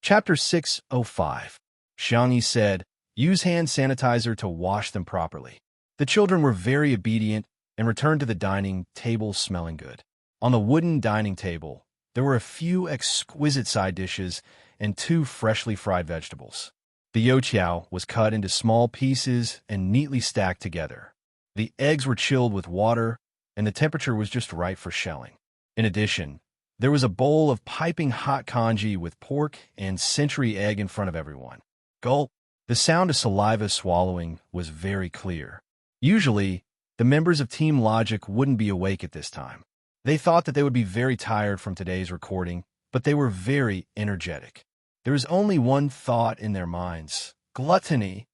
Chapter 605. Xiangyi said, use hand sanitizer to wash them properly. The children were very obedient and returned to the dining table smelling good. On the wooden dining table, there were a few exquisite side dishes and 2 freshly fried vegetables. The youtiao was cut into small pieces and neatly stacked together. The eggs were chilled with water, and the temperature was just right for shelling. In addition, there was a bowl of piping hot congee with pork and century egg in front of everyone. Gulp! The sound of saliva swallowing was very clear. Usually, the members of Team Logic wouldn't be awake at this time. They thought that they would be very tired from today's recording but they were very energetic. There was only one thought in their minds: gluttony.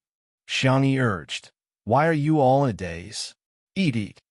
Xiangyi urged, "Why are you all in a daze? Eat, eat."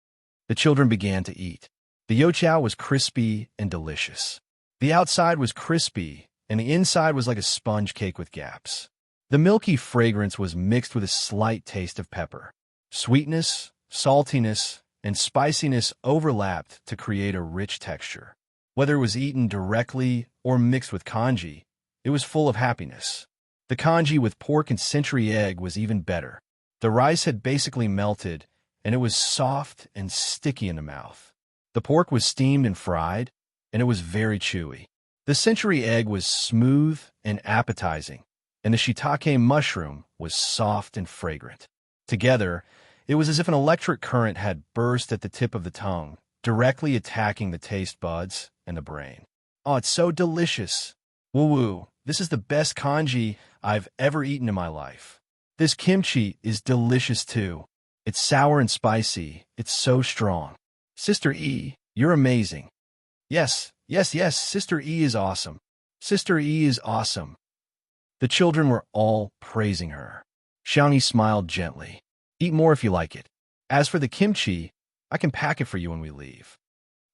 The children began to eat. The youqiao was crispy and delicious. The outside was crispy, and the inside was like a sponge cake with gaps. The milky fragrance was mixed with a slight taste of pepper. Sweetness, saltiness, and spiciness overlapped to create a rich texture. Whether it was eaten directly or mixed with congee, it was full of happiness. The congee with pork and century egg was even better. The rice had basically melted, and it was soft and sticky in the mouth. The pork was steamed and fried, and it was very chewy. The century egg was smooth and appetizing, and the shiitake mushroom was soft and fragrant. Together, it was as if an electric current had burst at the tip of the tongue, directly attacking the taste buds and the brain. "Oh, it's so delicious. Woo-woo, this is the best congee I've ever eaten in my life. This kimchi is delicious too. It's sour and spicy. It's so strong. Sister E, you're amazing. Yes, yes, yes, Sister E is awesome. Sister E is awesome." The children were all praising her. Xiangyi smiled gently. "Eat more if you like it. As for the kimchi, I can pack it for you when we leave."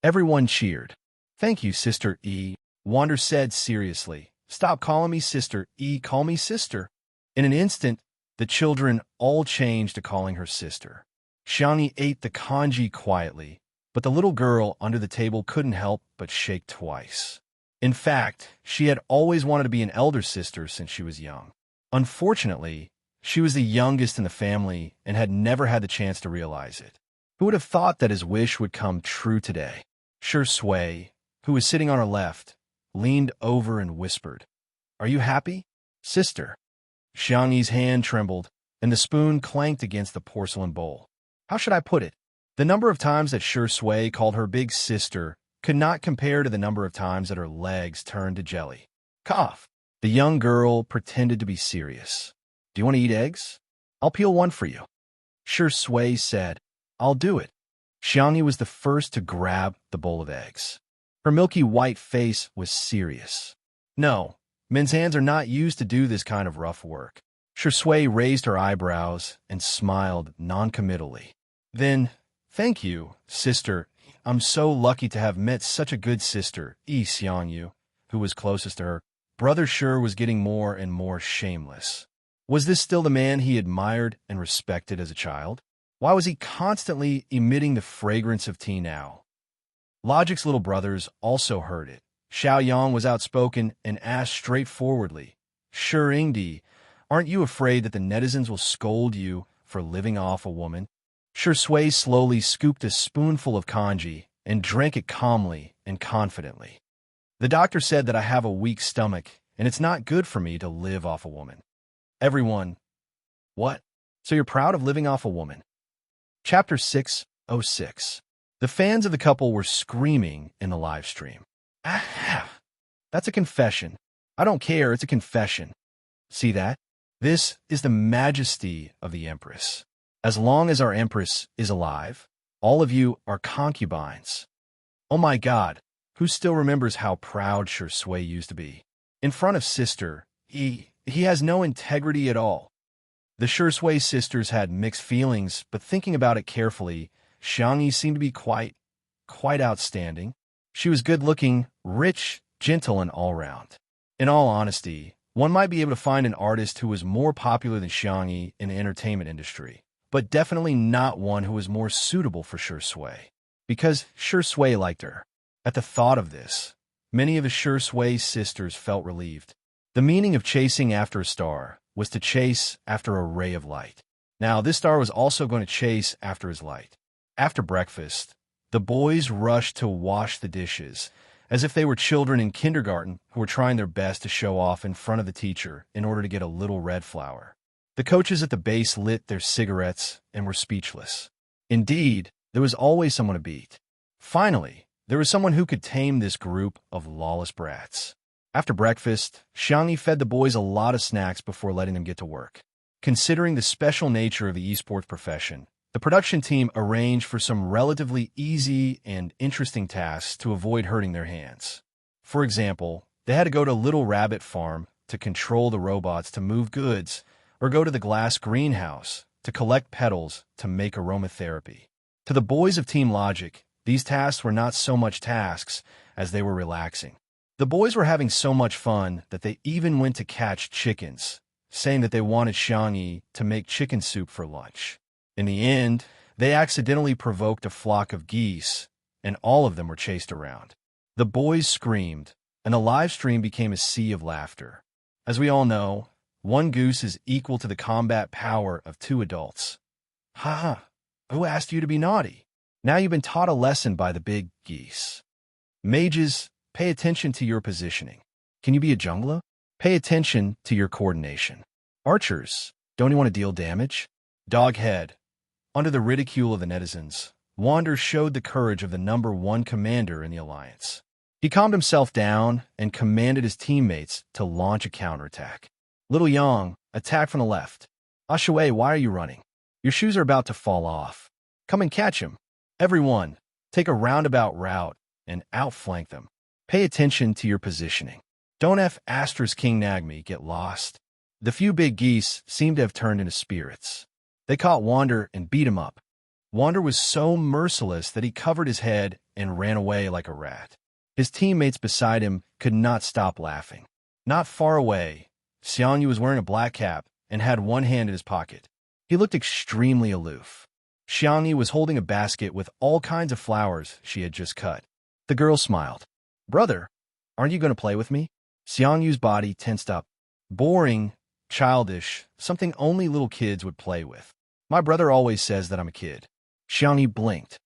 Everyone cheered. "Thank you, Sister E," Wander said seriously. "Stop calling me Sister E, call me sister." In an instant, the children all changed to calling her sister. Xiangyi ate the congee quietly, but the little girl under the table couldn't help but shake twice. In fact, she had always wanted to be an elder sister since she was young. Unfortunately, she was the youngest in the family and had never had the chance to realize it. Who would have thought that his wish would come true today? Shi Sui, who was sitting on her left, leaned over and whispered, "Are you happy, sister?" Xiangyi's hand trembled, and the spoon clanked against the porcelain bowl. How should I put it? The number of times that Shi Sui called her big sister could not compare to the number of times that her legs turned to jelly. Cough. The young girl pretended to be serious. "Do you want to eat eggs? I'll peel one for you." Shi Sui said, "I'll do it." Xiangyi was the first to grab the bowl of eggs. Her milky white face was serious. "No, men's hands are not used to do this kind of rough work." Shi Sui raised her eyebrows and smiled noncommittally. "Then, thank you, sister. I'm so lucky to have met such a good sister." Xiangyu, who was closest to her, Brother Shi was getting more and more shameless. Was this still the man he admired and respected as a child? Why was he constantly emitting the fragrance of tea now? Logic's little brothers also heard it. Xiaoyang was outspoken and asked straightforwardly, "Shiringdi, aren't you afraid that the netizens will scold you for living off a woman?" Shi Sui slowly scooped a spoonful of congee and drank it calmly and confidently. "The doctor said that I have a weak stomach, and it's not good for me to live off a woman." Everyone, "What? So you're proud of living off a woman?" Chapter 606. The fans of the couple were screaming in the live stream. "Ah, that's a confession. I don't care, it's a confession. See that? This is the majesty of the Empress. As long as our Empress is alive, all of you are concubines." Oh my God, who still remembers how proud Shi Sui used to be? In front of sister, he has no integrity at all. The Shi Sui sisters had mixed feelings, but thinking about it carefully, Xiangyi seemed to be quite outstanding. She was good-looking, rich, gentle, and all-round. In all honesty, one might be able to find an artist who was more popular than Xiangyi in the entertainment industry, but definitely not one who was more suitable for Shi Sui, because Shi Sui liked her. At the thought of this, many of the Shi Sui sisters felt relieved. The meaning of chasing after a star was to chase after a ray of light. Now, this star was also going to chase after his light. After breakfast, the boys rushed to wash the dishes, as if they were children in kindergarten who were trying their best to show off in front of the teacher in order to get a little red flower. The coaches at the base lit their cigarettes and were speechless. Indeed, there was always someone to beat. Finally, there was someone who could tame this group of lawless brats. After breakfast, Xiangyi fed the boys a lot of snacks before letting them get to work. Considering the special nature of the esports profession, the production team arranged for some relatively easy and interesting tasks to avoid hurting their hands. For example, they had to go to Little Rabbit Farm to control the robots to move goods, or go to the glass greenhouse to collect petals to make aromatherapy. To the boys of Team Logic, these tasks were not so much tasks as they were relaxing. The boys were having so much fun that they even went to catch chickens, saying that they wanted Xiangyi to make chicken soup for lunch. In the end, they accidentally provoked a flock of geese, and all of them were chased around. The boys screamed, and the live stream became a sea of laughter. As we all know, one goose is equal to the combat power of 2 adults. Ha ha, who asked you to be naughty? Now you've been taught a lesson by the big geese. Mages, pay attention to your positioning. Can you be a jungler? Pay attention to your coordination. Archers, don't you want to deal damage? Doghead, under the ridicule of the netizens, Wander showed the courage of the #1 commander in the alliance. He calmed himself down and commanded his teammates to launch a counterattack. Little Yang, attack from the left. Ashue, why are you running? Your shoes are about to fall off. Come and catch him. Everyone, take a roundabout route and outflank them. Pay attention to your positioning. Don't F*** King Nagmi get lost. The few big geese seemed to have turned into spirits. They caught Wander and beat him up. Wander was so merciless that he covered his head and ran away like a rat. His teammates beside him could not stop laughing. Not far away, Xiangyu was wearing a black cap and had one hand in his pocket. He looked extremely aloof. Xiangyu was holding a basket with all kinds of flowers she had just cut. The girl smiled. Brother, aren't you going to play with me? Xiangyu's body tensed up. Boring, childish, something only little kids would play with. My brother always says that I'm a kid. Xiangyu blinked.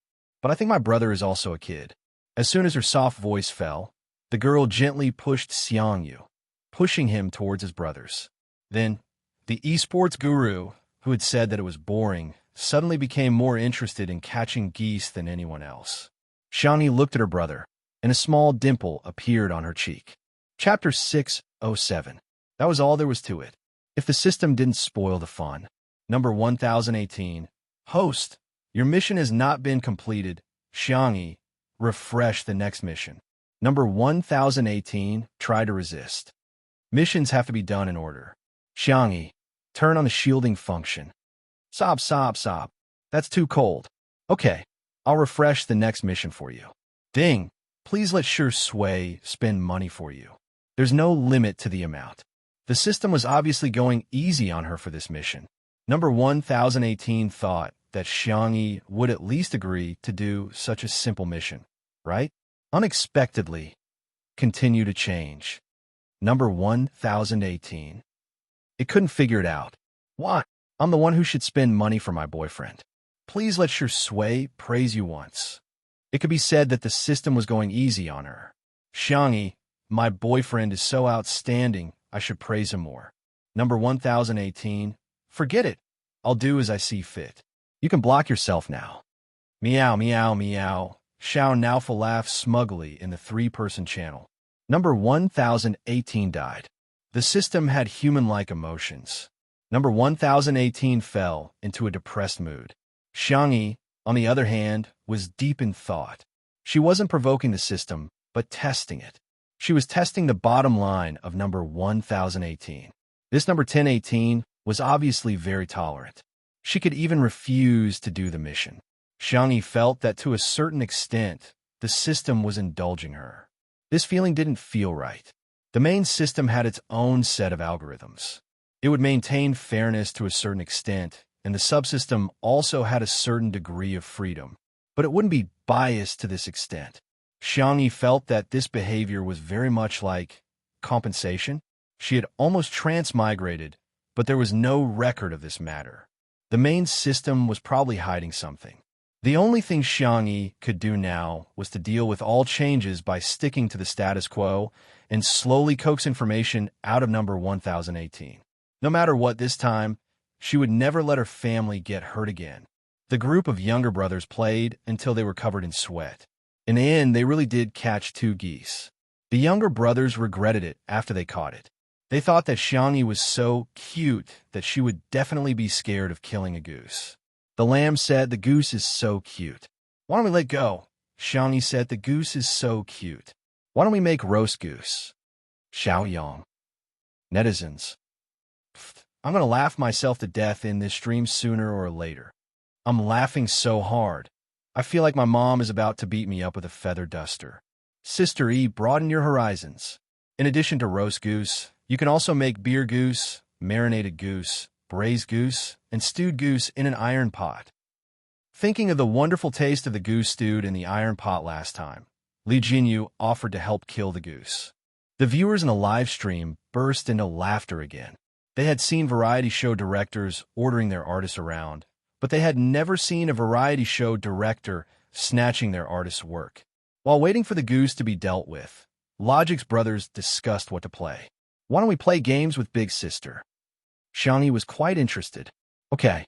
But I think my brother is also a kid. As soon as her soft voice fell, the girl gently pushed Xiangyu, pushing him towards his brothers. Then, the esports guru, who had said that it was boring, suddenly became more interested in catching geese than anyone else. Xiangyu looked at her brother, and a small dimple appeared on her cheek. Chapter 607. That was all there was to it. If the system didn't spoil the fun. Number 1018. Host, your mission has not been completed. Xiangyu, refresh the next mission. Number 1018, try to resist. Missions have to be done in order. Xiangyu, turn on the shielding function. Sob. That's too cold. Okay, I'll refresh the next mission for you. Ding, please let Sure Sway spend money for you. There's no limit to the amount. The system was obviously going easy on her for this mission. Number 1018 thought that Xiangyu would at least agree to do such a simple mission, right? Unexpectedly, continue to change. Number 1018. It couldn't figure it out. Why? I'm the one who should spend money for my boyfriend. Please let Sure Sway praise you once. It could be said that the system was going easy on her. Xiangyu, my boyfriend is so outstanding, I should praise him more. Number 1018. Forget it. I'll do as I see fit. You can block yourself now. Meow. Xiao Naofa laughed smugly in the 3-person channel. Number 1018 died. The system had human-like emotions. Number 1018 fell into a depressed mood. Xiangyu, on the other hand, was deep in thought. She wasn't provoking the system, but testing it. She was testing the bottom line of number 1018. This number 1018 was obviously very tolerant. She could even refuse to do the mission. Xiangyu felt that to a certain extent, the system was indulging her. This feeling didn't feel right. The main system had its own set of algorithms. It would maintain fairness to a certain extent, and the subsystem also had a certain degree of freedom, but it wouldn't be biased to this extent. Xiangyu felt that this behavior was very much like compensation. She had almost transmigrated, but there was no record of this matter. The main system was probably hiding something. The only thing Xiangyu could do now was to deal with all changes by sticking to the status quo and slowly coax information out of number 1018. No matter what this time, she would never let her family get hurt again. The group of younger brothers played until they were covered in sweat. In the end, they really did catch 2 geese. The younger brothers regretted it after they caught it. They thought that Xiangyu was so cute that she would definitely be scared of killing a goose. The lamb said, the goose is so cute. Why don't we let go? Xiangyu said, the goose is so cute. Why don't we make roast goose? Xiao Yang. Netizens. Pfft, I'm gonna laugh myself to death in this stream sooner or later. I'm laughing so hard. I feel like my mom is about to beat me up with a feather duster. Sister E, broaden your horizons. In addition to roast goose, you can also make beer goose, marinated goose, braised goose, and stewed goose in an iron pot. Thinking of the wonderful taste of the goose stewed in the iron pot last time, Li Jinyu offered to help kill the goose. The viewers in the live stream burst into laughter again. They had seen variety show directors ordering their artists around, but they had never seen a variety show director snatching their artist's work. While waiting for the goose to be dealt with, Logic's brothers discussed what to play. Why don't we play games with Big Sister? Xiangyi was quite interested. Okay.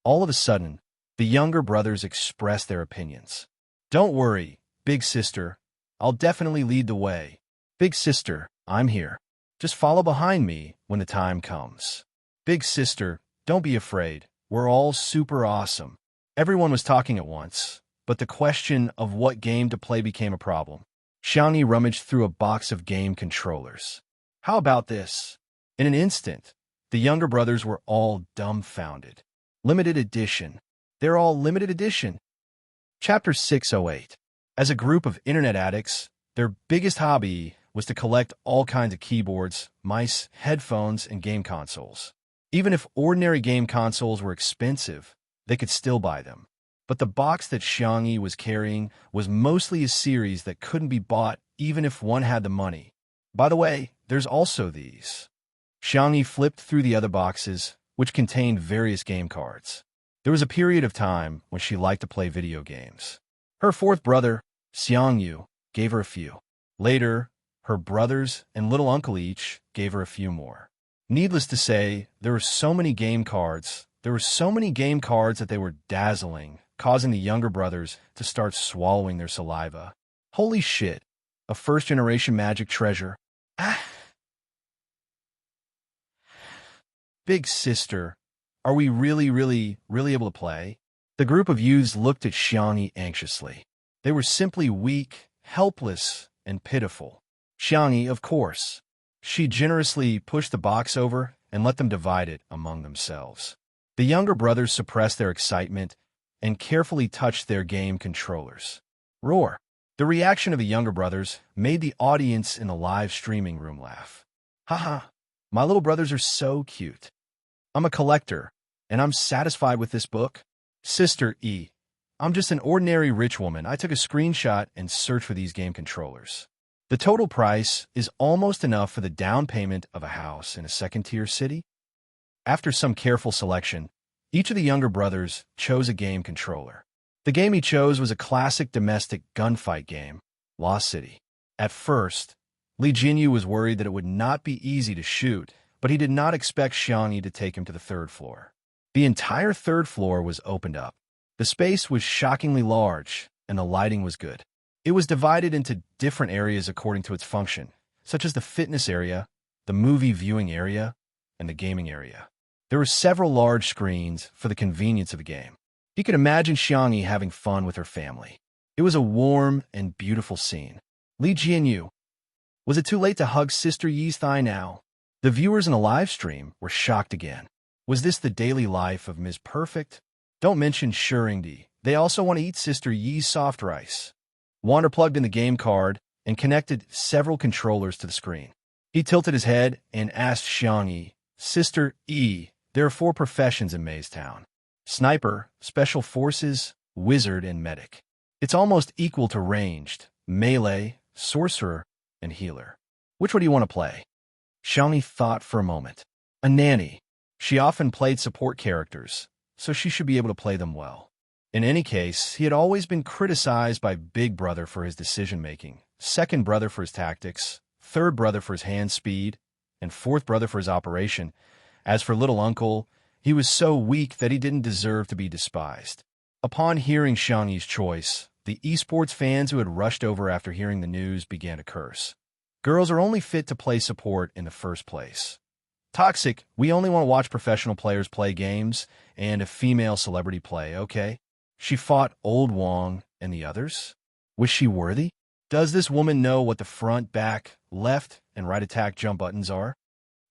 All of a sudden, the younger brothers expressed their opinions. Don't worry, Big Sister. I'll definitely lead the way. Big Sister, I'm here. Just follow behind me when the time comes. Big Sister, don't be afraid. We're all super awesome. Everyone was talking at once, but the question of what game to play became a problem. Xiangyi rummaged through a box of game controllers. How about this? In an instant, the younger brothers were all dumbfounded. Limited edition. They're all limited edition. Chapter 608. As a group of internet addicts, their biggest hobby was to collect all kinds of keyboards, mice, headphones, and game consoles. Even if ordinary game consoles were expensive, they could still buy them. But the box that Xiangyi was carrying was mostly a series that couldn't be bought even if one had the money. By the way, there's also these. Xiangyi flipped through the other boxes, which contained various game cards. There was a period of time when she liked to play video games. Her fourth brother, Xiangyu, gave her a few. Later, her brothers and little uncle each gave her a few more. Needless to say, there were so many game cards. That they were dazzling, causing the younger brothers to start swallowing their saliva. Holy shit, a first-generation magic treasure. Ah. Big Sister, are we really able to play? The group of youths looked at Xiangyi anxiously. They were simply weak, helpless, and pitiful. Xiangyi, of course. She generously pushed the box over and let them divide it among themselves. The younger brothers suppressed their excitement and carefully touched their game controllers. Roar! The reaction of the younger brothers made the audience in the live streaming room laugh. Haha, my little brothers are so cute. I'm a collector, and I'm satisfied with this book. Sister E, I'm just an ordinary rich woman. I took a screenshot and searched for these game controllers. The total price is almost enough for the down payment of a house in a second-tier city. After some careful selection, each of the younger brothers chose a game controller. The game he chose was a classic domestic gunfight game, Lost City. At first, Li Jinyu was worried that it would not be easy to shoot, but he did not expect Xiangyi to take him to the third floor. The entire third floor was opened up. The space was shockingly large, and the lighting was good. It was divided into different areas according to its function, such as the fitness area, the movie viewing area, and the gaming area. There were several large screens for the convenience of the game. He could imagine Xiangyi having fun with her family. It was a warm and beautiful scene. Li Jinyu. Was it too late to hug Sister Yi's thigh now? The viewers in the live stream were shocked again. Was this the daily life of Ms. Perfect? Don't mention Shuringdi. They also want to eat Sister Yi's soft rice. Wander plugged in the game card and connected several controllers to the screen. He tilted his head and asked Xiangyi, Sister E, there are 4 professions in Maze Town. Sniper, Special Forces, Wizard, and Medic. It's almost equal to ranged, melee, sorcerer, and healer. Which one do you want to play? Xiangyi thought for a moment. A nanny. She often played support characters, so she should be able to play them well. In any case, he had always been criticized by Big Brother for his decision-making, Second Brother for his tactics, Third Brother for his hand speed, and Fourth Brother for his operation. As for Little Uncle, he was so weak that he didn't deserve to be despised. Upon hearing Xiangyi's choice, the esports fans who had rushed over after hearing the news began to curse. Girls are only fit to play support in the first place. Toxic, we only want to watch professional players play games and a female celebrity play, okay? She fought Old Wong and the others. Was she worthy? Does this woman know what the front, back, left, and right attack jump buttons are?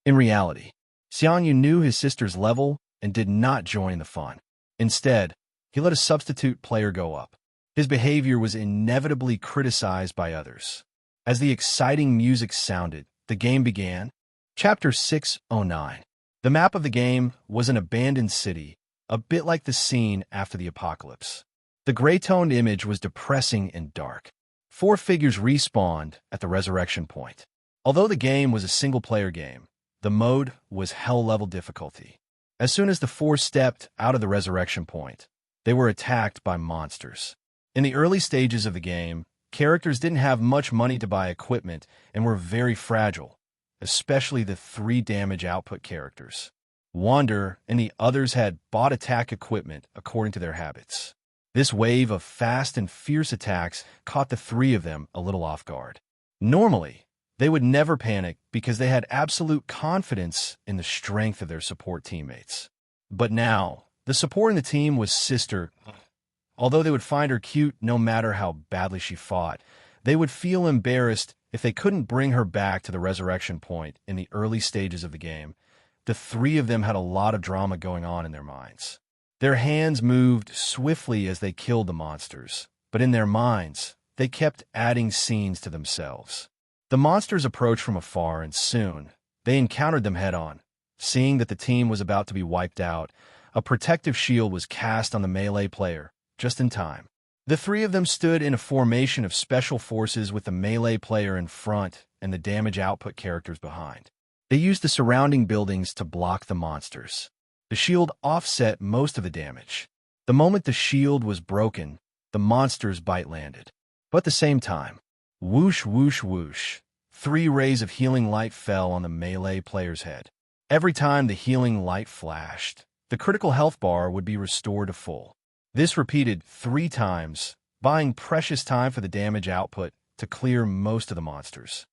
In reality, Xiangyu knew his sister's level and did not join the fun. Instead, he let a substitute player go up. His behavior was inevitably criticized by others. As the exciting music sounded, the game began. Chapter 609. The map of the game was an abandoned city, a bit like the scene after the apocalypse. The gray-toned image was depressing and dark. 4 figures respawned at the resurrection point. Although the game was a single-player game, the mode was hell-level difficulty. As soon as the 4 stepped out of the resurrection point, they were attacked by monsters. In the early stages of the game, characters didn't have much money to buy equipment and were very fragile, especially the 3 damage output characters. Wander and the others had bought attack equipment according to their habits. This wave of fast and fierce attacks caught the 3 of them a little off guard. Normally, they would never panic because they had absolute confidence in the strength of their support teammates. But now, the support in the team was Sister. Although they would find her cute no matter how badly she fought, they would feel embarrassed if they couldn't bring her back to the resurrection point in the early stages of the game. The 3 of them had a lot of drama going on in their minds. Their hands moved swiftly as they killed the monsters, but in their minds, they kept adding scenes to themselves. The monsters approached from afar, and soon, they encountered them head-on. Seeing that the team was about to be wiped out, a protective shield was cast on the melee player, just in time. The 3 of them stood in a formation of special forces with the melee player in front and the damage output characters behind. They used the surrounding buildings to block the monsters. The shield offset most of the damage. The moment the shield was broken, the monster's bite landed. But at the same time, whoosh, whoosh, whoosh, 3 rays of healing light fell on the melee player's head. Every time the healing light flashed, the critical health bar would be restored to full. This repeated 3 times, buying precious time for the damage output to clear most of the monsters.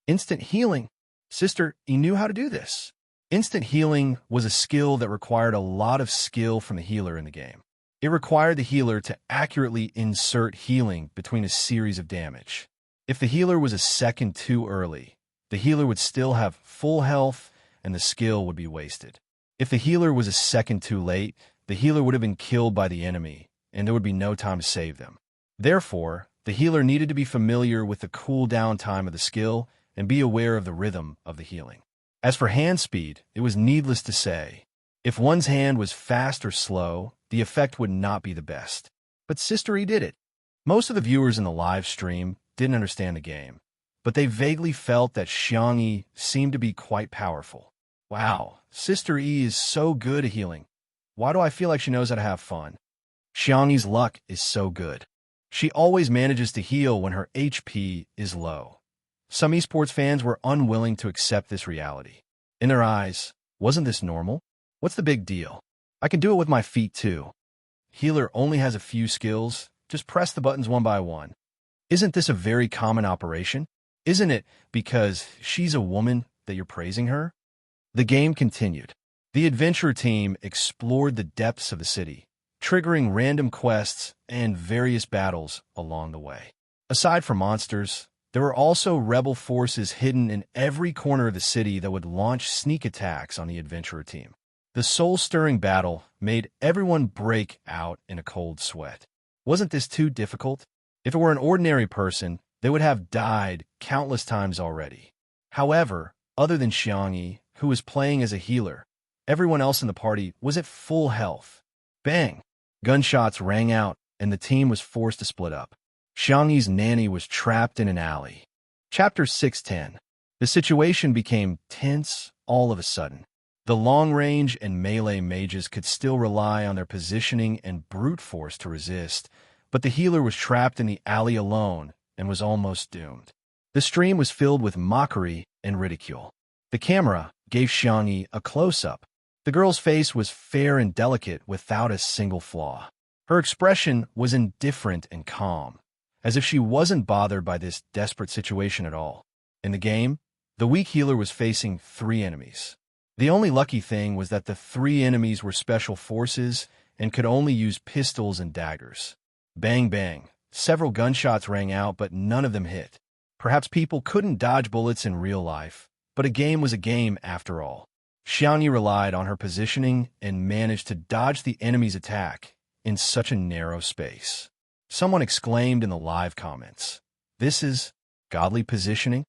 Instant healing. Sister, he knew how to do this. Instant healing was a skill that required a lot of skill from the healer in the game. It required the healer to accurately insert healing between a series of damage. If the healer was a second too early, the healer would still have full health and the skill would be wasted. If the healer was a second too late, the healer would have been killed by the enemy, and there would be no time to save them. Therefore, the healer needed to be familiar with the cooldown time of the skill and be aware of the rhythm of the healing. As for hand speed, it was needless to say. If one's hand was fast or slow, the effect would not be the best. But Sister E did it. Most of the viewers in the live stream didn't understand the game, but they vaguely felt that Xiangyi seemed to be quite powerful. Wow, Sister E is so good at healing. Why do I feel like she knows how to have fun? Xiangyi's luck is so good. She always manages to heal when her HP is low. Some esports fans were unwilling to accept this reality. In their eyes, wasn't this normal? What's the big deal? I can do it with my feet too. Healer only has a few skills, just press the buttons one by one. Isn't this a very common operation? Isn't it because she's a woman that you're praising her? The game continued. The adventure team explored the depths of the city, triggering random quests and various battles along the way. Aside from monsters, there were also rebel forces hidden in every corner of the city that would launch sneak attacks on the adventurer team. The soul-stirring battle made everyone break out in a cold sweat. Wasn't this too difficult? If it were an ordinary person, they would have died countless times already. However, other than Xiangyi, who was playing as a healer, everyone else in the party was at full health. Bang! Gunshots rang out, and the team was forced to split up. Xiangyi's nanny was trapped in an alley. Chapter 610. The situation became tense all of a sudden. The long-range and melee mages could still rely on their positioning and brute force to resist, but the healer was trapped in the alley alone and was almost doomed. The stream was filled with mockery and ridicule. The camera gave Xiangyi a close-up. The girl's face was fair and delicate without a single flaw. Her expression was indifferent and calm, as if she wasn't bothered by this desperate situation at all. In the game, the weak healer was facing 3 enemies. The only lucky thing was that the 3 enemies were special forces and could only use pistols and daggers. Bang bang, Several gunshots rang out, but none of them hit. Perhaps people couldn't dodge bullets in real life, but a game was a game after all. Xiangyi relied on her positioning and managed to dodge the enemy's attack in such a narrow space. Someone exclaimed in the live comments, "This is godly positioning?"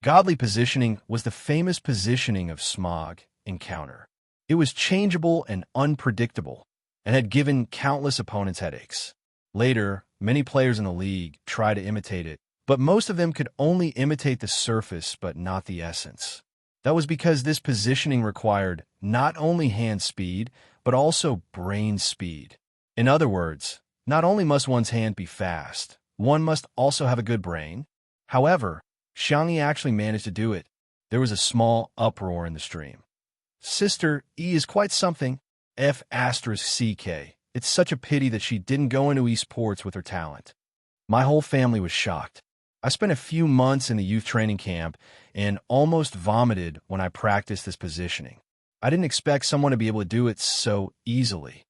Godly positioning was the famous positioning of Smog in Counter. It was changeable and unpredictable, and had given countless opponents headaches. Later, many players in the league tried to imitate it, but most of them could only imitate the surface but not the essence. That was because this positioning required not only hand speed, but also brain speed. In other words, not only must one's hand be fast, one must also have a good brain. However, Xiangyi actually managed to do it. There was a small uproar in the stream. Sister E is quite something. F***CK. It's such a pity that she didn't go into esports with her talent. My whole family was shocked. I spent a few months in the youth training camp and almost vomited when I practiced this positioning. I didn't expect someone to be able to do it so easily.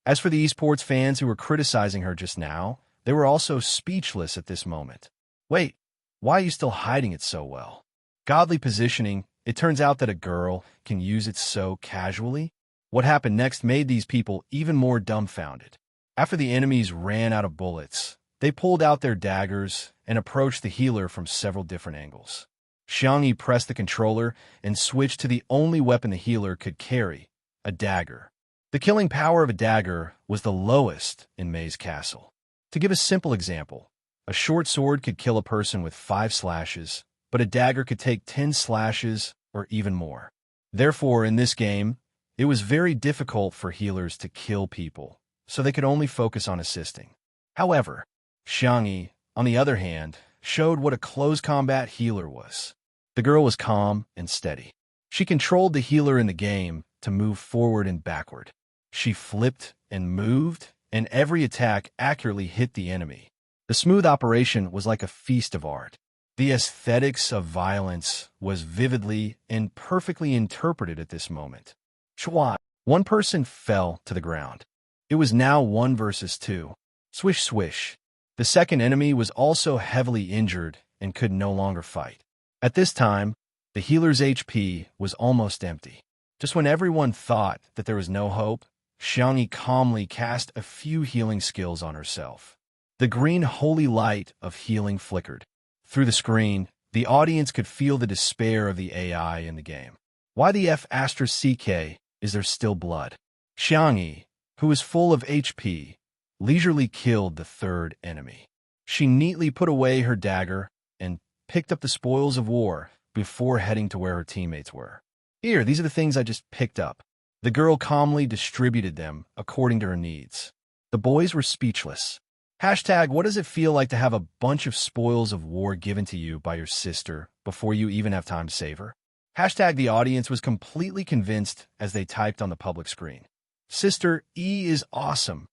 As for the esports fans who were criticizing her just now, they were also speechless at this moment. Wait, why are you still hiding it so well? Godly positioning, it turns out that a girl can use it so casually? What happened next made these people even more dumbfounded. After the enemies ran out of bullets, they pulled out their daggers and approached the healer from several different angles. Xiangyi pressed the controller and switched to the only weapon the healer could carry, a dagger. The killing power of a dagger was the lowest in Mei's castle. To give a simple example, a short sword could kill a person with 5 slashes, but a dagger could take 10 slashes or even more. Therefore, in this game, it was very difficult for healers to kill people, so they could only focus on assisting. However, Xiangyi, on the other hand, showed what a close combat healer was. The girl was calm and steady. She controlled the healer in the game to move forward and backward. She flipped and moved, and every attack accurately hit the enemy. The smooth operation was like a feast of art. The aesthetics of violence was vividly and perfectly interpreted at this moment. Chua! One person fell to the ground. It was now 1 versus 2. Swish swish. The second enemy was also heavily injured and could no longer fight. At this time, the healer's HP was almost empty. Just when everyone thought that there was no hope, Xiangyi calmly cast a few healing skills on herself. The green holy light of healing flickered. Through the screen, the audience could feel the despair of the AI in the game. Why the F***CK is there still blood? Xiangyi, who was full of HP, leisurely killed the third enemy. She neatly put away her dagger and picked up the spoils of war before heading to where her teammates were. Here, these are the things I just picked up. The girl calmly distributed them according to her needs. The boys were speechless. Hashtag, what does it feel like to have a bunch of spoils of war given to you by your sister before you even have time to save her? Hashtag, the audience was completely convinced as they typed on the public screen. Sister E is awesome.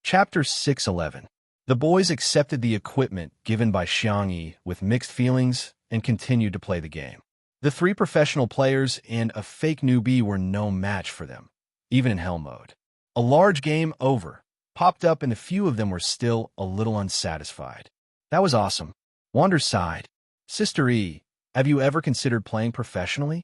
Chapter 611. The boys accepted the equipment given by Xiangyi with mixed feelings and continued to play the game. The 3 professional players and a fake newbie were no match for them, even in hell mode. A large game over popped up and a few of them were still a little unsatisfied. That was awesome. Wander sighed. Sister E, have you ever considered playing professionally?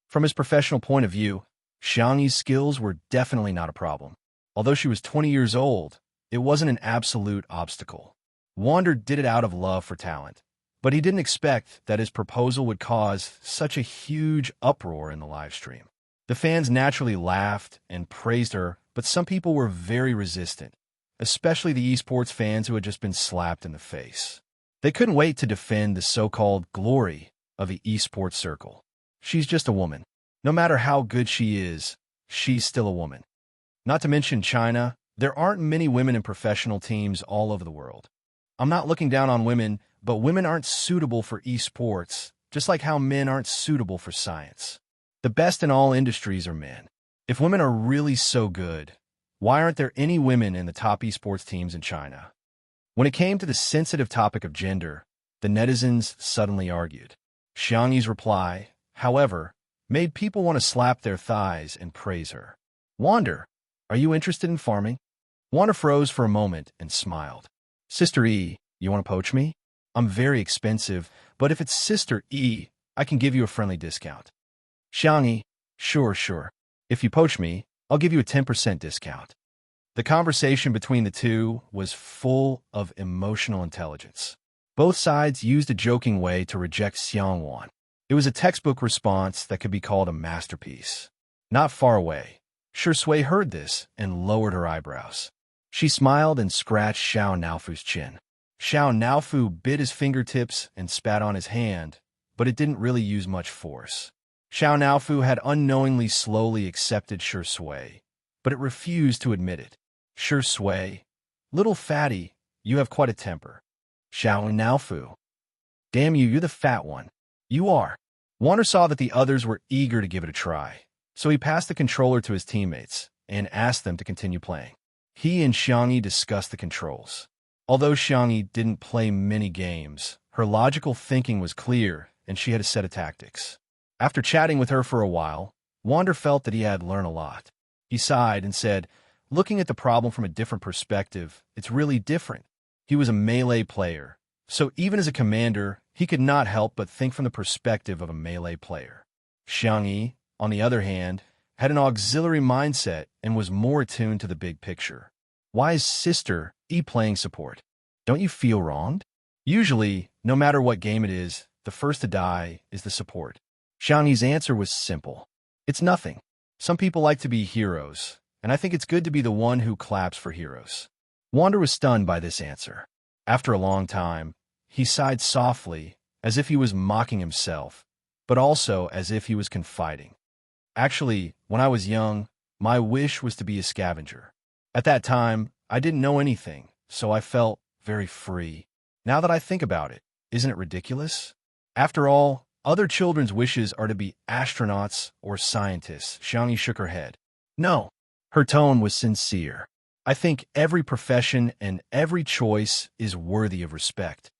From his professional point of view, Xiangyi's skills were definitely not a problem. Although she was 20 years old, it wasn't an absolute obstacle. Wander did it out of love for talent, but he didn't expect that his proposal would cause such a huge uproar in the live stream. The fans naturally laughed and praised her, but some people were very resistant, especially the esports fans who had just been slapped in the face. They couldn't wait to defend the so-called glory of the esports circle. She's just a woman. No matter how good she is, she's still a woman. Not to mention China, there aren't many women in professional teams all over the world. I'm not looking down on women, but women aren't suitable for esports, just like how men aren't suitable for science. The best in all industries are men. If women are really so good, why aren't there any women in the top esports teams in China? When it came to the sensitive topic of gender, the netizens suddenly argued. Xiangyi's reply, however, made people want to slap their thighs and praise her. Wander, are you interested in farming? Wander froze for a moment and smiled. Sister E, you want to poach me? I'm very expensive, but if it's Sister E, I can give you a friendly discount. Xiangyi, sure. If you poach me, I'll give you a 10% discount. The conversation between the two was full of emotional intelligence. Both sides used a joking way to reject Xiangwan. It was a textbook response that could be called a masterpiece. Not far away, Shui heard this and lowered her eyebrows. She smiled and scratched Xiao Naofu's chin. Xiao Naofu bit his fingertips and spat on his hand, but it didn't really use much force. Xiao Naofu had unknowingly slowly accepted Shui, but it refused to admit it. Shui, little fatty, you have quite a temper. Xiao Naofu. Damn you, you're the fat one. You are. Wander saw that the others were eager to give it a try, so he passed the controller to his teammates and asked them to continue playing. He and Xiangyi discussed the controls. Although Xiangyi didn't play many games, her logical thinking was clear and she had a set of tactics. After chatting with her for a while, Wander felt that he had learned a lot. He sighed and said, looking at the problem from a different perspective, it's really different. He was a melee player, so even as a commander, he could not help but think from the perspective of a melee player. Xiangyi, on the other hand, had an auxiliary mindset and was more attuned to the big picture. Why is Sister E playing support? Don't you feel wronged? Usually, no matter what game it is, the first to die is the support. Xiangyi's answer was simple. It's nothing. Some people like to be heroes, and I think it's good to be the one who claps for heroes. Wander was stunned by this answer. After a long time, he sighed softly, as if he was mocking himself, but also as if he was confiding. Actually, when I was young, my wish was to be a scavenger. At that time, I didn't know anything, so I felt very free. Now that I think about it, isn't it ridiculous? After all, other children's wishes are to be astronauts or scientists. Xiangyi shook her head. No. Her tone was sincere. I think every profession and every choice is worthy of respect.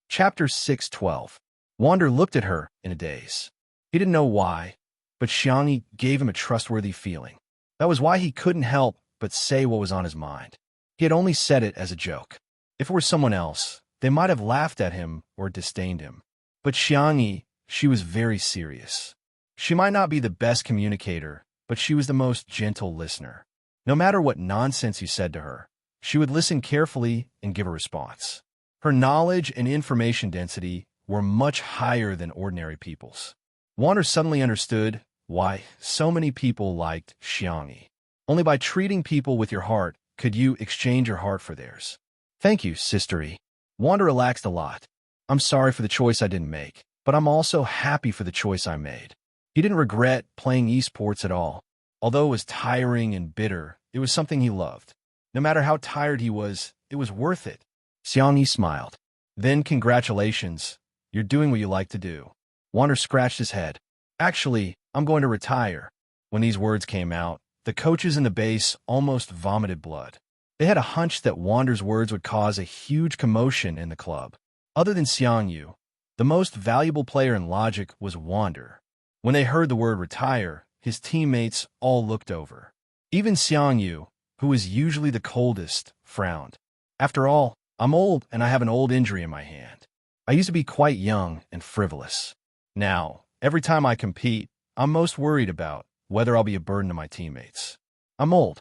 Chapter 6:12. Wander looked at her in a daze. He didn't know why, but Xiangyi gave him a trustworthy feeling. That was why he couldn't help but say what was on his mind. He had only said it as a joke. If it were someone else, they might have laughed at him or disdained him. But Xiangyi, she was very serious. She might not be the best communicator, but she was the most gentle listener. No matter what nonsense you said to her, she would listen carefully and give a response. Her knowledge and information density were much higher than ordinary people's. Wander suddenly understood why so many people liked Xiangyi. Only by treating people with your heart could you exchange your heart for theirs. Thank you, Sister E. Wander relaxed a lot. I'm sorry for the choice I didn't make, but I'm also happy for the choice I made. He didn't regret playing esports at all. Although it was tiring and bitter, it was something he loved. No matter how tired he was, it was worth it. Xiangyi smiled. Then congratulations. You're doing what you like to do. Wander scratched his head. Actually, I'm going to retire. When these words came out, the coaches in the base almost vomited blood. They had a hunch that Wander's words would cause a huge commotion in the club. Other than Xiangyu, the most valuable player in Logic was Wander. When they heard the word retire, his teammates all looked over. Even Xiangyu, who was usually the coldest, frowned. After all, I'm old and I have an old injury in my hand. I used to be quite young and frivolous. Now, every time I compete, I'm most worried about whether I'll be a burden to my teammates. I'm old.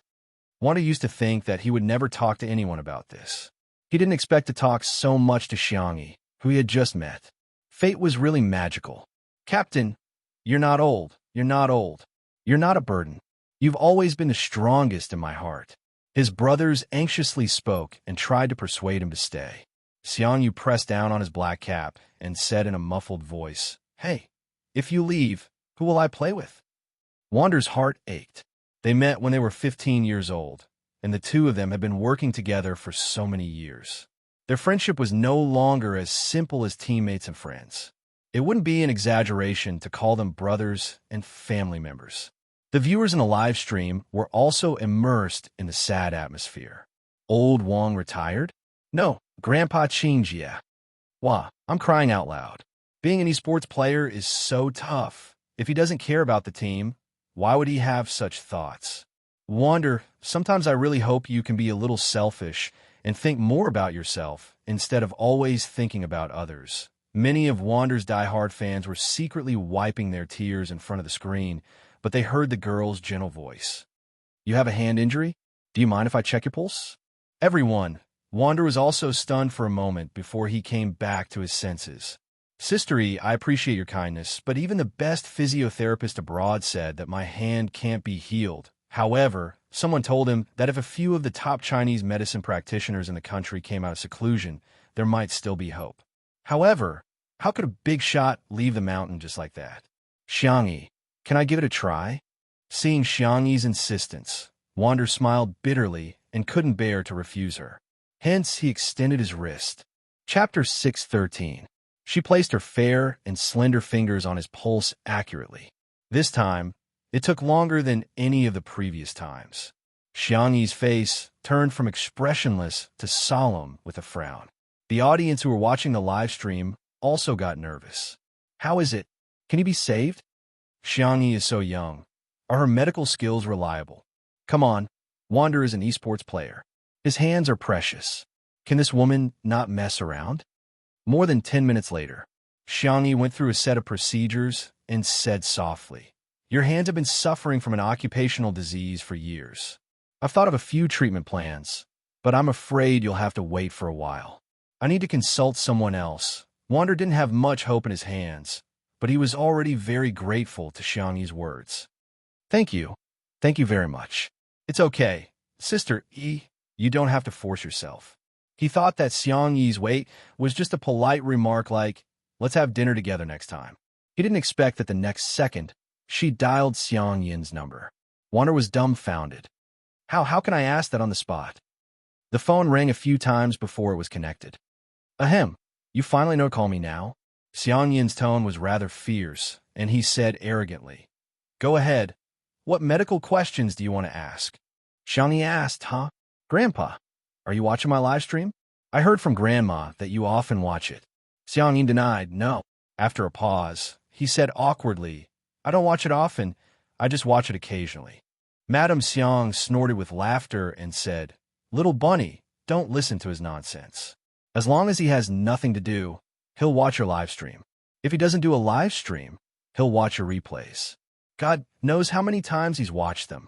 Wander used to think that he would never talk to anyone about this. He didn't expect to talk so much to Xiangyi, who he had just met. Fate was really magical. Captain, you're not old. You're not old. You're not a burden. You've always been the strongest in my heart. His brothers anxiously spoke and tried to persuade him to stay. Xiangyu pressed down on his black cap and said in a muffled voice, Hey, if you leave, who will I play with? Wander's heart ached. They met when they were 15 years old, and the two of them had been working together for so many years. Their friendship was no longer as simple as teammates and friends. It wouldn't be an exaggeration to call them brothers and family members. The viewers in the live stream were also immersed in the sad atmosphere. Old Wang retired? No, Grandpa changed, yeah. Wah, I'm crying out loud. Being an esports player is so tough. If he doesn't care about the team, why would he have such thoughts? Wander, sometimes I really hope you can be a little selfish and think more about yourself instead of always thinking about others. Many of Wander's die-hard fans were secretly wiping their tears in front of the screen, but they heard the girl's gentle voice. You have a hand injury? Do you mind if I check your pulse? Everyone. Wander was also stunned for a moment before he came back to his senses. Sister E, I appreciate your kindness, but even the best physiotherapist abroad said that my hand can't be healed. However, someone told him that if a few of the top Chinese medicine practitioners in the country came out of seclusion, there might still be hope. However, how could a big shot leave the mountain just like that? Xiangyi, can I give it a try? Seeing Xiangyi's insistence, Wander smiled bitterly and couldn't bear to refuse her. Hence, he extended his wrist. Chapter 6:13. She placed her fair and slender fingers on his pulse accurately. This time, it took longer than any of the previous times. Xiangyi's face turned from expressionless to solemn with a frown. The audience who were watching the live stream also got nervous. How is it? Can he be saved? Xiangyi is so young. Are her medical skills reliable? Come on, Wander is an esports player. His hands are precious. Can this woman not mess around? More than 10 minutes later, Xiangyi went through a set of procedures and said softly, Your hands have been suffering from an occupational disease for years. I've thought of a few treatment plans, but I'm afraid you'll have to wait for a while. I need to consult someone else. Wander didn't have much hope in his hands, but he was already very grateful to Xiangyi's words. Thank you. Thank you very much. It's okay. Sister E, you don't have to force yourself. He thought that Xiangyi's wait was just a polite remark like, let's have dinner together next time. He didn't expect that the next second, she dialed Xiangyin's number. Wander was dumbfounded. How can I ask that on the spot? The phone rang a few times before it was connected. Ahem, you finally know to call me now? Xiangyin's tone was rather fierce, and he said arrogantly, Go ahead. What medical questions do you want to ask? Xiangyi asked, Huh? Grandpa, are you watching my live stream? I heard from Grandma that you often watch it. Xiangyin denied, no. After a pause, he said awkwardly, I don't watch it often, I just watch it occasionally. Madame Xiang snorted with laughter and said, Little bunny, don't listen to his nonsense. As long as he has nothing to do, he'll watch your live stream. If he doesn't do a live stream, he'll watch your replays. God knows how many times he's watched them.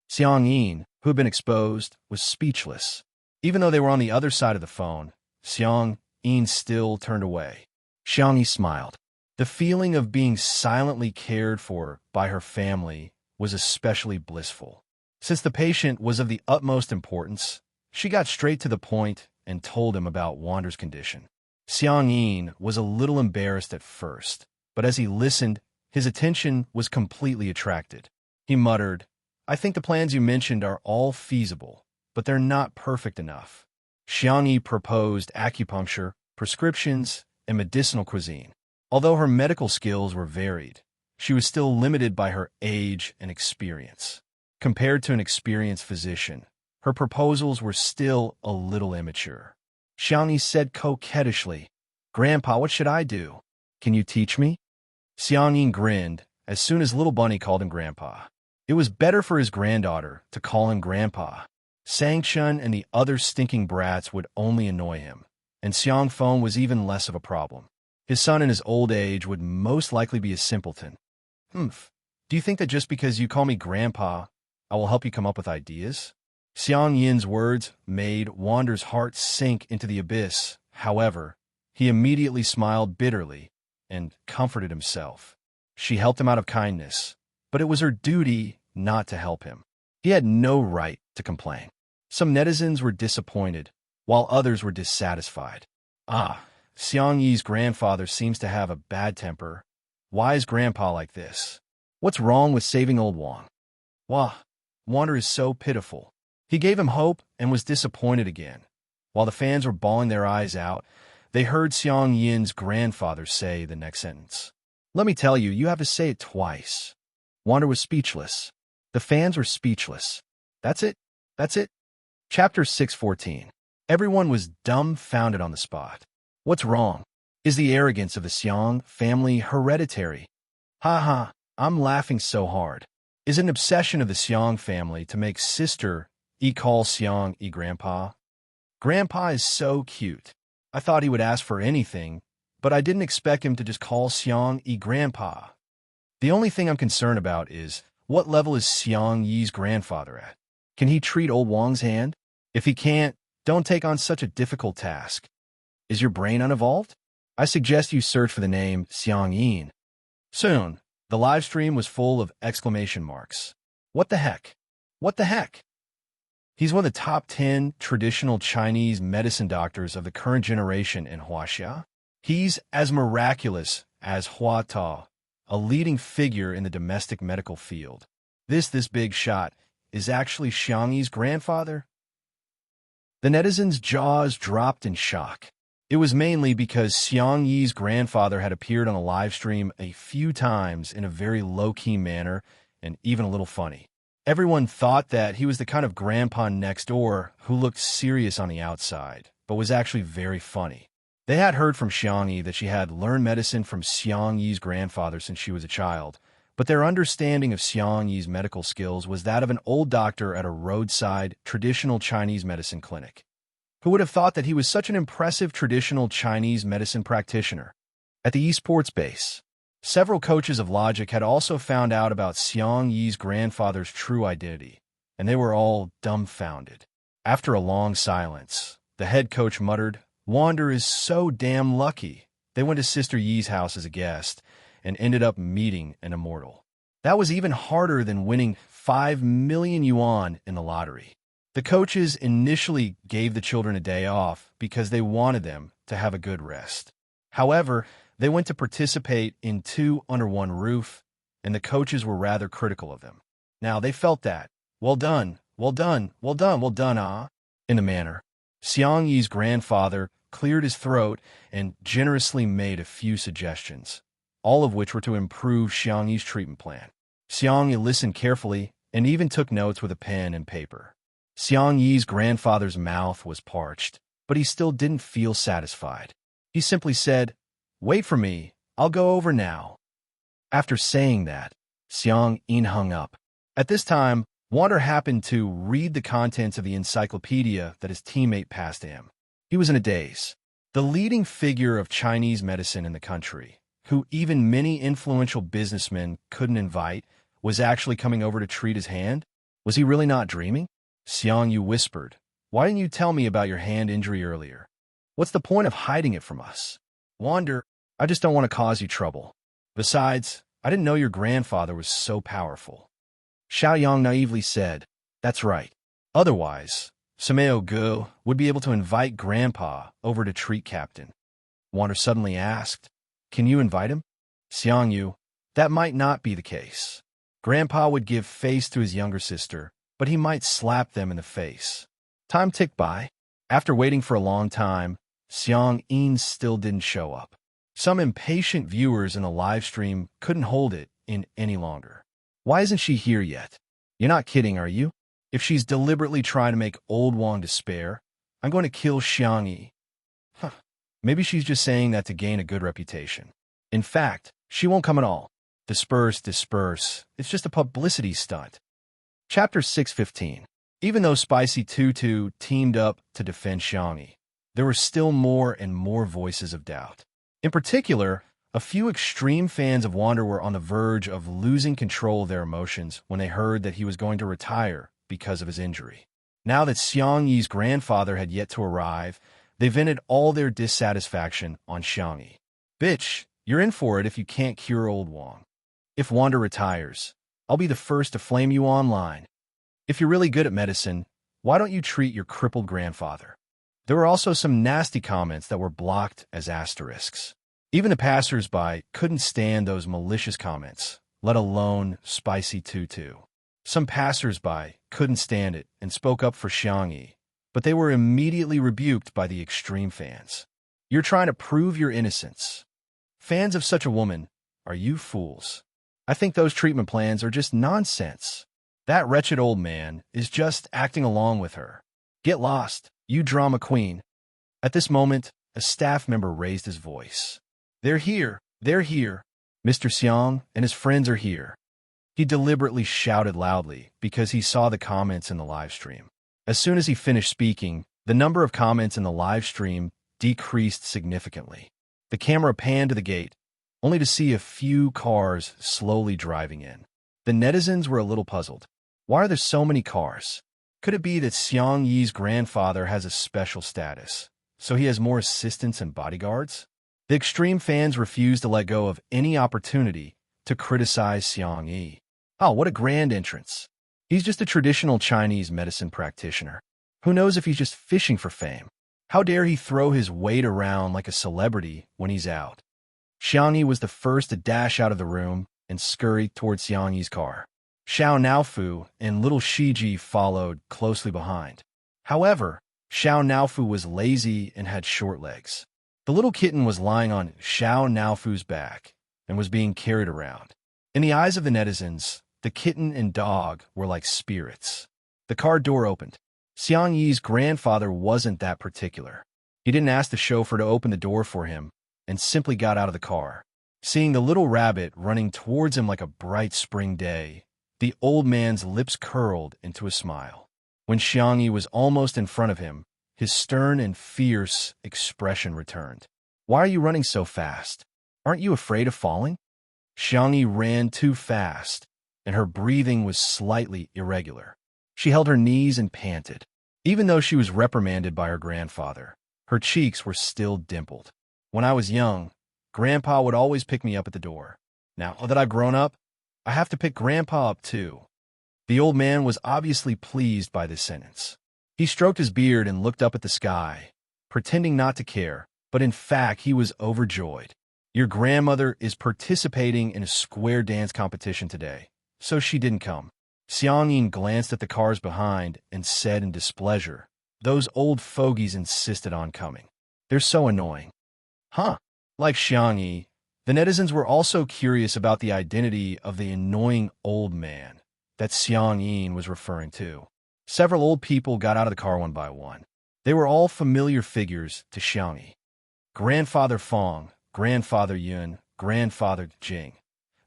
Xiangyin, who had been exposed, was speechless. Even though they were on the other side of the phone, Xiangyin still turned away. Xiangyi smiled. The feeling of being silently cared for by her family was especially blissful. Since the patient was of the utmost importance, she got straight to the point and told him about Wander's condition. Xiangyin was a little embarrassed at first, but as he listened, his attention was completely attracted. He muttered, I think the plans you mentioned are all feasible, but they're not perfect enough. Xiangyi proposed acupuncture, prescriptions, and medicinal cuisine. Although her medical skills were varied, she was still limited by her age and experience. Compared to an experienced physician, her proposals were still a little immature. Xiangyi said coquettishly, Grandpa, what should I do? Can you teach me? Xiangyin grinned as soon as Little Bunny called him Grandpa. It was better for his granddaughter to call him Grandpa. Sangchun and the other stinking brats would only annoy him, and Xiangfeng was even less of a problem. His son in his old age would most likely be a simpleton. Humph. Do you think that just because you call me Grandpa, I will help you come up with ideas? Xiangyin's words made Wander's heart sink into the abyss. However, he immediately smiled bitterly and comforted himself. She helped him out of kindness, but it was her duty not to help him. He had no right to complain. Some netizens were disappointed, while others were dissatisfied. Xiangyi's grandfather seems to have a bad temper. Why is Grandpa like this? What's wrong with saving old Wang? Wah, Wander is so pitiful. He gave him hope and was disappointed again. While the fans were bawling their eyes out, they heard Xiangyin's grandfather say the next sentence. Let me tell you, you have to say it twice. Wander was speechless. The fans were speechless. That's it. That's it. Chapter 6:14. Everyone was dumbfounded on the spot. What's wrong? Is the arrogance of the Xiang family hereditary? Ha ha, I'm laughing so hard. Is it an obsession of the Xiang family to make Sister E call Xiang E Grandpa? Grandpa is so cute. I thought he would ask for anything, but I didn't expect him to just call Xiang Yi Grandpa. The only thing I'm concerned about is, what level is Xiang Yi's grandfather at? Can he treat old Wang's hand? If he can't, don't take on such a difficult task. Is your brain unevolved? I suggest you search for the name Xiang Yin. Soon, the live stream was full of exclamation marks. What the heck? What the heck? He's one of the top 10 traditional Chinese medicine doctors of the current generation in Huaxia. He's as miraculous as Hua Ta, a leading figure in the domestic medical field. This big shot is actually Xiang Yi's grandfather? The netizens' jaws dropped in shock. It was mainly because Xiang Yi's grandfather had appeared on a live stream a few times in a very low-key manner and even a little funny. Everyone thought that he was the kind of grandpa next door who looked serious on the outside, but was actually very funny. They had heard from Xiang Yi that she had learned medicine from Xiang Yi's grandfather since she was a child, but their understanding of Xiang Yi's medical skills was that of an old doctor at a roadside, traditional Chinese medicine clinic. Who would have thought that he was such an impressive traditional Chinese medicine practitioner? At the esports base, several coaches of logic had also found out about Xiang Yi's grandfather's true identity, and they were all dumbfounded. After a long silence, the head coach muttered, "Wander is so damn lucky." They went to Sister Yi's house as a guest and ended up meeting an immortal. That was even harder than winning 5 million yuan in the lottery. The coaches initially gave the children a day off because they wanted them to have a good rest. However, they went to participate in 2 under one roof, and the coaches were rather critical of them. Now, they felt that, well done, in the manner. Xiang Yi's grandfather cleared his throat and generously made a few suggestions, all of which were to improve Xiang Yi's treatment plan. Xiang Yi listened carefully and even took notes with a pen and paper. Xiang Yi's grandfather's mouth was parched, but he still didn't feel satisfied. He simply said, "Wait for me, I'll go over now." After saying that, Xiang Yin hung up. At this time, Wander happened to read the contents of the encyclopedia that his teammate passed to him. He was in a daze. The leading figure of Chinese medicine in the country, who even many influential businessmen couldn't invite, was actually coming over to treat his hand? Was he really not dreaming? Xiang Yu whispered, "Why didn't you tell me about your hand injury earlier? What's the point of hiding it from us?" "Wander, I just don't want to cause you trouble. Besides, I didn't know your grandfather was so powerful." Xiaoyang naively said, "That's right. Otherwise, Sameo Gu would be able to invite Grandpa over to treat Captain." Wander suddenly asked, "Can you invite him?" Xiang Yu, "That might not be the case. Grandpa would give face to his younger sister, but he might slap them in the face." Time ticked by. After waiting for a long time, Xiang Yin still didn't show up. Some impatient viewers in the live stream couldn't hold it in any longer. "Why isn't she here yet? You're not kidding, are you? If she's deliberately trying to make old Wang despair, I'm going to kill Xiang Yi." Maybe she's just saying that to gain a good reputation. In fact, she won't come at all. Disperse. It's just a publicity stunt. Chapter 615. Even though Spicy Tutu teamed up to defend Xiang Yi, there were still more and more voices of doubt. In particular, a few extreme fans of Wander were on the verge of losing control of their emotions when they heard that he was going to retire because of his injury. Now that Xiang Yi's grandfather had yet to arrive, they vented all their dissatisfaction on Xiang Yi. "Bitch, you're in for it if you can't cure old Wang. If Wander retires, I'll be the first to flame you online. If you're really good at medicine, why don't you treat your crippled grandfather?" There were also some nasty comments that were blocked as asterisks. Even the passers-by couldn't stand those malicious comments, let alone Spicy Tutu. Some passers-by couldn't stand it and spoke up for Xiang Yi, but they were immediately rebuked by the extreme fans. "You're trying to prove your innocence. Fans of such a woman, are you fools? I think those treatment plans are just nonsense. That wretched old man is just acting along with her. Get lost, you drama queen." At this moment, a staff member raised his voice. They're here. Mr. Xiang and his friends are here." He deliberately shouted loudly because he saw the comments in the live stream. As soon as he finished speaking, The number of comments in the live stream decreased significantly. The camera panned to the gate, only to see a few cars slowly driving in. The netizens were a little puzzled. Why are there so many cars? Could it be that Xiang Yi's grandfather has a special status, so he has more assistants and bodyguards? The extreme fans refused to let go of any opportunity to criticize Xiang Yi. Oh, what a grand entrance. He's just a traditional Chinese medicine practitioner. Who knows if he's just fishing for fame? How dare he throw his weight around like a celebrity when he's out? Xiang Yi was the first to dash out of the room and scurry towards Xiang Yi's car. Xiao Naofu and little Shiji followed closely behind. However, Xiao Naofu was lazy and had short legs. The little kitten was lying on Xiao Naofu's back and was being carried around. In the eyes of the netizens, the kitten and dog were like spirits. The car door opened. Xiang Yi's grandfather wasn't that particular. He didn't ask the chauffeur to open the door for him and simply got out of the car. Seeing the little rabbit running towards him like a bright spring day, the old man's lips curled into a smile. When Xiang Yi was almost in front of him, his stern and fierce expression returned. Why are you running so fast? Aren't you afraid of falling? Xiang Yi ran too fast, and her breathing was slightly irregular. She held her knees and panted. Even though she was reprimanded by her grandfather, her cheeks were still dimpled. When I was young, Grandpa would always pick me up at the door. Now that I've grown up, I have to pick Grandpa up too. The old man was obviously pleased by this sentence. He stroked his beard and looked up at the sky, pretending not to care, but in fact he was overjoyed. Your grandmother is participating in a square dance competition today, so she didn't come. Xiang Yi glanced at the cars behind and said in displeasure, "Those old fogies insisted on coming. They're so annoying." Huh. Like Xiang Yi, the netizens were also curious about the identity of the annoying old man that Xiang Yi was referring to. Several old people got out of the car one by one. They were all familiar figures to Xiang Yi. Grandfather Fong, Grandfather Yun, Grandfather Jing.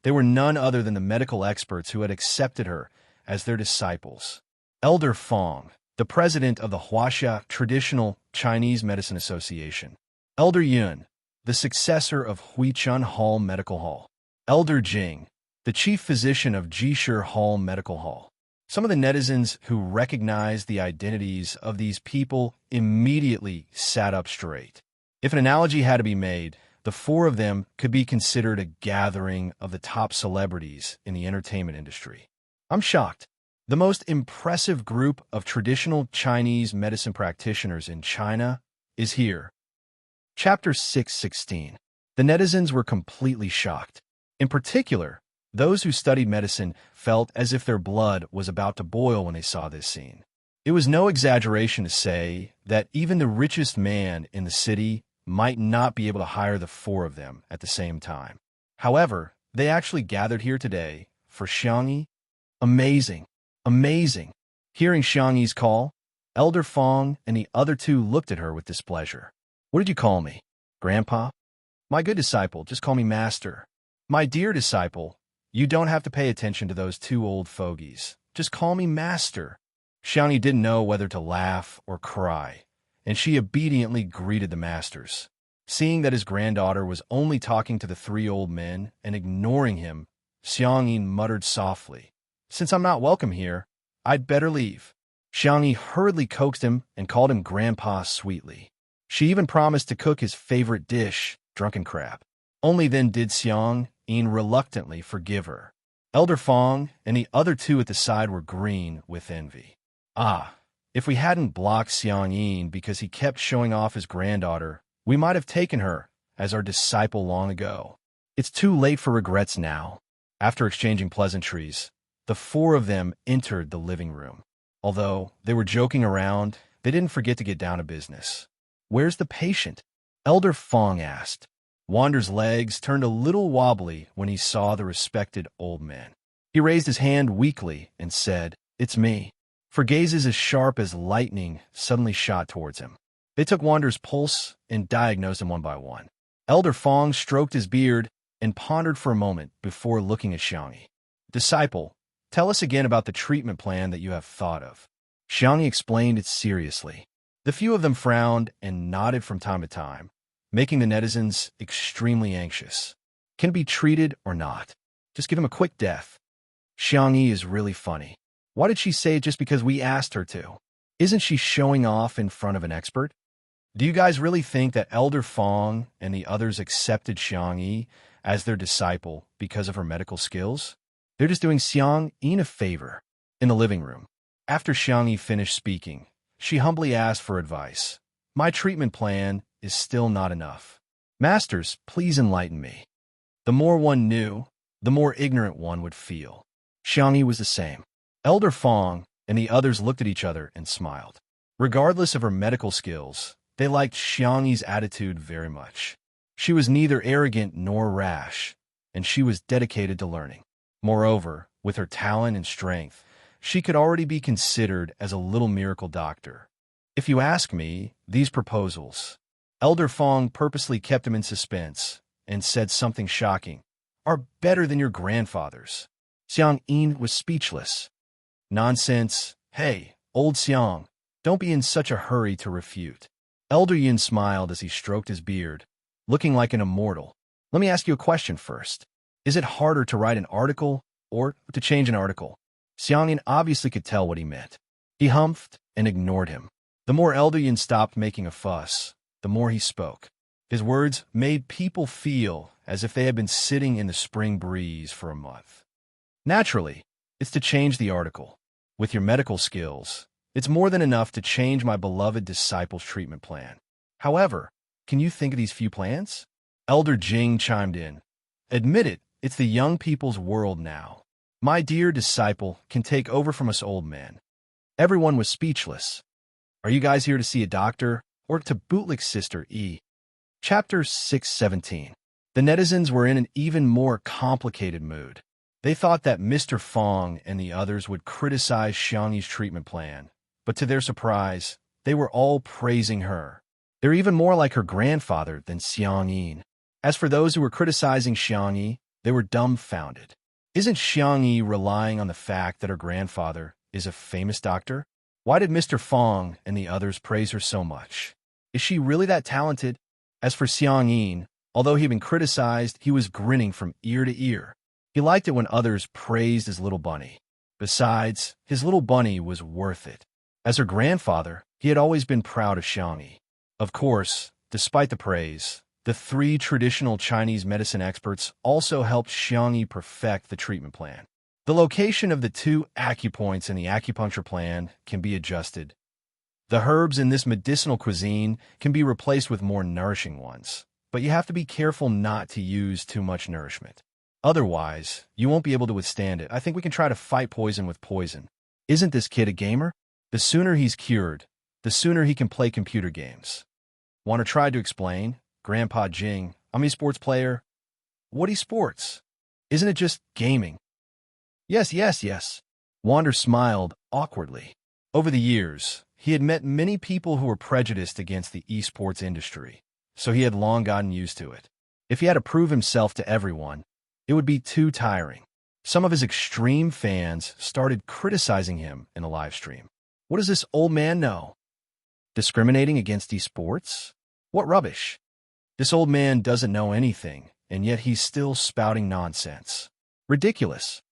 They were none other than the medical experts who had accepted her as their disciples. Elder Fong, the president of the Huaxia Traditional Chinese Medicine Association. Elder Yun, the successor of Huichun Hall Medical Hall. Elder Jing, the chief physician of Jishir Hall Medical Hall. Some of the netizens who recognized the identities of these people immediately sat up straight. If an analogy had to be made, the four of them could be considered a gathering of the top celebrities in the entertainment industry. I'm shocked. The most impressive group of traditional Chinese medicine practitioners in China is here. Chapter 616. The netizens were completely shocked. In particular, those who studied medicine felt as if their blood was about to boil when they saw this scene. It was no exaggeration to say that even the richest man in the city might not be able to hire the four of them at the same time. However, they actually gathered here today for Xiang Yi. Amazing. Amazing. Hearing Xiang Yi's call, Elder Fong and the other two looked at her with displeasure. What did you call me? Grandpa? My good disciple, just call me Master. My dear disciple, you don't have to pay attention to those two old fogies. Just call me Master. Xiang Yi didn't know whether to laugh or cry, and she obediently greeted the masters. Seeing that his granddaughter was only talking to the three old men and ignoring him, Xiang Yi muttered softly, "Since I'm not welcome here, I'd better leave." Xiang Yi hurriedly coaxed him and called him Grandpa sweetly. She even promised to cook his favorite dish, drunken crab. Only then did Xiang Yi reluctantly forgive her. Elder Fong and the other two at the side were green with envy. Ah, if we hadn't blocked Xiang Yi because he kept showing off his granddaughter, we might have taken her as our disciple long ago. It's too late for regrets now. After exchanging pleasantries, the four of them entered the living room. Although they were joking around, they didn't forget to get down to business. "Where's the patient?" Elder Fong asked. Wander's legs turned a little wobbly when he saw the respected old man. He raised his hand weakly and said, "It's me." For gazes as sharp as lightning suddenly shot towards him. They took Wander's pulse and diagnosed him one by one. Elder Fong stroked his beard and pondered for a moment before looking at Xiang Yi. "Disciple, tell us again about the treatment plan that you have thought of." Xiang Yi explained it seriously. The few of them frowned and nodded from time to time, making the netizens extremely anxious. Can it be treated or not? Just give him a quick death. Xiangyi is really funny. Why did she say it just because we asked her to? Isn't she showing off in front of an expert? Do you guys really think that Elder Fong and the others accepted Xiangyi as their disciple because of her medical skills? They're just doing Xiangyi a favor. In the living room, after Xiangyi finished speaking, she humbly asked for advice. My treatment plan is still not enough. Masters, please enlighten me. The more one knew, the more ignorant one would feel. Xiangyi was the same. Elder Fong and the others looked at each other and smiled. Regardless of her medical skills, they liked Xiangyi's attitude very much. She was neither arrogant nor rash, and she was dedicated to learning. Moreover, with her talent and strength, she could already be considered as a little miracle doctor. If you ask me, these proposals, Elder Fong purposely kept him in suspense and said something shocking, are better than your grandfather's. Xiang Yin was speechless. Nonsense. Hey, old Xiang, don't be in such a hurry to refute. Elder Yin smiled as he stroked his beard, looking like an immortal. Let me ask you a question first. Is it harder to write an article or to change an article? Xiang Yin obviously could tell what he meant. He humphed and ignored him. The more Elder Yin stopped making a fuss, the more he spoke. His words made people feel as if they had been sitting in the spring breeze for a month. Naturally, it's to change the article. With your medical skills, it's more than enough to change my beloved disciple's treatment plan. However, can you think of these few plans? Elder Jing chimed in. Admit it, it's the young people's world now. My dear disciple can take over from us old men. Everyone was speechless. Are you guys here to see a doctor or to bootlick Sister E? Chapter 617. The netizens were in an even more complicated mood. They thought that Mr. Fong and the others would criticize Xiangyi's treatment plan, but to their surprise, they were all praising her. They're even more like her grandfather than Xiang Yin. As for those who were criticizing Xiangyi, they were dumbfounded. Isn't Xiangyi relying on the fact that her grandfather is a famous doctor? Why did Mr. Fong and the others praise her so much? Is she really that talented? As for Xiang Yin, although he had been criticized, he was grinning from ear to ear. He liked it when others praised his little bunny. Besides, his little bunny was worth it. As her grandfather, he had always been proud of Xiangyi. Of course, despite the praise, the 3 traditional Chinese medicine experts also helped Xiangyi perfect the treatment plan. The location of the 2 acupoints in the acupuncture plan can be adjusted. The herbs in this medicinal cuisine can be replaced with more nourishing ones, but you have to be careful not to use too much nourishment. Otherwise, you won't be able to withstand it. I think we can try to fight poison with poison. Isn't this kid a gamer? The sooner he's cured, the sooner he can play computer games. Wander tried to explain. Grandpa Jing, I'm a sports player. What sports? Isn't it just gaming? Yes. Wander smiled awkwardly. Over the years, he had met many people who were prejudiced against the esports industry, so he had long gotten used to it. If he had to prove himself to everyone, it would be too tiring. Some of his extreme fans started criticizing him in a live stream. What does this old man know? Discriminating against esports? What rubbish! This old man doesn't know anything, and yet he's still spouting nonsense. Ridiculous.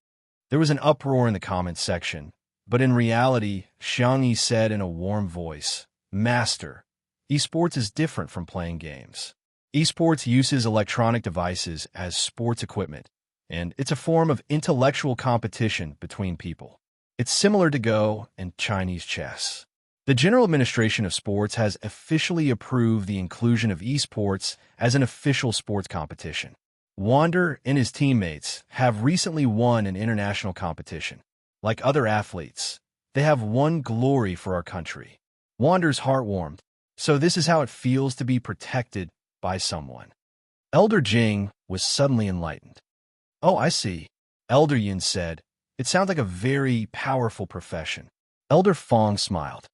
There was an uproar in the comments section, but in reality, Xiangyi said in a warm voice, Master, esports is different from playing games. Esports uses electronic devices as sports equipment, and it's a form of intellectual competition between people. It's similar to Go and Chinese chess. The General Administration of Sports has officially approved the inclusion of esports as an official sports competition. Wander and his teammates have recently won an international competition. Like other athletes, they have won glory for our country. Wander's heart warmed. So this is how it feels to be protected by someone. Elder Jing was suddenly enlightened. Oh, I see. Elder Yin said, it sounds like a very powerful profession. Elder Fong smiled.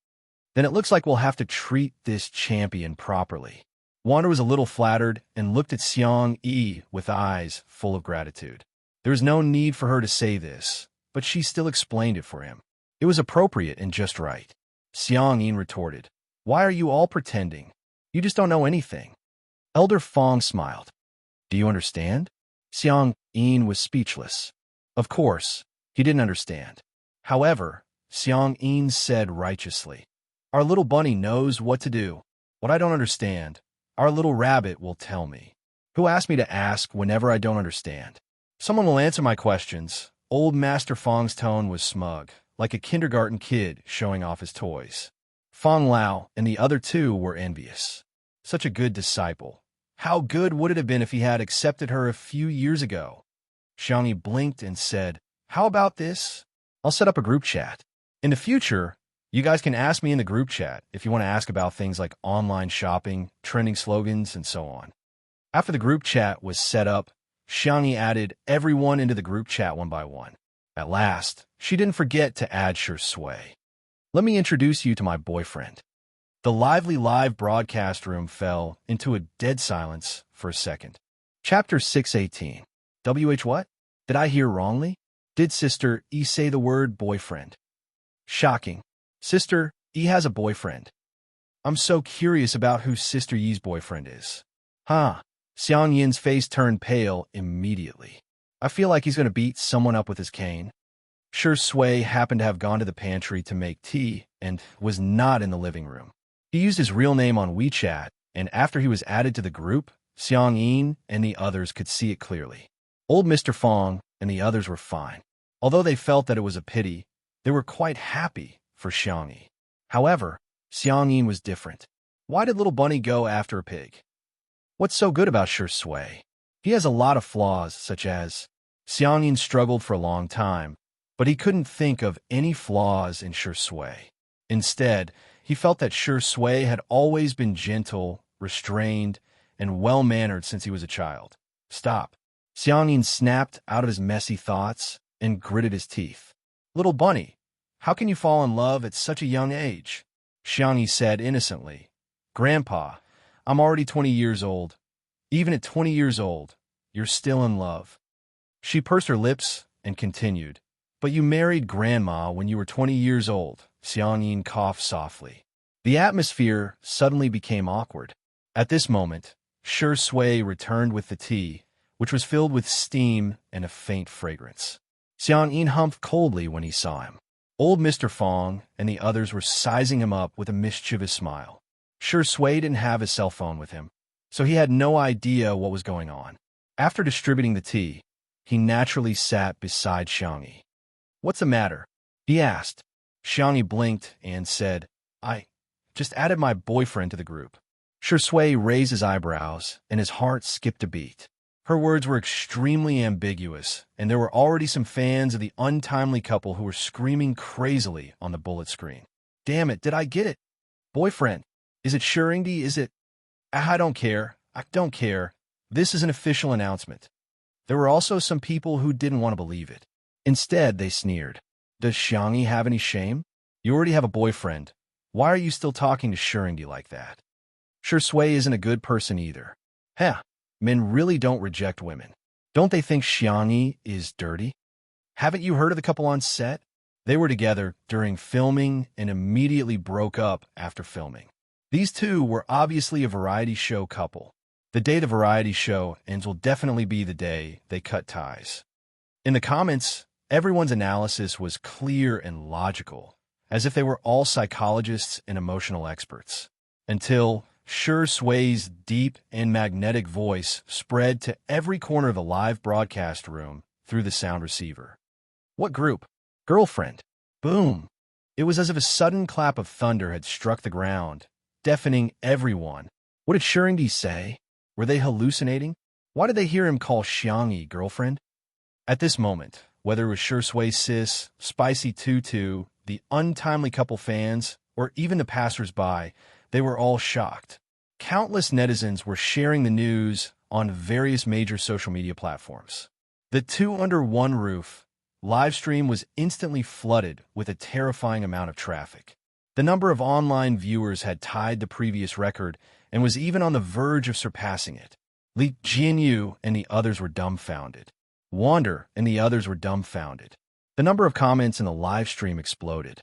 Then it looks like we'll have to treat this champion properly. Wander was a little flattered and looked at Xiang Yi with eyes full of gratitude. There was no need for her to say this, but she still explained it for him. It was appropriate and just right. Xiang Yi retorted, Why are you all pretending? You just don't know anything. Elder Fong smiled. Do you understand? Xiang Yin was speechless. Of course, he didn't understand. However, Xiang Yin said righteously, our little bunny knows what to do. What I don't understand, our little rabbit will tell me. Who asked me to ask whenever I don't understand? Someone will answer my questions. Old Master Fong's tone was smug, like a kindergarten kid showing off his toys. Fong Lao and the other two were envious. Such a good disciple. How good would it have been if he had accepted her a few years ago? Xiangyi blinked and said, how about this? I'll set up a group chat. In the future, you guys can ask me in the group chat if you want to ask about things like online shopping, trending slogans, and so on. After the group chat was set up, Xiangyi added everyone into the group chat one by one. At last, she didn't forget to add Shui. Let me introduce you to my boyfriend. The lively live broadcast room fell into a dead silence for a second. Chapter 618. WH what? Did I hear wrongly? Did Sister E say the word boyfriend? Shocking. Sister E has a boyfriend. I'm so curious about who Sister Yi's boyfriend is. Huh. Xiang Yin's face turned pale immediately. I feel like he's going to beat someone up with his cane. Shui happened to have gone to the pantry to make tea and was not in the living room. He used his real name on WeChat, and after he was added to the group, Xiang Yin and the others could see it clearly. Old Mr. Fong and the others were fine. Although they felt that it was a pity, they were quite happy for Xiangyi. However, Xiang Yin was different. Why did little bunny go after a pig? What's so good about Shui? He has a lot of flaws, such as Xiang Yin struggled for a long time, but he couldn't think of any flaws in Shui. Instead, he felt that Shui had always been gentle, restrained, and well-mannered since he was a child. Stop. Xiang Yin snapped out of his messy thoughts and gritted his teeth. Little bunny, how can you fall in love at such a young age? Xiangyi said innocently. Grandpa, I'm already 20 years old. Even at 20 years old, you're still in love. She pursed her lips and continued. But you married Grandma when you were 20 years old. Xiang Yin coughed softly. The atmosphere suddenly became awkward. At this moment, Shui returned with the tea, which was filled with steam and a faint fragrance. Xiang Yin humphed coldly when he saw him. Old Mr. Fong and the others were sizing him up with a mischievous smile. Shui didn't have his cell phone with him, so he had no idea what was going on. After distributing the tea, he naturally sat beside Xiangyi. What's the matter? He asked. Xiangyi blinked and said, I just added my boyfriend to the group. Shui raised his eyebrows, and his heart skipped a beat. Her words were extremely ambiguous, and there were already some fans of the untimely couple who were screaming crazily on the bullet screen. Damn it, did I get it? Boyfriend. Is it Shurindi? Is it? I don't care. I don't care. This is an official announcement. There were also some people who didn't want to believe it. Instead, they sneered. Does Xiangyi have any shame? You already have a boyfriend. Why are you still talking to Shurindi like that? Shui isn't a good person either. Heh, men really don't reject women. Don't they think Xiangyi is dirty? Haven't you heard of the couple on set? They were together during filming and immediately broke up after filming. These two were obviously a variety show couple. The day the variety show ends will definitely be the day they cut ties. In the comments, everyone's analysis was clear and logical, as if they were all psychologists and emotional experts. Until Shui's deep and magnetic voice spread to every corner of the live broadcast room through the sound receiver. What group? Girlfriend. Boom. It was as if a sudden clap of thunder had struck the ground, deafening everyone. What did Shurindi say? Were they hallucinating? Why did they hear him call Xiangyi girlfriend? At this moment, whether it was Shui Sis, Spicy Tutu, the untimely couple fans, or even the passers-by, they were all shocked. Countless netizens were sharing the news on various major social media platforms. The two under one roof live stream was instantly flooded with a terrifying amount of traffic. The number of online viewers had tied the previous record and was even on the verge of surpassing it. Li Jianyu and the others were dumbfounded. Wander and the others were dumbfounded. The number of comments in the live stream exploded.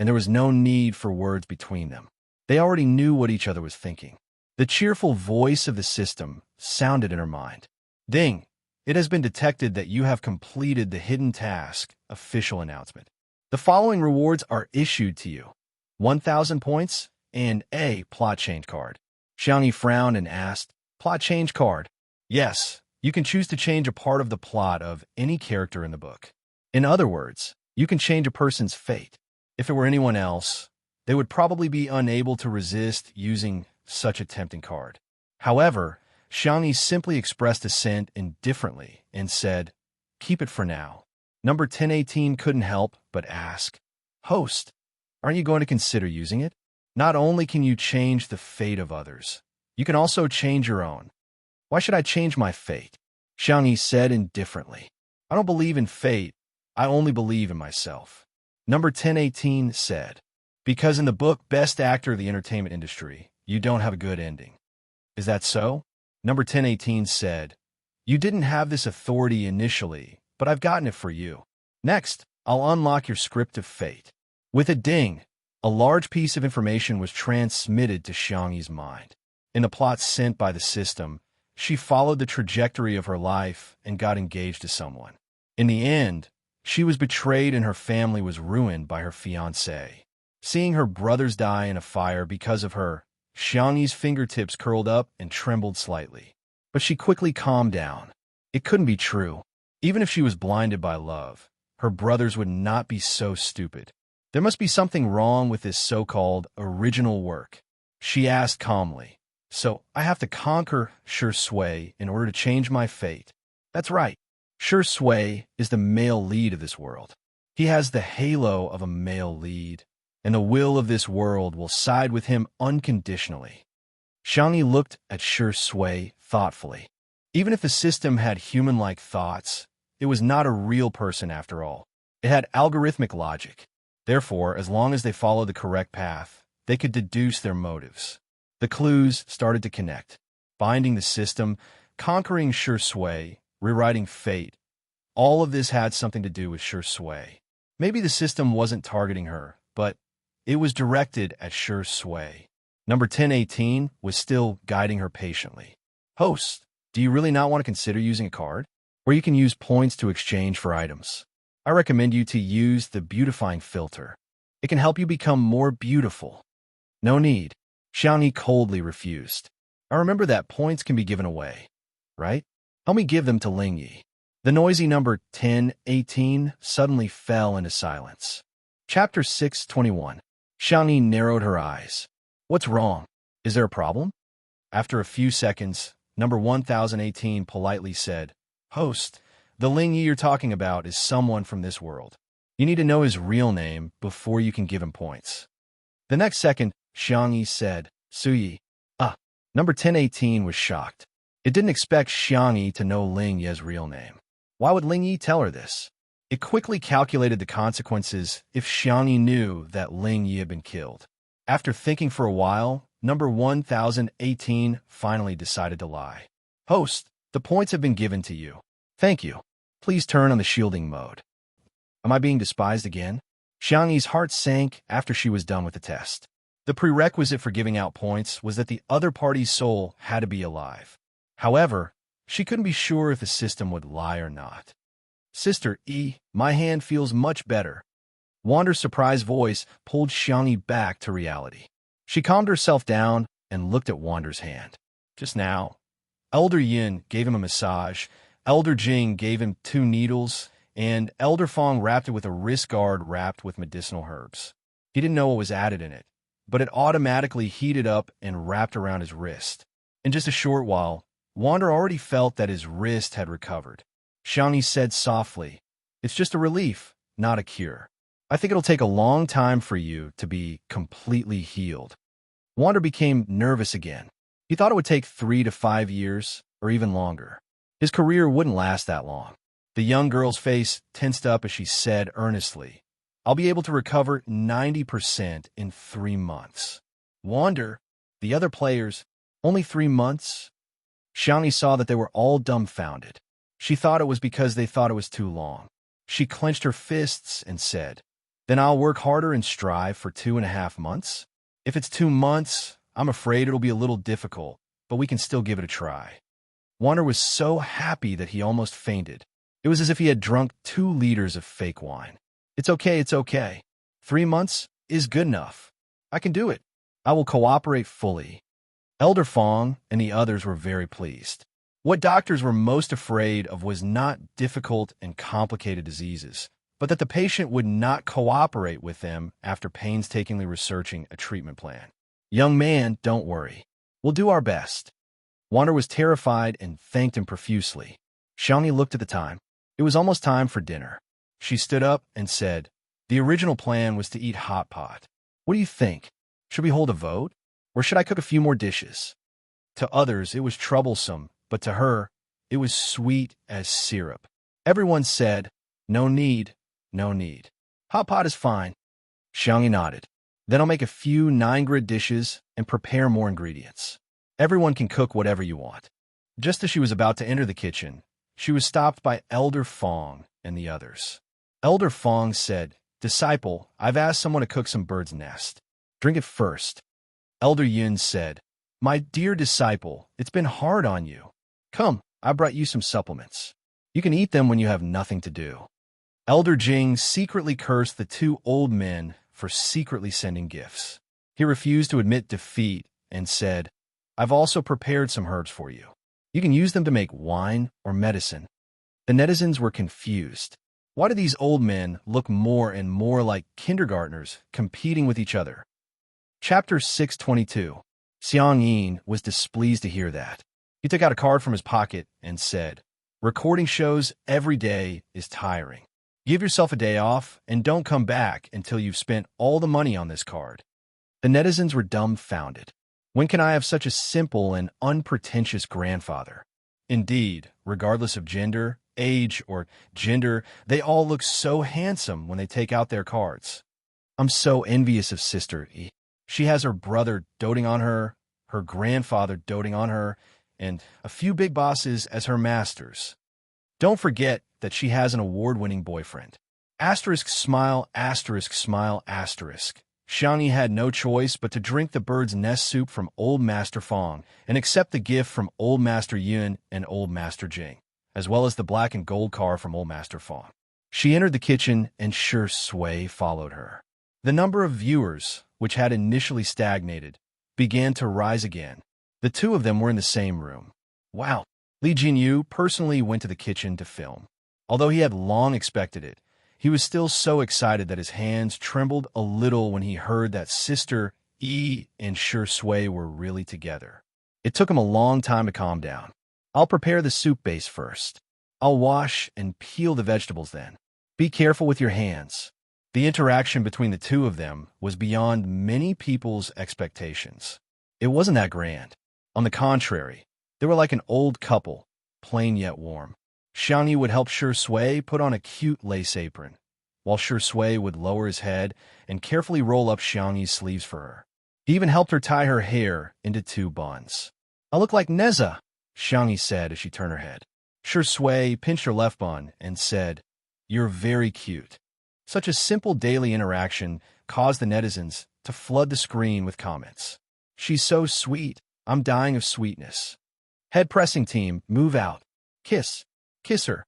and there was no need for words between them. They already knew what each other was thinking. The cheerful voice of the system sounded in her mind. Ding! It has been detected that you have completed the hidden task. Official announcement. The following rewards are issued to you. 1,000 points and a plot change card. Xiangyi frowned and asked, plot change card? Yes, you can choose to change a part of the plot of any character in the book. In other words, you can change a person's fate. If it were anyone else, they would probably be unable to resist using such a tempting card. However, Xiangyi simply expressed assent indifferently and said, keep it for now. Number 1018 couldn't help but ask, host, aren't you going to consider using it? Not only can you change the fate of others, you can also change your own. Why should I change my fate? Xiangyi said indifferently. I don't believe in fate. I only believe in myself. Number 1018 said, because in the book Best Actor of the Entertainment Industry, you don't have a good ending. Is that so? Number 1018 said, you didn't have this authority initially, but I've gotten it for you. Next, I'll unlock your script of fate. With a ding, a large piece of information was transmitted to Xiangyi's mind. In the plot sent by the system, she followed the trajectory of her life and got engaged to someone. In the end, she was betrayed and her family was ruined by her fiancé. Seeing her brothers die in a fire because of her, Xiangyi's fingertips curled up and trembled slightly. But she quickly calmed down. It couldn't be true. Even if she was blinded by love, her brothers would not be so stupid. There must be something wrong with this so-called original work. She asked calmly, so I have to conquer Sure Sui in order to change my fate. That's right. Sure Sui is the male lead of this world. He has the halo of a male lead, and the will of this world will side with him unconditionally. Xiangyi looked at Sure Sui thoughtfully. Even if the system had human-like thoughts, it was not a real person after all. It had algorithmic logic. Therefore, as long as they followed the correct path, they could deduce their motives. The clues started to connect. Binding the system, conquering Sure Sui, rewriting fate. All of this had something to do with Sure Sui. Maybe the system wasn't targeting her, but it was directed at Sure Sui. Number 1018 was still guiding her patiently. Host, do you really not want to consider using a card? Or you can use points to exchange for items. I recommend you to use the beautifying filter. It can help you become more beautiful. No need. Xiangyi coldly refused. I remember that points can be given away, right? Help me give them to Lingyi. The noisy number 1018 suddenly fell into silence. Chapter 621. Xiangyi narrowed her eyes. What's wrong? Is there a problem? After a few seconds, number 1018 politely said, Host, the Lingyi you're talking about is someone from this world. You need to know his real name before you can give him points. The next second, Xiangyi said, Suyi. Number 1018 was shocked. It didn't expect Xiangyi to know Lingyi's real name. Why would Lingyi tell her this? It quickly calculated the consequences if Xiangyi knew that Lingyi had been killed. After thinking for a while, number 1018 finally decided to lie. Host, the points have been given to you. Thank you. Please turn on the shielding mode. Am I being despised again? Xiangyi's heart sank after she was done with the test. The prerequisite for giving out points was that the other party's soul had to be alive. However, she couldn't be sure if the system would lie or not. Sister E, my hand feels much better. Wander's surprised voice pulled Xiangyi back to reality. She calmed herself down and looked at Wander's hand. Just now, Elder Yin gave him a massage, Elder Jing gave him 2 needles, and Elder Fong wrapped it with a wrist guard wrapped with medicinal herbs. He didn't know what was added in it, but it automatically heated up and wrapped around his wrist. In just a short while, Wander already felt that his wrist had recovered. Xiangyi said softly, It's just a relief, not a cure. I think it'll take a long time for you to be completely healed. Wander became nervous again. He thought it would take 3 to 5 years, or even longer. His career wouldn't last that long. The young girl's face tensed up as she said earnestly, I'll be able to recover 90% in 3 months. Wander, the other players, only 3 months? Xiangyi saw that they were all dumbfounded. She thought it was because they thought it was too long. She clenched her fists and said, Then I'll work harder and strive for 2.5 months. If it's 2 months, I'm afraid it'll be a little difficult, but we can still give it a try. Wander was so happy that he almost fainted. It was as if he had drunk 2 liters of fake wine. It's okay, it's okay. 3 months is good enough. I can do it. I will cooperate fully. Elder Fong and the others were very pleased. What doctors were most afraid of was not difficult and complicated diseases, but that the patient would not cooperate with them after painstakingly researching a treatment plan. Young man, don't worry. We'll do our best. Wander was terrified and thanked him profusely. Xiangni looked at the time. It was almost time for dinner. She stood up and said, "The original plan was to eat hot pot. What do you think? Should we hold a vote? Or should I cook a few more dishes?" To others, it was troublesome, but to her, it was sweet as syrup. Everyone said, "No need, no need. Hot pot is fine." Xiangni nodded. "Then I'll make a few 9-grid dishes and prepare more ingredients. Everyone can cook whatever you want." Just as she was about to enter the kitchen, she was stopped by Elder Fong and the others. Elder Fong said, "Disciple, I've asked someone to cook some bird's nest. Drink it first." Elder Yun said, "My dear disciple, it's been hard on you. Come, I brought you some supplements. You can eat them when you have nothing to do." Elder Jing secretly cursed the 2 old men for secretly sending gifts. He refused to admit defeat and said, "I've also prepared some herbs for you. You can use them to make wine or medicine." The netizens were confused. Why do these old men look more and more like kindergartners competing with each other? Chapter 622. Xiang Yin was displeased to hear that. He took out a card from his pocket and said, "Recording shows every day is tiring. Give yourself a day off and don't come back until you've spent all the money on this card." The netizens were dumbfounded. When can I have such a simple and unpretentious grandfather? Indeed, regardless of gender, age, or gender, they all look so handsome when they take out their cards. I'm so envious of Sister E. She has her brother doting on her, her grandfather doting on her, and a few big bosses as her masters. Don't forget that she has an award-winning boyfriend. Asterisk smile, asterisk smile, asterisk. Xiangni had no choice but to drink the bird's nest soup from Old Master Fong and accept the gift from Old Master Yun and Old Master Jing, as well as the black and gold car from Old Master Fong. She entered the kitchen and Shi Sui followed her. The number of viewers, which had initially stagnated, began to rise again. The 2 of them were in the same room. Wow! Li Jinyu personally went to the kitchen to film. Although he had long expected it, he was still so excited that his hands trembled a little when he heard that Sister E and Shi Sui were really together. It took him a long time to calm down. "I'll prepare the soup base first. I'll wash and peel the vegetables then. Be careful with your hands." The interaction between the 2 of them was beyond many people's expectations. It wasn't that grand. On the contrary, they were like an old couple, plain yet warm. Xiangni would help Shi Sui put on a cute lace apron, while Shi Sui would lower his head and carefully roll up Xiangni's sleeves for her. He even helped her tie her hair into 2 buns. "I look like Neza," Xiangni said as she turned her head. Shi Sui pinched her left bun and said, "You're very cute." Such a simple daily interaction caused the netizens to flood the screen with comments. "She's so sweet. I'm dying of sweetness. Head pressing team, move out. Kiss. Kiss her.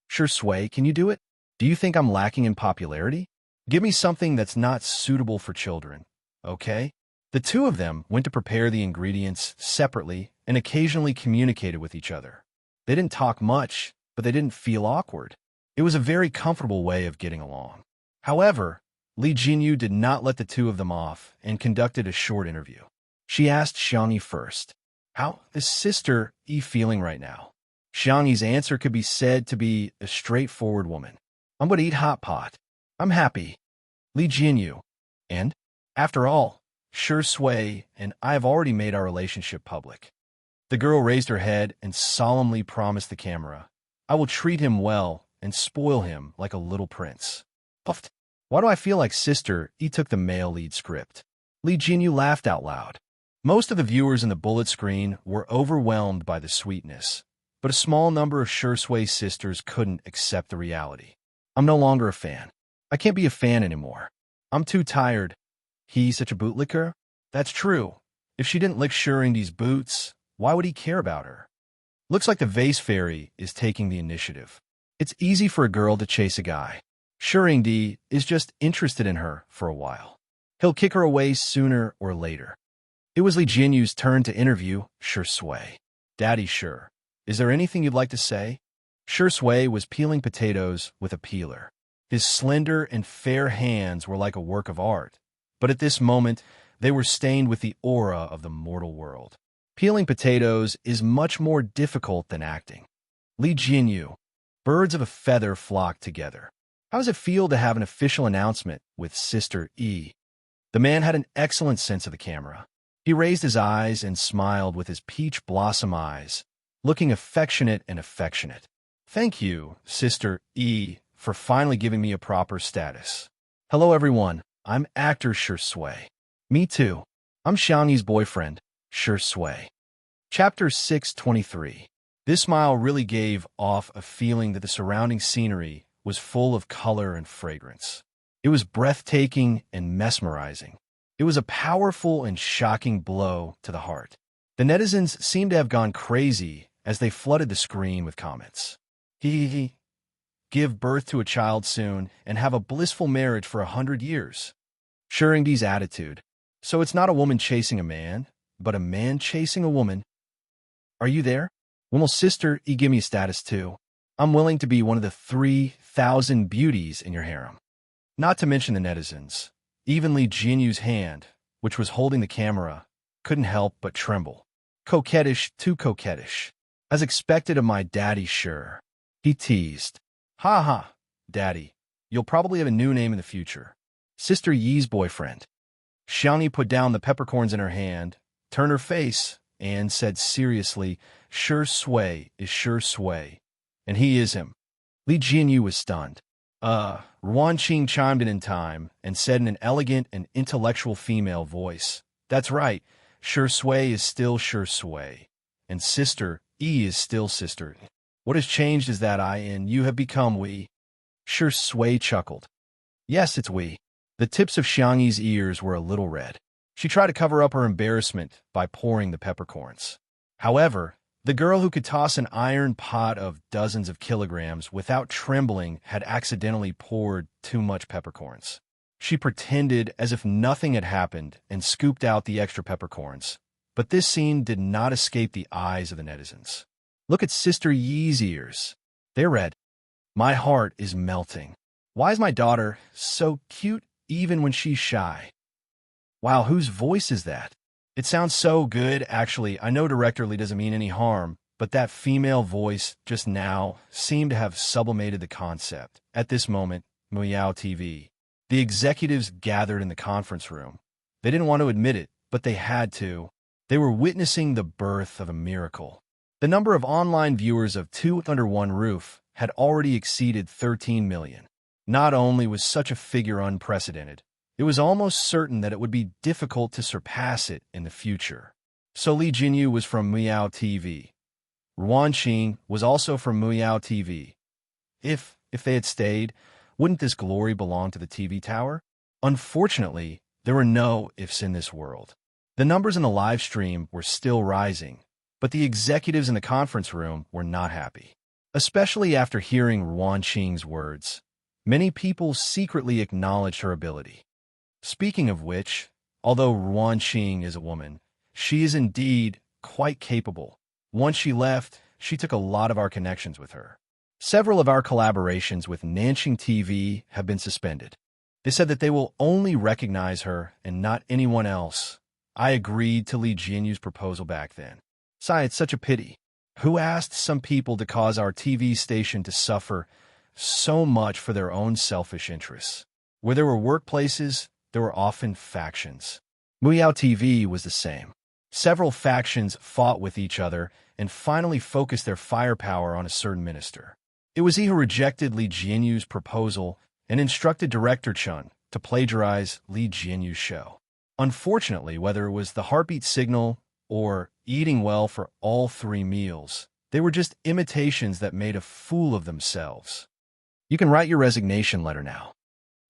Shi Sui, can you do it? Do you think I'm lacking in popularity? Give me something that's not suitable for children, okay?" The 2 of them went to prepare the ingredients separately and occasionally communicated with each other. They didn't talk much, but they didn't feel awkward. It was a very comfortable way of getting along. However, Li Jinyu did not let the 2 of them off and conducted a short interview. She asked Xiangni first, "How is Sister E feeling right now?" Xiangni's answer could be said to be a straightforward woman. "I'm going to eat hot pot. I'm happy." Li Jinyu. "And? After all, Shi Sui and I have already made our relationship public." The girl raised her head and solemnly promised the camera, "I will treat him well and spoil him like a little prince." Puffed. Why do I feel like Sister E took the male lead script? Li Jinyu laughed out loud. Most of the viewers in the bullet screen were overwhelmed by the sweetness, but a small number of Shi Sui's sisters couldn't accept the reality. "I'm no longer a fan. I can't be a fan anymore. I'm too tired. He's such a bootlicker? That's true. If she didn't lick Shuring's boots, why would he care about her? Looks like the vase fairy is taking the initiative. It's easy for a girl to chase a guy. Shuring is just interested in her for a while. He'll kick her away sooner or later. It was Li Jianyu's turn to interview Shui. Daddy Sure, is there anything you'd like to say? Shui was peeling potatoes with a peeler. His slender and fair hands were like a work of art, but at this moment, they were stained with the aura of the mortal world. Peeling potatoes is much more difficult than acting. Li Jianyu, birds of a feather flock together. How does it feel to have an official announcement with Sister E? The man had an excellent sense of the camera. He raised his eyes and smiled with his peach blossom eyes, looking affectionate and affectionate. Thank you, Sister E, for finally giving me a proper status. Hello, everyone. I'm actor Shui. Me too. I'm Xiangyi's boyfriend, Shui. Chapter 623. This smile really gave off a feeling that the surrounding scenery was full of color and fragrance. It was breathtaking and mesmerizing. It was a powerful and shocking blow to the heart. The netizens seemed to have gone crazy as they flooded the screen with comments. He give birth to a child soon and have a blissful marriage for 100 years. Shuring's attitude. So it's not a woman chasing a man, but a man chasing a woman. Are you there? When will Sister E give me status too? I'm willing to be one of the 3,000 beauties in your harem. Not to mention the netizens. Even Li Jianyu's hand, which was holding the camera, couldn't help but tremble. Coquettish, too coquettish. As expected of my daddy, sure. He teased. Ha ha, daddy. You'll probably have a new name in the future. Sister Yi's boyfriend. Xiangyi put down the peppercorns in her hand, turned her face, and said seriously, Sure Sui is Sure Sui, and he is him. Li Jianyu was stunned. Ruanqing chimed in time and said in an elegant and intellectual female voice, That's right, Sure Sui is still Sure Sui, and Sister E is still Sister. What has changed is that I and you have become we. Sure Sui chuckled. Yes, it's we. The tips of Xiangyi's ears were a little red. She tried to cover up her embarrassment by pouring the peppercorns. However, the girl who could toss an iron pot of dozens of kilograms without trembling had accidentally poured too much peppercorns. She pretended as if nothing had happened and scooped out the extra peppercorns. But this scene did not escape the eyes of the netizens. Look at Sister Yi's ears. They're red. My heart is melting. Why is my daughter so cute even when she's shy? Wow, whose voice is that? It sounds so good, actually. I know Director Lee doesn't mean any harm, but that female voice just now seemed to have sublimated the concept. At this moment, Muyao TV. The executives gathered in the conference room. They didn't want to admit it, but they had to. They were witnessing the birth of a miracle. The number of online viewers of Two Under One Roof had already exceeded 13 million. Not only was such a figure unprecedented, it was almost certain that it would be difficult to surpass it in the future. So Li Jianyu was from Muyao TV. Ruanqing was also from Muyao TV. If they had stayed, wouldn't this glory belong to the TV tower? Unfortunately, there were no ifs in this world. The numbers in the live stream were still rising, but the executives in the conference room were not happy. Especially after hearing Ruanqing's words. Many people secretly acknowledged her ability. Speaking of which, although Ruanqing is a woman, she is indeed quite capable. Once she left, she took a lot of our connections with her. Several of our collaborations with Nanxing TV have been suspended. They said that they will only recognize her and not anyone else. I agreed to Li Jianyu's proposal back then. Sigh, it's such a pity. Who asked some people to cause our TV station to suffer so much for their own selfish interests? Where there were workplaces, there were often factions. Muyao TV was the same. Several factions fought with each other and finally focused their firepower on a certain minister. It was he who rejected Li Jianyu's proposal and instructed Director Chun to plagiarize Li Jianyu's show. Unfortunately, whether it was the heartbeat signal or eating well for all 3 meals, they were just imitations that made a fool of themselves. You can write your resignation letter now.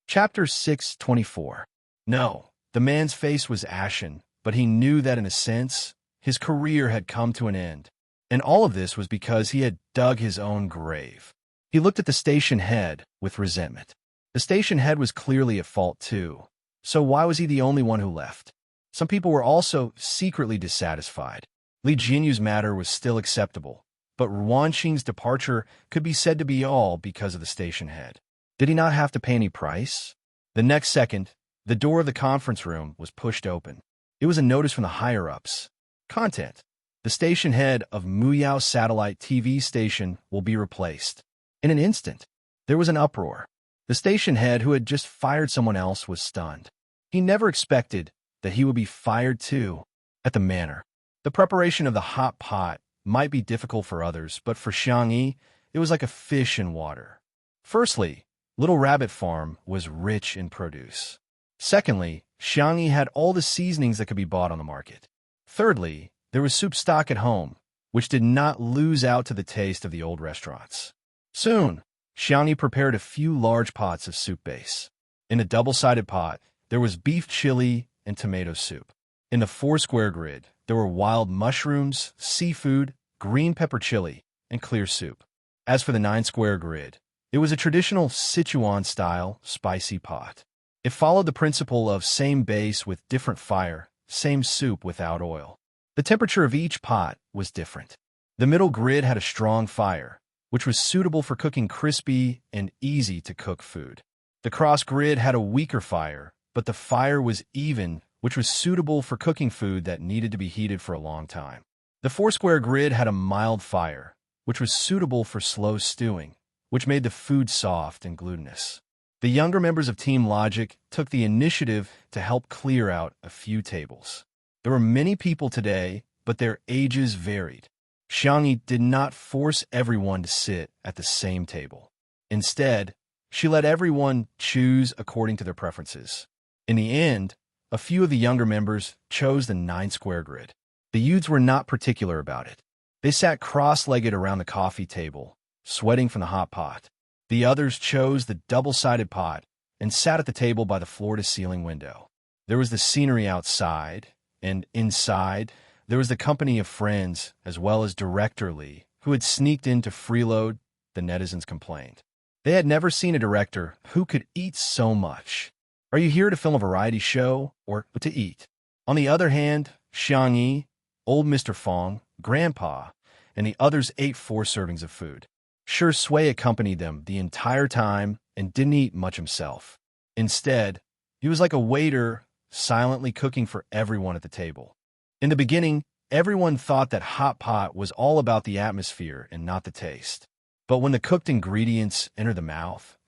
Chapter 624. No, the man's face was ashen, but he knew that in a sense, his career had come to an end. And all of this was because he had dug his own grave. He looked at the station head with resentment. The station head was clearly at fault too. So why was he the only one who left? Some people were also secretly dissatisfied. Li Jinyu's matter was still acceptable, but Ruan Qing's departure could be said to be all because of the station head. Did he not have to pay any price? The next second, the door of the conference room was pushed open. It was a notice from the higher-ups. Content: the station head of Muyao Satellite TV station will be replaced. In an instant, there was an uproar. The station head, who had just fired someone else, was stunned. He never expected that he would be fired too. At the manor, the preparation of the hot pot might be difficult for others, but for Xiang Yi, it was like a fish in water. Firstly, Little Rabbit Farm was rich in produce. Secondly, Xiang Yi had all the seasonings that could be bought on the market. Thirdly, there was soup stock at home, which did not lose out to the taste of the old restaurants. Soon, Xiang Yi prepared a few large pots of soup base. In a double-sided pot, there was beef chili and tomato soup. In the 4-square grid, there were wild mushrooms, seafood, green pepper chili, and clear soup. As for the 9-square grid, it was a traditional Sichuan-style spicy pot. It followed the principle of same base with different fire, same soup without oil. The temperature of each pot was different. The middle grid had a strong fire, which was suitable for cooking crispy and easy-to-cook food. The cross grid had a weaker fire, but the fire was even, which was suitable for cooking food that needed to be heated for a long time. The 4-square grid had a mild fire, which was suitable for slow stewing, which made the food soft and glutinous. The younger members of Team Logic took the initiative to help clear out a few tables. There were many people today, but their ages varied. Xiang Yi did not force everyone to sit at the same table. Instead, she let everyone choose according to their preferences. In the end, a few of the younger members chose the 9-square grid. The youths were not particular about it. They sat cross-legged around the coffee table, sweating from the hot pot. The others chose the double-sided pot and sat at the table by the floor-to-ceiling window. There was the scenery outside, and inside, there was the company of friends, as well as Director Li, who had sneaked in to freeload, the netizens complained. They had never seen a director who could eat so much. Are you here to film a variety show, or to eat? On the other hand, Xiang Yi, old Mr. Fong, Grandpa, and the others ate 4 servings of food. Sure Sui accompanied them the entire time and didn't eat much himself. Instead, he was like a waiter, silently cooking for everyone at the table. In the beginning, everyone thought that hot pot was all about the atmosphere and not the taste. But when the cooked ingredients enter the mouth,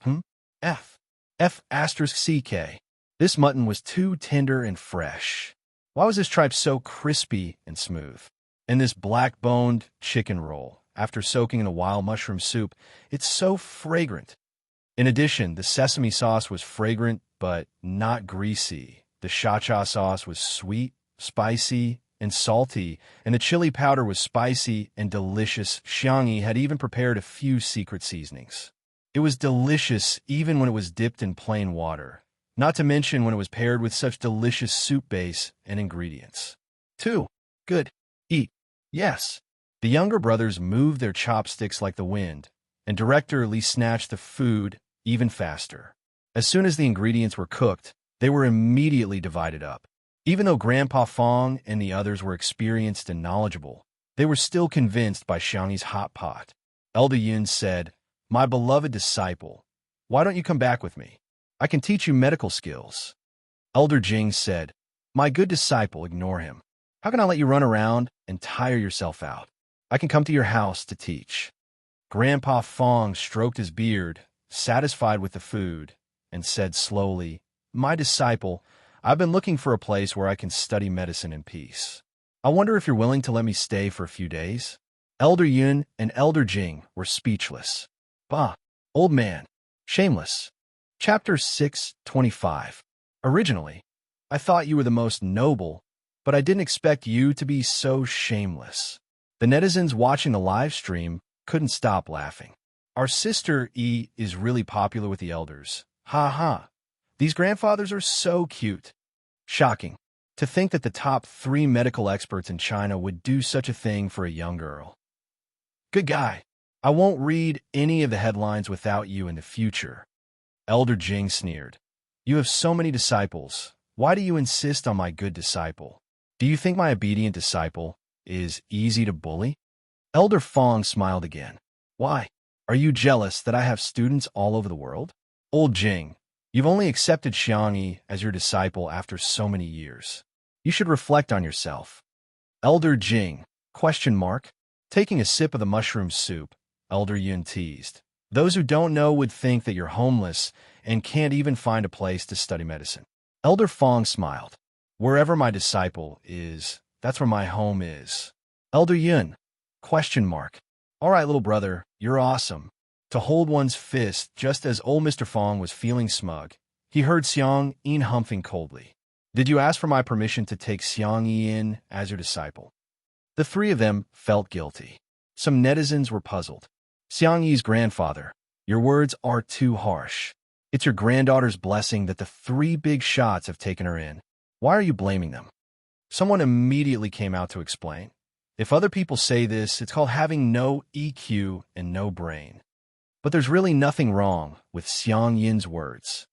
F asterisk CK, this mutton was too tender and fresh. Why was this tripe so crispy and smooth? And this black-boned chicken roll, after soaking in a wild mushroom soup, it's so fragrant. In addition, the sesame sauce was fragrant but not greasy. The cha-cha sauce was sweet, spicy, and salty, and the chili powder was spicy and delicious. Xiang Yi had even prepared a few secret seasonings. It was delicious even when it was dipped in plain water, not to mention when it was paired with such delicious soup base and ingredients. 2. Good. Eat. Yes. The younger brothers moved their chopsticks like the wind, and Director Li snatched the food even faster. As soon as the ingredients were cooked, they were immediately divided up. Even though Grandpa Fong and the others were experienced and knowledgeable, they were still convinced by Xiang Yi's hot pot. Elder Yun said, "My beloved disciple, why don't you come back with me? I can teach you medical skills." Elder Jing said, "My good disciple, ignore him. How can I let you run around and tire yourself out? I can come to your house to teach." Grandpa Fong stroked his beard, satisfied with the food, and said slowly, "My disciple, I've been looking for a place where I can study medicine in peace. I wonder if you're willing to let me stay for a few days?" Elder Yun and Elder Jing were speechless. Bah, old man, shameless. Chapter 625. Originally, I thought you were the most noble, but I didn't expect you to be so shameless. The netizens watching the live stream couldn't stop laughing. Our sister E is really popular with the elders. Ha ha. These grandfathers are so cute. Shocking. To think that the top 3 medical experts in China would do such a thing for a young girl. Good guy. I won't read any of the headlines without you in the future. Elder Jing sneered. You have so many disciples. Why do you insist on my good disciple? Do you think my obedient disciple is easy to bully? Elder Fong smiled again. Why? Are you jealous that I have students all over the world? Old Jing, you've only accepted Xiangyi as your disciple after so many years. You should reflect on yourself. Elder Jing, ? Taking a sip of the mushroom soup, Elder Yun teased. Those who don't know would think that you're homeless and can't even find a place to study medicine. Elder Fong smiled. Wherever my disciple is, that's where my home is. Elder Yun, ? All right, little brother, you're awesome. To hold one's fist just as old Mr. Fong was feeling smug, he heard Xiang Yin humping coldly. Did you ask for my permission to take Xiang Yin as your disciple? The 3 of them felt guilty. Some netizens were puzzled. Xiang Yi's grandfather, your words are too harsh. It's your granddaughter's blessing that the 3 big shots have taken her in. Why are you blaming them? Someone immediately came out to explain. If other people say this, it's called having no EQ and no brain. But there's really nothing wrong with Xiang Yin's words.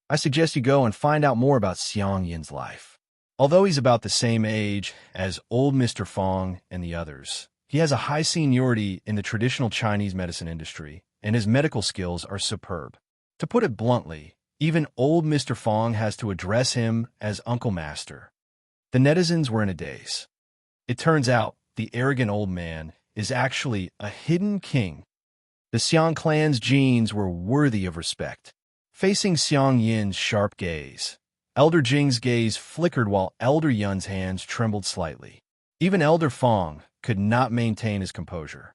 I suggest you go and find out more about Xiang Yin's life. Although he's about the same age as old Mr. Fong and the others, he has a high seniority in the traditional Chinese medicine industry, and his medical skills are superb. To put it bluntly, even old Mr. Fong has to address him as Uncle Master. The netizens were in a daze. It turns out the arrogant old man is actually a hidden king. The Xiang clan's genes were worthy of respect. Facing Xiang Yin's sharp gaze, Elder Jing's gaze flickered while Elder Yun's hands trembled slightly. Even Elder Fong could not maintain his composure.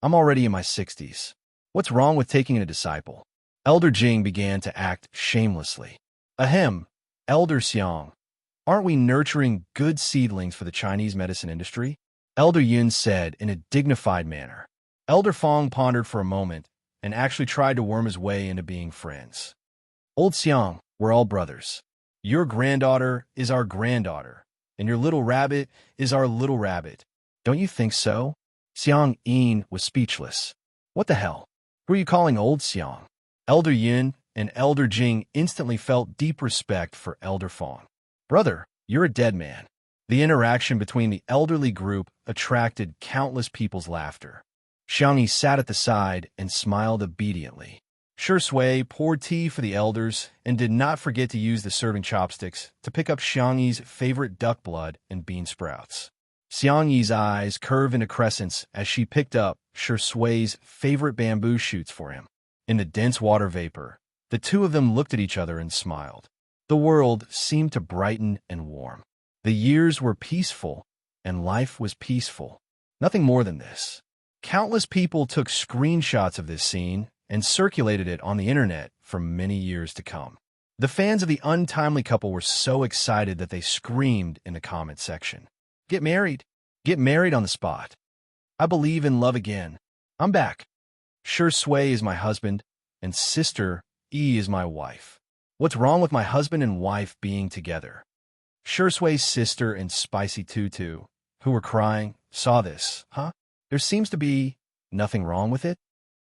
I'm already in my 60s. What's wrong with taking a disciple? Elder Jing began to act shamelessly. Ahem, Elder Xiang. Aren't we nurturing good seedlings for the Chinese medicine industry? Elder Yun said in a dignified manner. Elder Fong pondered for a moment and actually tried to worm his way into being friends. Old Xiang, we're all brothers. Your granddaughter is our granddaughter, and your little rabbit is our little rabbit. Don't you think so? Xiang Yin was speechless. What the hell? Who are you calling Old Xiang? Elder Yun and Elder Jing instantly felt deep respect for Elder Fong. Brother, you're a dead man. The interaction between the elderly group attracted countless people's laughter. Xiangyi sat at the side and smiled obediently. Shui poured tea for the elders and did not forget to use the serving chopsticks to pick up Xiangyi's favorite duck blood and bean sprouts. Xiangyi's eyes curved into crescents as she picked up Shui's favorite bamboo shoots for him. In the dense water vapor, the 2 of them looked at each other and smiled. The world seemed to brighten and warm. The years were peaceful, and life was peaceful. Nothing more than this. Countless people took screenshots of this scene and circulated it on the internet for many years to come. The fans of the untimely couple were so excited that they screamed in the comment section. Get married. Get married on the spot. I believe in love again. I'm back. Shui is my husband, and Sister E is my wife. What's wrong with my husband and wife being together? Shui's sister and Spicy Tutu, who were crying, saw this. Huh? There seems to be nothing wrong with it.